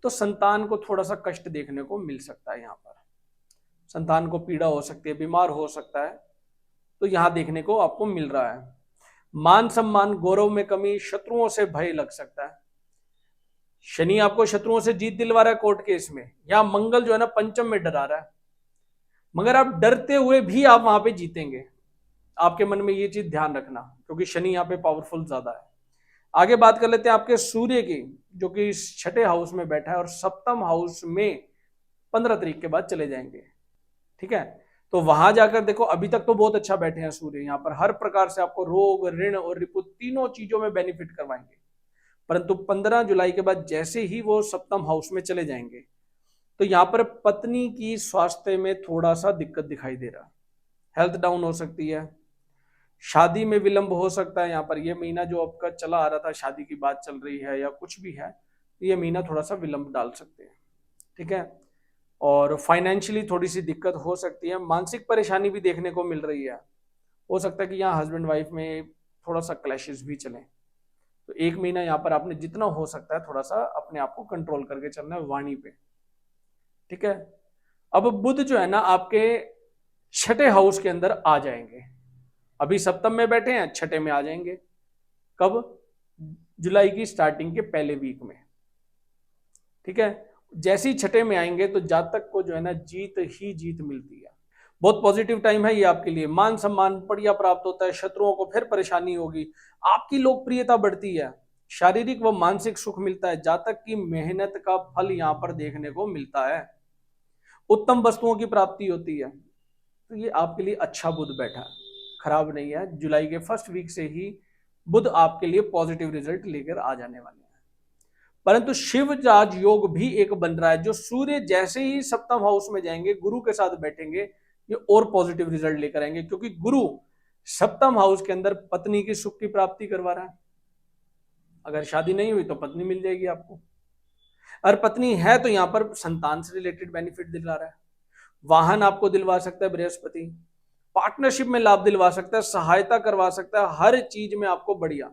तो संतान को थोड़ा सा कष्ट देखने को मिल सकता है, यहाँ पर संतान को पीड़ा हो सकती है, बीमार हो सकता है, तो यहां देखने को आपको मिल रहा है। मान सम्मान गौरव में कमी, शत्रुओं से भय लग सकता है, शनि आपको शत्रुओं से जीत दिलवा रहा है कोर्ट केस में, या मंगल जो है ना पंचम में डरा रहा है, मगर आप डरते हुए भी आप वहां पे जीतेंगे, आपके मन में ये चीज ध्यान रखना, क्योंकि शनि यहाँ पे पावरफुल ज्यादा है। आगे बात कर लेते हैं आपके सूर्य की, जो कि छठे हाउस में बैठा है और सप्तम हाउस में 15 तारीख के बाद चले जाएंगे। ठीक है, तो वहां जाकर देखो अभी तक तो बहुत अच्छा बैठे हैं सूर्य, यहाँ पर हर प्रकार से आपको रोग ऋण और रिपु तीनों चीजों में बेनिफिट करवाएंगे, परंतु 15 जुलाई के बाद जैसे ही वो सप्तम हाउस में चले जाएंगे तो यहाँ पर पत्नी की स्वास्थ्य में थोड़ा सा दिक्कत दिखाई दे रहा है, हेल्थ डाउन हो सकती है, शादी में विलंब हो सकता है। यहाँ पर ये महीना जो आपका चला आ रहा था, शादी की बात चल रही है या कुछ भी है, ये महीना थोड़ा सा विलंब डाल सकते हैं। ठीक है, और फाइनेंशियली थोड़ी सी दिक्कत हो सकती है, मानसिक परेशानी भी देखने को मिल रही है, हो सकता है कि यहाँ हस्बैंड वाइफ में थोड़ा सा क्लैशेस भी चले, तो एक महीना यहाँ पर आपने जितना हो सकता है थोड़ा सा अपने आप को कंट्रोल करके चलना है वाणी पे। ठीक है, अब बुध जो है ना आपके छठे हाउस के अंदर आ जाएंगे, अभी सप्तम में बैठे हैं, छठे में आ जाएंगे कब, जुलाई की स्टार्टिंग के पहले वीक में। ठीक है, जैसे ही छठे में आएंगे तो जातक को जो है ना जीत ही जीत मिलती है, बहुत पॉजिटिव टाइम है ये आपके लिए, मान सम्मान बढ़िया प्राप्त होता है, शत्रुओं को फिर परेशानी होगी, आपकी लोकप्रियता बढ़ती है, शारीरिक व मानसिक सुख मिलता है, जातक की मेहनत का फल यहाँ पर देखने को मिलता है, उत्तम वस्तुओं की प्राप्ति होती है, तो ये आपके लिए अच्छा बुध बैठा है, खराब नहीं है। जुलाई के फर्स्ट वीक से ही बुध आपके लिए पॉजिटिव रिजल्ट लेकर आ जाने वाले हैं। परंतु शिव राज योग भी एक बन रहा है, जो सूर्य जैसे ही सप्तम हाउस में जाएंगे गुरु के साथ बैठेंगे, ये और पॉजिटिव रिजल्ट लेकर आएंगे, क्योंकि गुरु सप्तम हाउस के अंदर पत्नी की सुख की प्राप्ति करवा रहा है, अगर शादी नहीं हुई तो पत्नी मिल जाएगी आपको, और पत्नी है तो यहाँ पर संतान से रिलेटेड बेनिफिट दिला रहा है, वाहन आपको दिलवा सकता है बृहस्पति, पार्टनरशिप में लाभ दिलवा सकता है, सहायता करवा सकता है, हर चीज में आपको बढ़िया।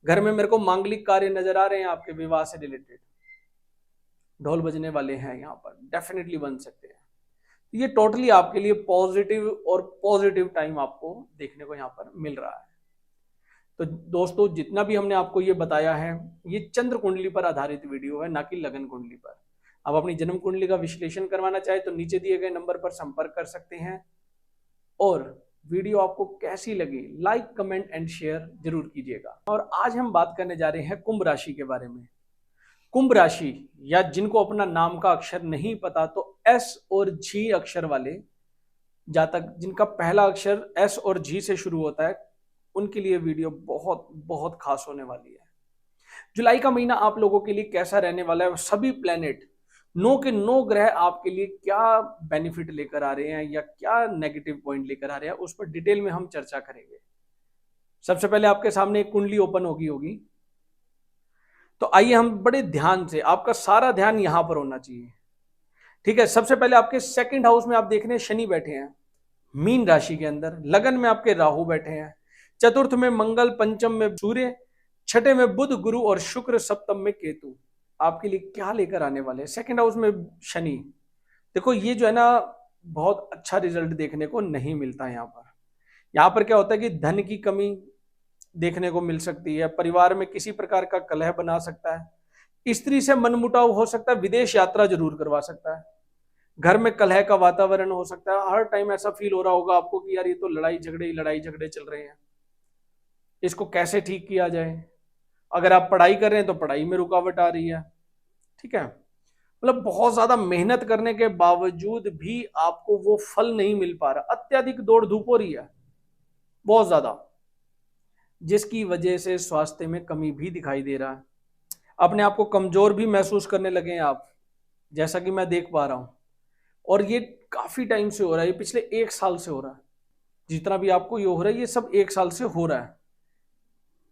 घर में मेरे को मांगलिक कार्य नजर आ रहे हैं आपके विवाह से रिलेटेड, ढोल बजने वाले हैं यहाँ पर, डेफिनेटली बन सकते हैं। ये टोटली आपके लिए पॉजिटिव और पॉजिटिव टाइम आपको देखने को यहाँ पर मिल रहा है। तो दोस्तों जितना भी हमने आपको ये बताया है, ये चंद्र कुंडली पर आधारित वीडियो है, ना कि लगन कुंडली पर। आप अपनी जन्म कुंडली का विश्लेषण करवाना चाहे तो नीचे दिए गए नंबर पर संपर्क कर सकते हैं। और वीडियो आपको कैसी लगी लाइक कमेंट एंड शेयर जरूर कीजिएगा। और आज हम बात करने जा रहे हैं कुंभ राशि के बारे में। कुंभ राशि, या जिनको अपना नाम का अक्षर नहीं पता, तो एस और जी अक्षर वाले जातक जिनका पहला अक्षर एस और जी से शुरू होता है, उनके लिए वीडियो बहुत बहुत खास होने वाली है। जुलाई का महीना आप लोगों के लिए कैसा रहने वाला है, सभी प्लेनेट 9 के 9 ग्रह आपके लिए क्या बेनिफिट लेकर आ रहे हैं या क्या नेगेटिव पॉइंट लेकर आ रहे हैं, उस पर डिटेल में हम चर्चा करेंगे। सबसे पहले आपके सामने एक कुंडली ओपन होगी, तो आइए हम बड़े ध्यान से, आपका सारा ध्यान यहां पर होना चाहिए। ठीक है, सबसे पहले आपके सेकंड हाउस में आप देख रहे हैं शनि बैठे हैं मीन राशि के अंदर, लगन में आपके राहु बैठे हैं, चतुर्थ में मंगल, पंचम में सूर्य, छठे में बुध गुरु और शुक्र, सप्तम में केतु आपके लिए क्या लेकर आने वाले हैं। सेकंड हाउस में शनि, देखो ये जो है ना बहुत अच्छा रिजल्ट देखने को नहीं मिलता। यहाँ पर क्या होता है कि धन की कमी देखने को मिल सकती है, परिवार में किसी प्रकार का कलह बना सकता है, स्त्री से मनमुटाव हो सकता है, विदेश यात्रा जरूर करवा सकता है, घर में कलह का वातावरण हो सकता है। हर टाइम ऐसा फील हो रहा होगा आपको कि यार ये तो लड़ाई झगड़े चल रहे हैं, इसको कैसे ठीक किया जाए। अगर आप पढ़ाई कर रहे हैं तो पढ़ाई में रुकावट आ रही है, ठीक है। मतलब बहुत ज्यादा मेहनत करने के बावजूद भी आपको वो फल नहीं मिल पा रहा, अत्यधिक दौड़ धूप हो रही है बहुत ज्यादा, जिसकी वजह से स्वास्थ्य में कमी भी दिखाई दे रहा है। अपने आप को कमजोर भी महसूस करने लगे हैं आप, जैसा कि मैं देख पा रहा हूं। और ये काफी टाइम से हो रहा है, ये पिछले 1 साल से हो रहा है। जितना भी आपको ये हो रहा है ये सब 1 साल से हो रहा है।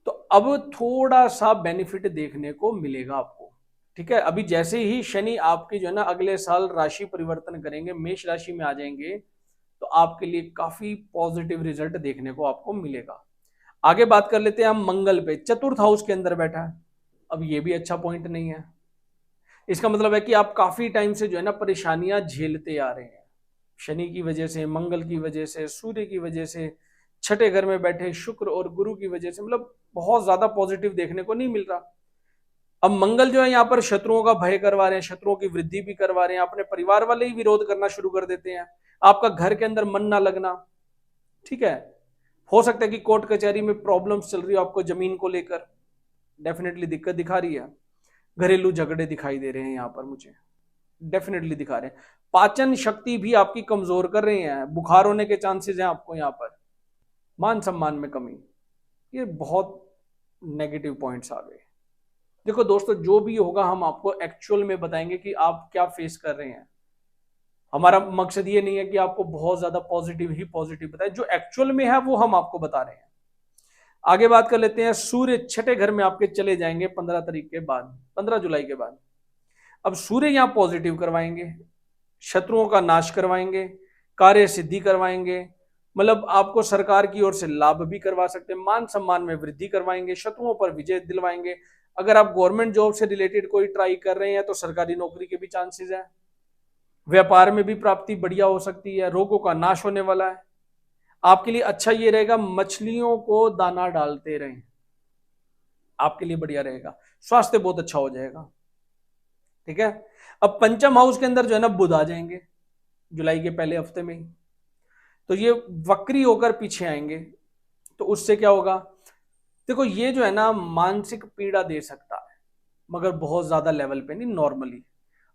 तो अब थोड़ा सा बेनिफिट देखने को मिलेगा आपको, ठीक है। अभी जैसे ही शनि आपकी जो है ना अगले साल राशि परिवर्तन करेंगे, मेष राशि में आ जाएंगे, तो आपके लिए काफी पॉजिटिव रिजल्ट देखने को आपको मिलेगा। आगे बात कर लेते हैं हम मंगल पे, चतुर्थ हाउस के अंदर बैठा है। अब ये भी अच्छा पॉइंट नहीं है। इसका मतलब है कि आप काफी टाइम से जो है ना परेशानियां झेलते आ रहे हैं, शनि की वजह से, मंगल की वजह से, सूर्य की वजह से, छठे घर में बैठे शुक्र और गुरु की वजह से, मतलब बहुत ज्यादा पॉजिटिव देखने को नहीं मिल रहा। अब मंगल जो है यहाँ पर शत्रुओं का भय करवा रहे हैं, शत्रुओं की वृद्धि भी करवा रहे हैं, अपने परिवार वाले ही विरोध करना शुरू कर देते हैं, आपका घर के अंदर मन ना लगना, ठीक है। हो सकता है कि कोर्ट कचहरी में प्रॉब्लम्स चल रही हो आपको जमीन को लेकर, डेफिनेटली दिक्कत दिखा रही है। घरेलू झगड़े दिखाई दे रहे हैं यहाँ पर मुझे, डेफिनेटली दिखा रहे हैं। पाचन शक्ति भी आपकी कमजोर कर रहे हैं, बुखार होने के चांसेस हैं आपको यहाँ पर। मान सम्मान में कमी, ये बहुत नेगेटिव पॉइंट्स आ गए। देखो दोस्तों, जो भी होगा हम आपको एक्चुअल में बताएंगे कि आप क्या फेस कर रहे हैं। हमारा मकसद ये नहीं है कि आपको बहुत ज्यादा पॉजिटिव ही पॉजिटिव बताए, जो एक्चुअल में है वो हम आपको बता रहे हैं। आगे बात कर लेते हैं, सूर्य छठे घर में आपके चले जाएंगे 15 तारीख के बाद, 15 जुलाई के बाद। अब सूर्य यहां पॉजिटिव करवाएंगे, शत्रुओं का नाश करवाएंगे, कार्य सिद्धि करवाएंगे, मतलब आपको सरकार की ओर से लाभ भी करवा सकते हैं, मान सम्मान में वृद्धि करवाएंगे, शत्रुओं पर विजय दिलवाएंगे। अगर आप गवर्नमेंट जॉब से रिलेटेड कोई ट्राई कर रहे हैं तो सरकारी नौकरी के भी चांसेस है, व्यापार में भी प्राप्ति बढ़िया हो सकती है, रोगों का नाश होने वाला है। आपके लिए अच्छा ये रहेगा, मछलियों को दाना डालते रहें, आपके लिए बढ़िया रहेगा, स्वास्थ्य बहुत अच्छा हो जाएगा, ठीक है। अब पंचम हाउस के अंदर जो है ना बुध आ जाएंगे जुलाई के पहले हफ्ते में ही, तो ये वक्री होकर पीछे आएंगे। तो उससे क्या होगा, देखो ये जो है ना मानसिक पीड़ा दे सकता है, मगर बहुत ज्यादा लेवल पे नहीं, नॉर्मली।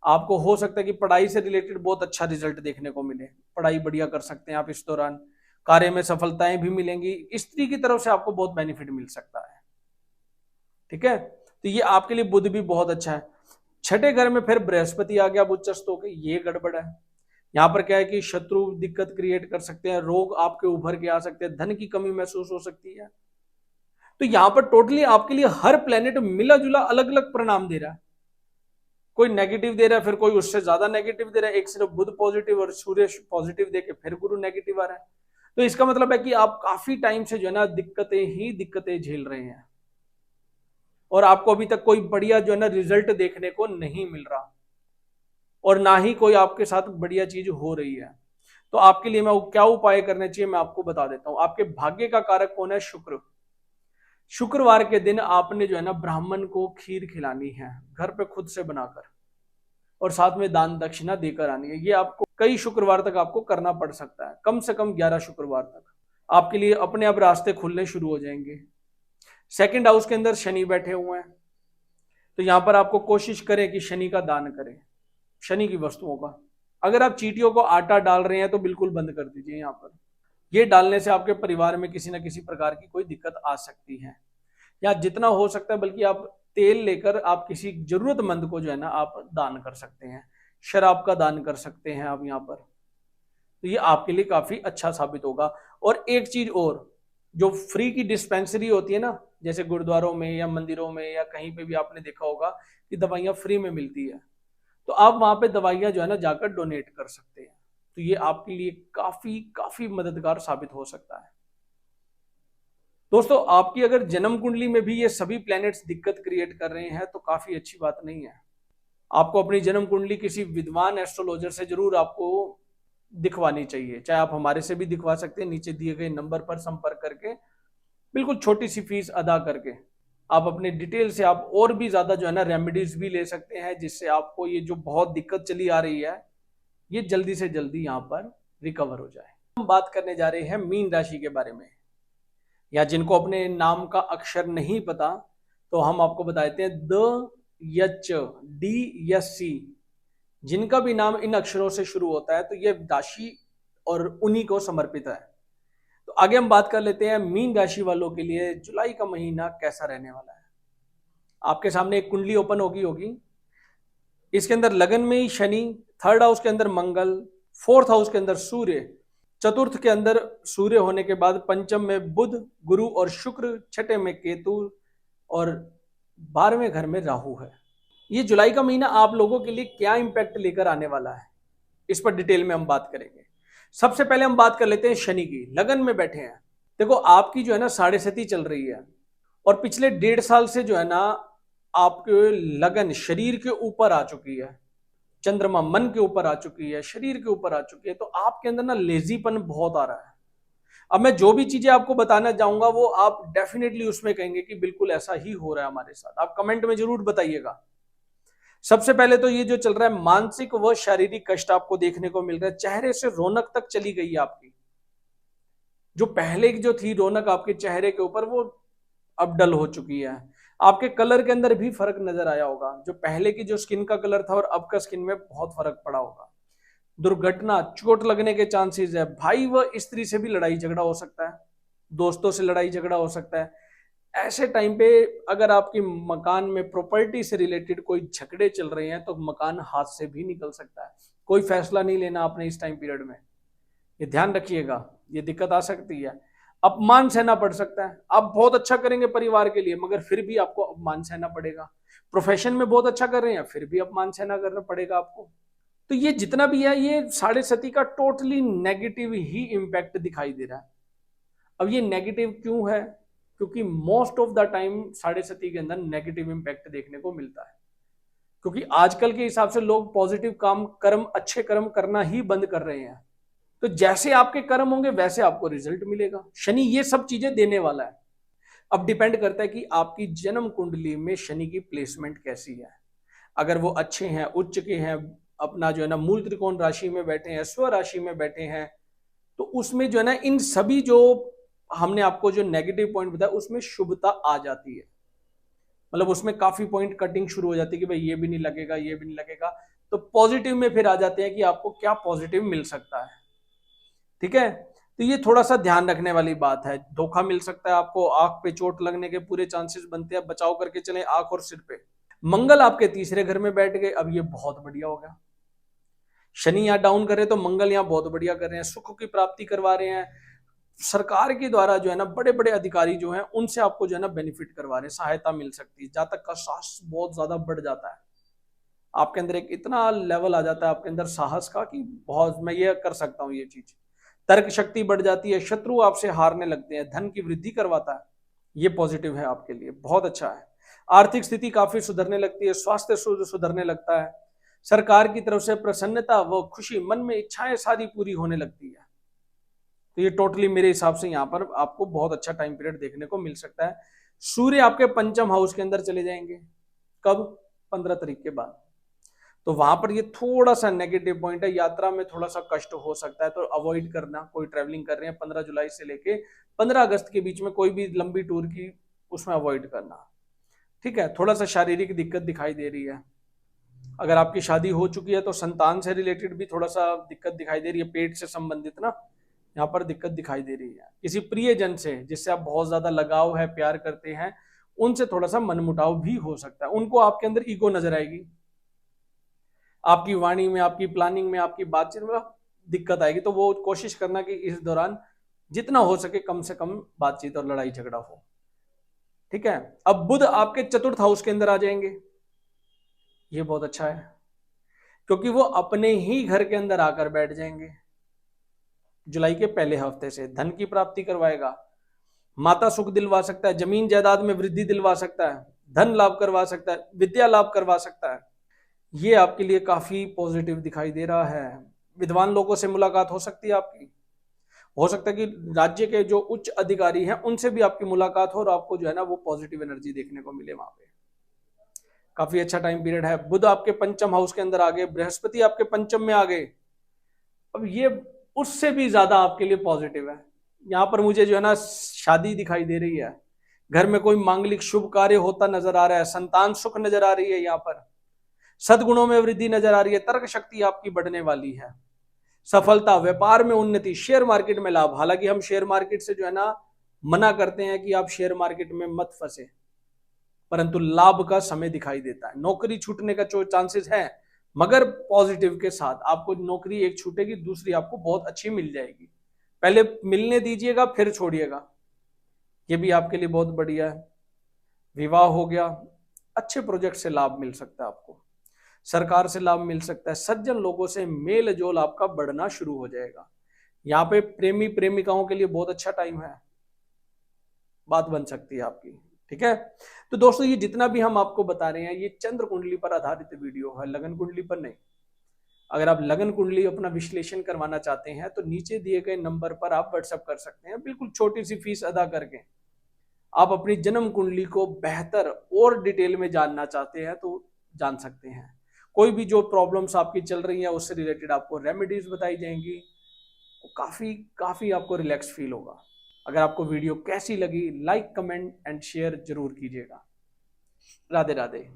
आपको हो सकता है कि पढ़ाई से रिलेटेड बहुत अच्छा रिजल्ट देखने को मिले, पढ़ाई बढ़िया कर सकते हैं आप इस दौरान, कार्य में सफलताएं भी मिलेंगी, स्त्री की तरफ से आपको बहुत बेनिफिट मिल सकता है, ठीक है। तो ये आपके लिए बुध भी बहुत अच्छा है। छठे घर में फिर बृहस्पति आ गया उच्चस्थ होकर, ये गड़बड़ है। यहाँ पर क्या है कि शत्रु दिक्कत क्रिएट कर सकते हैं, रोग आपके उभर के आ सकते हैं, धन की कमी महसूस हो सकती है। तो यहां पर टोटली आपके लिए हर प्लेनेट मिला जुला अलग अलग परिणाम दे रहा है, कोई नेगेटिव दे रहा है, फिर कोई उससे ज्यादा नेगेटिव दे रहा है, एक सिर्फ बुध पॉजिटिव और सूर्य पॉजिटिव देके फिर गुरु नेगेटिव आ रहा है। तो इसका मतलब है कि आप काफी टाइम से जो है ना दिक्कतें झेल रहे हैं, और आपको अभी तक कोई बढ़िया जो है ना रिजल्ट देखने को नहीं मिल रहा, और ना ही कोई आपके साथ बढ़िया चीज हो रही है। तो आपके लिए मैं क्या उपाय करने चाहिए मैं आपको बता देता हूं। आपके भाग्य का कारक कौन है, शुक्र। शुक्रवार के दिन आपने जो है ना ब्राह्मण को खीर खिलानी है, घर पे खुद से बनाकर, और साथ में दान दक्षिणा देकर आनी है। ये आपको कई शुक्रवार तक आपको करना पड़ सकता है, कम से कम 11 शुक्रवार तक आपके लिए अपने आप रास्ते खुलने शुरू हो जाएंगे। सेकंड हाउस के अंदर शनि बैठे हुए हैं, तो यहां पर आपको कोशिश करें कि शनि का दान करें, शनि की वस्तुओं का। अगर आप चींटियों को आटा डाल रहे हैं तो बिल्कुल बंद कर दीजिए। यहाँ पर ये डालने से आपके परिवार में किसी ना किसी प्रकार की कोई दिक्कत आ सकती है, या जितना हो सकता है बल्कि आप तेल लेकर आप किसी जरूरतमंद को जो है ना आप दान कर सकते हैं, शराब का दान कर सकते हैं आप यहाँ पर। तो ये आपके लिए काफी अच्छा साबित होगा। और एक चीज और, जो फ्री की डिस्पेंसरी होती है ना, जैसे गुरुद्वारों में या मंदिरों में या कहीं पे भी आपने देखा होगा कि दवाइयां फ्री में मिलती है, तो आप वहां पे दवाइयां जो है ना जाकर डोनेट कर सकते हैं। तो ये आपके लिए काफी काफी मददगार साबित हो सकता है। दोस्तों, आपकी अगर जन्म कुंडली में भी ये सभी प्लैनेट्स दिक्कत क्रिएट कर रहे हैं तो काफी अच्छी बात नहीं है। आपको अपनी जन्म कुंडली किसी विद्वान एस्ट्रोलॉजर से जरूर आपको दिखवानी चाहिए, चाहे आप हमारे से भी दिखवा सकते हैं, नीचे दिए गए नंबर पर संपर्क करके, बिल्कुल छोटी सी फीस अदा करके। आप अपने डिटेल से आप और भी ज्यादा जो है ना रेमेडीज भी ले सकते हैं, जिससे आपको ये जो बहुत दिक्कत चली आ रही है ये जल्दी से जल्दी यहाँ पर रिकवर हो जाए। हम बात करने जा रहे हैं मीन राशि के बारे में, या जिनको अपने नाम का अक्षर नहीं पता तो हम आपको बता देते हैं द, यच, डी या सी, जिनका भी नाम इन अक्षरों से शुरू होता है तो ये राशि और उन्हीं को समर्पित है। तो आगे हम बात कर लेते हैं मीन राशि वालों के लिए जुलाई का महीना कैसा रहने वाला है। आपके सामने एक कुंडली ओपन होगी। इसके अंदर लगन में ही शनि, थर्ड हाउस के अंदर मंगल, फोर्थ हाउस के अंदर सूर्य, चतुर्थ के अंदर सूर्य होने के बाद पंचम में बुध, गुरु और शुक्र, छठे में केतु और 12वें घर में राहु है। ये जुलाई का महीना आप लोगों के लिए क्या इंपैक्ट लेकर आने वाला है, इस पर डिटेल में हम बात करेंगे। सबसे पहले हम बात कर लेते हैं शनि की। लगन में बैठे हैं। देखो आपकी जो है ना 6.5 चल रही है और पिछले 1.5 साल से जो है ना आपके लगन शरीर के ऊपर आ चुकी है, चंद्रमा मन के ऊपर आ चुकी है, शरीर के ऊपर आ चुकी है, तो आपके अंदर ना लेजीपन बहुत आ रहा है। अब मैं जो भी चीजें आपको बताना चाहूंगा वो आप डेफिनेटली उसमें कहेंगे कि बिल्कुल ऐसा ही हो रहा है हमारे साथ। आप कमेंट में जरूर बताइएगा। सबसे पहले तो ये जो चल रहा है मानसिक व शारीरिक कष्ट आपको देखने को मिल रहा है। चेहरे से रौनक तक चली गई है आपकी। जो पहले की जो थी रौनक आपके चेहरे के ऊपर वो अब डल हो चुकी है। आपके कलर के अंदर भी फर्क नजर आया होगा। जो पहले की जो स्किन का कलर था और अब का स्किन में बहुत फर्क पड़ा होगा। दुर्घटना, चोट लगने के चांसेस है। भाई व स्त्री से भी लड़ाई झगड़ा हो सकता है, दोस्तों से लड़ाई झगड़ा हो सकता है। ऐसे टाइम पे अगर आपकी मकान में प्रॉपर्टी से रिलेटेड कोई झगड़े चल रहे हैं तो मकान हाथ से भी निकल सकता है। कोई फैसला नहीं लेना आपने इस टाइम पीरियड में, ये ध्यान रखिएगा, ये दिक्कत आ सकती है। अपमान सहना पड़ सकता है। आप बहुत अच्छा करेंगे परिवार के लिए मगर फिर भी आपको अपमान सहना पड़ेगा। प्रोफेशन में बहुत अच्छा कर रहे हैं फिर भी अपमान सहना करना पड़ेगा आपको। तो ये जितना भी है ये 7.5 का टोटली नेगेटिव ही इंपैक्ट दिखाई दे रहा है। अब ये नेगेटिव क्यों है? क्योंकि मोस्ट ऑफ द टाइम 7.5 के अंदर नेगेटिव इंपैक्ट देखने को मिलता है, क्योंकि आजकल के हिसाब से लोग पॉजिटिव काम, कर्म, अच्छे कर्म करना ही बंद कर रहे हैं। तो जैसे आपके कर्म होंगे वैसे आपको रिजल्ट मिलेगा। शनि ये सब चीजें देने वाला है। अब डिपेंड करता है कि आपकी जन्म कुंडली में शनि की प्लेसमेंट कैसी है। अगर वो अच्छे हैं, उच्च के हैं, अपना जो है ना मूल त्रिकोण राशि में बैठे हैं, स्व राशि में बैठे हैं, तो उसमें जो है ना इन सभी जो हमने आपको जो नेगेटिव पॉइंट बताया उसमें शुभता आ जाती है। मतलब उसमें काफी पॉइंट कटिंग शुरू हो जाती है कि भाई ये भी नहीं लगेगा, ये भी नहीं लगेगा। तो पॉजिटिव में फिर आ जाते हैं कि आपको क्या पॉजिटिव मिल सकता है। ठीक है, तो ये थोड़ा सा ध्यान रखने वाली बात है। धोखा मिल सकता है आपको, आंख पे चोट लगने के पूरे चांसेस बनते हैं। बचाव करके चलें आंख और सिर पे। मंगल आपके तीसरे घर में बैठ गए, अब ये बहुत बढ़िया हो गया। शनि यहाँ डाउन कर रहे तो मंगल यहाँ बहुत बढ़िया कर रहे हैं, सुख की प्राप्ति करवा रहे हैं। सरकार के द्वारा जो है ना बड़े बड़े अधिकारी जो हैं उनसे आपको जो है ना बेनिफिट करवा रहे हैं, सहायता मिल सकती है। जातक का साहस बहुत ज्यादा बढ़ जाता है। आपके अंदर एक इतना लेवल आ जाता है आपके अंदर साहस का कि बहुत मैं ये कर सकता हूँ ये चीज। तर्क शक्ति बढ़ जाती है, शत्रु आपसे हारने लगते हैं, धन की वृद्धि करवाता है। ये पॉजिटिव है आपके लिए, बहुत अच्छा है। आर्थिक स्थिति काफी सुधरने लगती है, स्वास्थ्य सुधरने लगता है। सरकार की तरफ से प्रसन्नता व खुशी, मन में इच्छाएं सारी पूरी होने लगती है। तो ये टोटली मेरे हिसाब से यहाँ पर आपको बहुत अच्छा टाइम पीरियड देखने को मिल सकता है। सूर्य आपके पंचम हाउस के अंदर चले जाएंगे कब? 15 तारीख के बाद। तो वहां पर ये थोड़ा सा नेगेटिव पॉइंट है, यात्रा में थोड़ा सा कष्ट हो सकता है, तो अवॉइड करना। कोई ट्रैवलिंग कर रहे हैं 15 जुलाई से लेके 15 अगस्त के बीच में कोई भी लंबी टूर की उसमें अवॉइड करना। ठीक है, थोड़ा सा शारीरिक दिक्कत दिखाई दे रही है। अगर आपकी शादी हो चुकी है तो संतान से रिलेटेड भी थोड़ा सा दिक्कत दिखाई दे रही है, पेट से संबंधित ना यहाँ पर दिक्कत दिखाई दे रही है। किसी प्रियजन से जिससे आप बहुत ज्यादा लगाव है, प्यार करते हैं, उनसे थोड़ा सा मनमुटाव भी हो सकता है। उनको आपके अंदर ईगो नजर आएगी, आपकी वाणी में, आपकी प्लानिंग में, आपकी बातचीत में दिक्कत आएगी। तो वो कोशिश करना कि इस दौरान जितना हो सके कम से कम बातचीत और लड़ाई झगड़ा हो। ठीक है, अब बुध आपके चतुर्थ हाउस के अंदर आ जाएंगे। ये बहुत अच्छा है क्योंकि वो अपने ही घर के अंदर आकर बैठ जाएंगे। जुलाई के पहले हफ्ते से धन की प्राप्ति करवाएगा, माता सुख दिलवा सकता है, जमीन जायदाद में वृद्धि दिलवा सकता है, धन लाभ करवा सकता है, विद्या लाभ करवा सकता है। ये आपके लिए काफी पॉजिटिव दिखाई दे रहा है। विद्वान लोगों से मुलाकात हो सकती है आपकी। हो सकता है कि राज्य के जो उच्च अधिकारी हैं उनसे भी आपकी मुलाकात हो और आपको जो है ना वो पॉजिटिव एनर्जी देखने को मिले वहां पे। काफी अच्छा टाइम पीरियड है। बुध आपके पंचम हाउस के अंदर आ गए, बृहस्पति आपके पंचम में आ गए। अब ये उससे भी ज्यादा आपके लिए पॉजिटिव है। यहाँ पर मुझे जो है ना शादी दिखाई दे रही है, घर में कोई मांगलिक शुभ कार्य होता नजर आ रहा है, संतान सुख नजर आ रही है, यहाँ पर सद्गुणों में वृद्धि नजर आ रही है, तर्क शक्ति आपकी बढ़ने वाली है, सफलता, व्यापार में उन्नति, शेयर मार्केट में लाभ। हालांकि हम शेयर मार्केट से जो है ना मना करते हैं कि आप शेयर मार्केट में मत फंसे, परंतु लाभ का समय दिखाई देता है। नौकरी छूटने का जो चांसेस है, मगर पॉजिटिव के साथ आपको नौकरी एक छूटेगी, दूसरी आपको बहुत अच्छी मिल जाएगी। पहले मिलने दीजिएगा फिर छोड़िएगा, ये भी आपके लिए बहुत बढ़िया है। विवाह हो गया, अच्छे प्रोजेक्ट से लाभ मिल सकता है आपको, सरकार से लाभ मिल सकता है, सज्जन लोगों से मेल जोल आपका बढ़ना शुरू हो जाएगा। यहाँ पे प्रेमी प्रेमिकाओं के लिए बहुत अच्छा टाइम है, बात बन सकती है आपकी। ठीक है, तो दोस्तों ये जितना भी हम आपको बता रहे हैं ये चंद्र कुंडली पर आधारित वीडियो है, लगन कुंडली पर नहीं। अगर आप लगन कुंडली अपना विश्लेषण करवाना चाहते हैं तो नीचे दिए गए नंबर पर आप व्हाट्सएप कर सकते हैं, बिल्कुल छोटी सी फीस अदा करके। आप अपनी जन्म कुंडली को बेहतर और डिटेल में जानना चाहते हैं तो जान सकते हैं। कोई भी जो प्रॉब्लम्स आपकी चल रही है उससे रिलेटेड आपको रेमेडीज बताई जाएंगी, तो काफी काफी आपको रिलैक्स फील होगा। अगर आपको वीडियो कैसी लगी, लाइक कमेंट एंड शेयर जरूर कीजिएगा। राधे राधे।